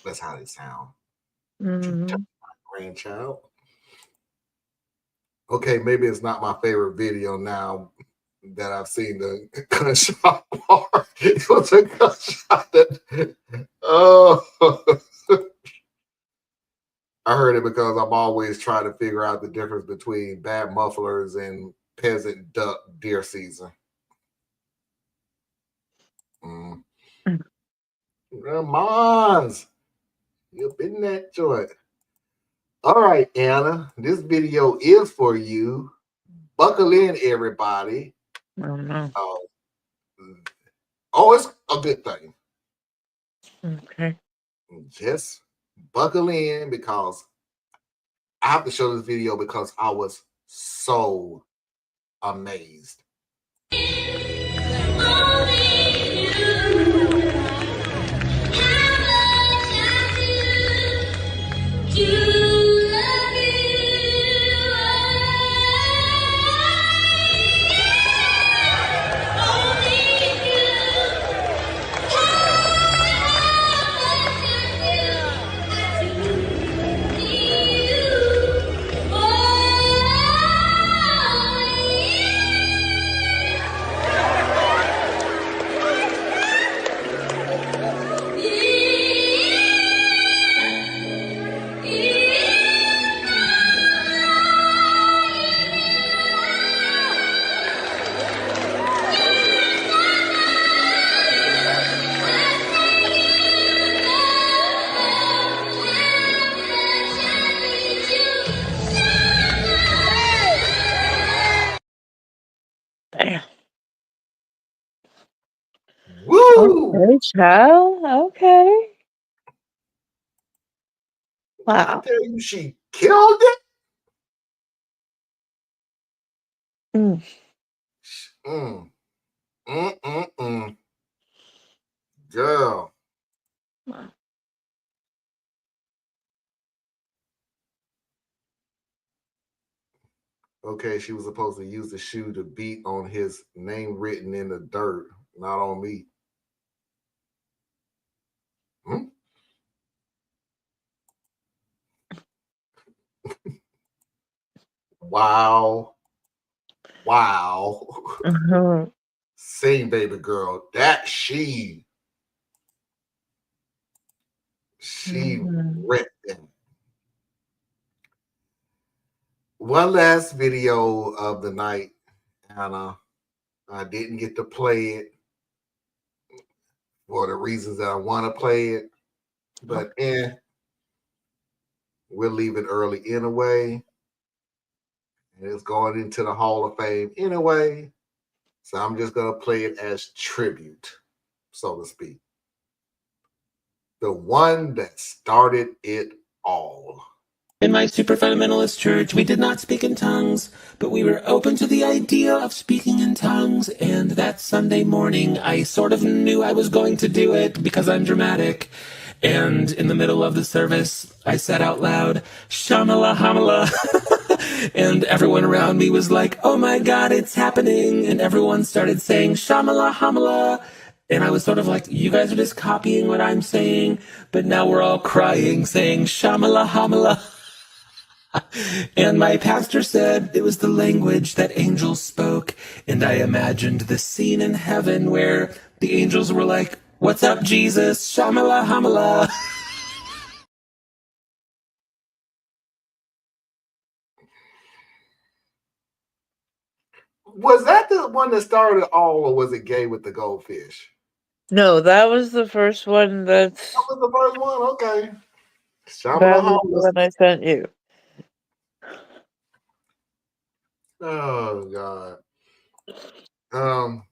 [SPEAKER 2] That's how they sound.
[SPEAKER 3] Mm-hmm.
[SPEAKER 2] My grandchild. Okay, maybe it's not my favorite video now that I've seen the gunshot part. It was a gunshot that I heard it because I'm always trying to figure out the difference between bad mufflers and peasant duck deer season. Grandmas, you've been that joint. All right, Anna, this video is for you. Buckle in, everybody.
[SPEAKER 3] Oh, no.
[SPEAKER 2] Oh, it's a good thing.
[SPEAKER 3] Okay.
[SPEAKER 2] Just buckle in because I have to show this video because I was so amazed.
[SPEAKER 3] Damn.
[SPEAKER 2] Woo!
[SPEAKER 3] Okay, child. Okay.
[SPEAKER 2] I
[SPEAKER 3] Wow.
[SPEAKER 2] tell you, she killed it.
[SPEAKER 3] Mm.
[SPEAKER 2] Girl.
[SPEAKER 3] Wow.
[SPEAKER 2] Okay, she was supposed to use the shoe to beat on his name written in the dirt, not on me. Wow. Wow.
[SPEAKER 3] Uh-huh.
[SPEAKER 2] Sing, baby girl. That she ripped them. One last video of the night, Anna. I didn't get to play it for the reasons that I want to play it, but we'll leave it early anyway. And it's going into the Hall of Fame anyway. So I'm just going to play it as tribute, so to speak. The one that started it all.
[SPEAKER 14] In my super fundamentalist church, we did not speak in tongues, but we were open to the idea of speaking in tongues. And that Sunday morning, I sort of knew I was going to do it because I'm dramatic. And in the middle of the service, I said out loud, Shamala Hamala. And everyone around me was like, oh my God, it's happening. And everyone started saying Shamala Hamala. And I was sort of like, you guys are just copying what I'm saying. But now we're all crying, saying Shamala Hamala. And my pastor said it was the language that angels spoke. And I imagined the scene in heaven where the angels were like, "What's up, Jesus? Shamala hamala."
[SPEAKER 2] Was that the one that started it all, or was it Gay with the Goldfish?
[SPEAKER 3] No, that was the first one.
[SPEAKER 2] That was the first one? Okay.
[SPEAKER 3] That
[SPEAKER 2] Shamala
[SPEAKER 3] was the one I sent you.
[SPEAKER 2] Oh God.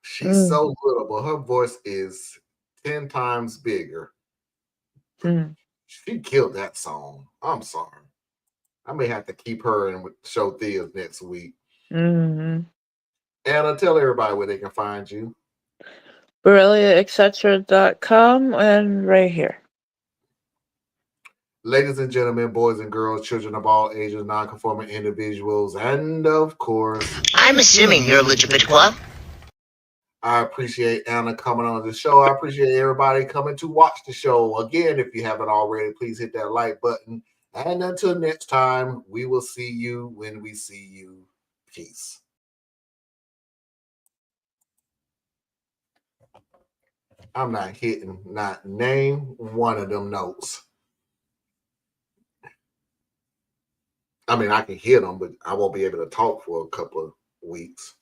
[SPEAKER 2] She's so little, but her voice is 10 times bigger. She killed that song. I'm sorry. I may have to keep her in with show Thea's next week. Anna, tell everybody where they can find you.
[SPEAKER 3] BoreliaEtc.com and right here.
[SPEAKER 2] Ladies and gentlemen, boys and girls, children of all ages, non-conforming individuals, and of course,
[SPEAKER 15] I'm assuming you're LGBTQ.
[SPEAKER 2] I appreciate Anna coming on the show. I appreciate everybody coming to watch the show. Again, if you haven't already, please hit that like button. And until next time, we will see you when we see you. Peace. I'm not hitting, not name one of them notes. I mean, I can hit them, but I won't be able to talk for a couple of weeks.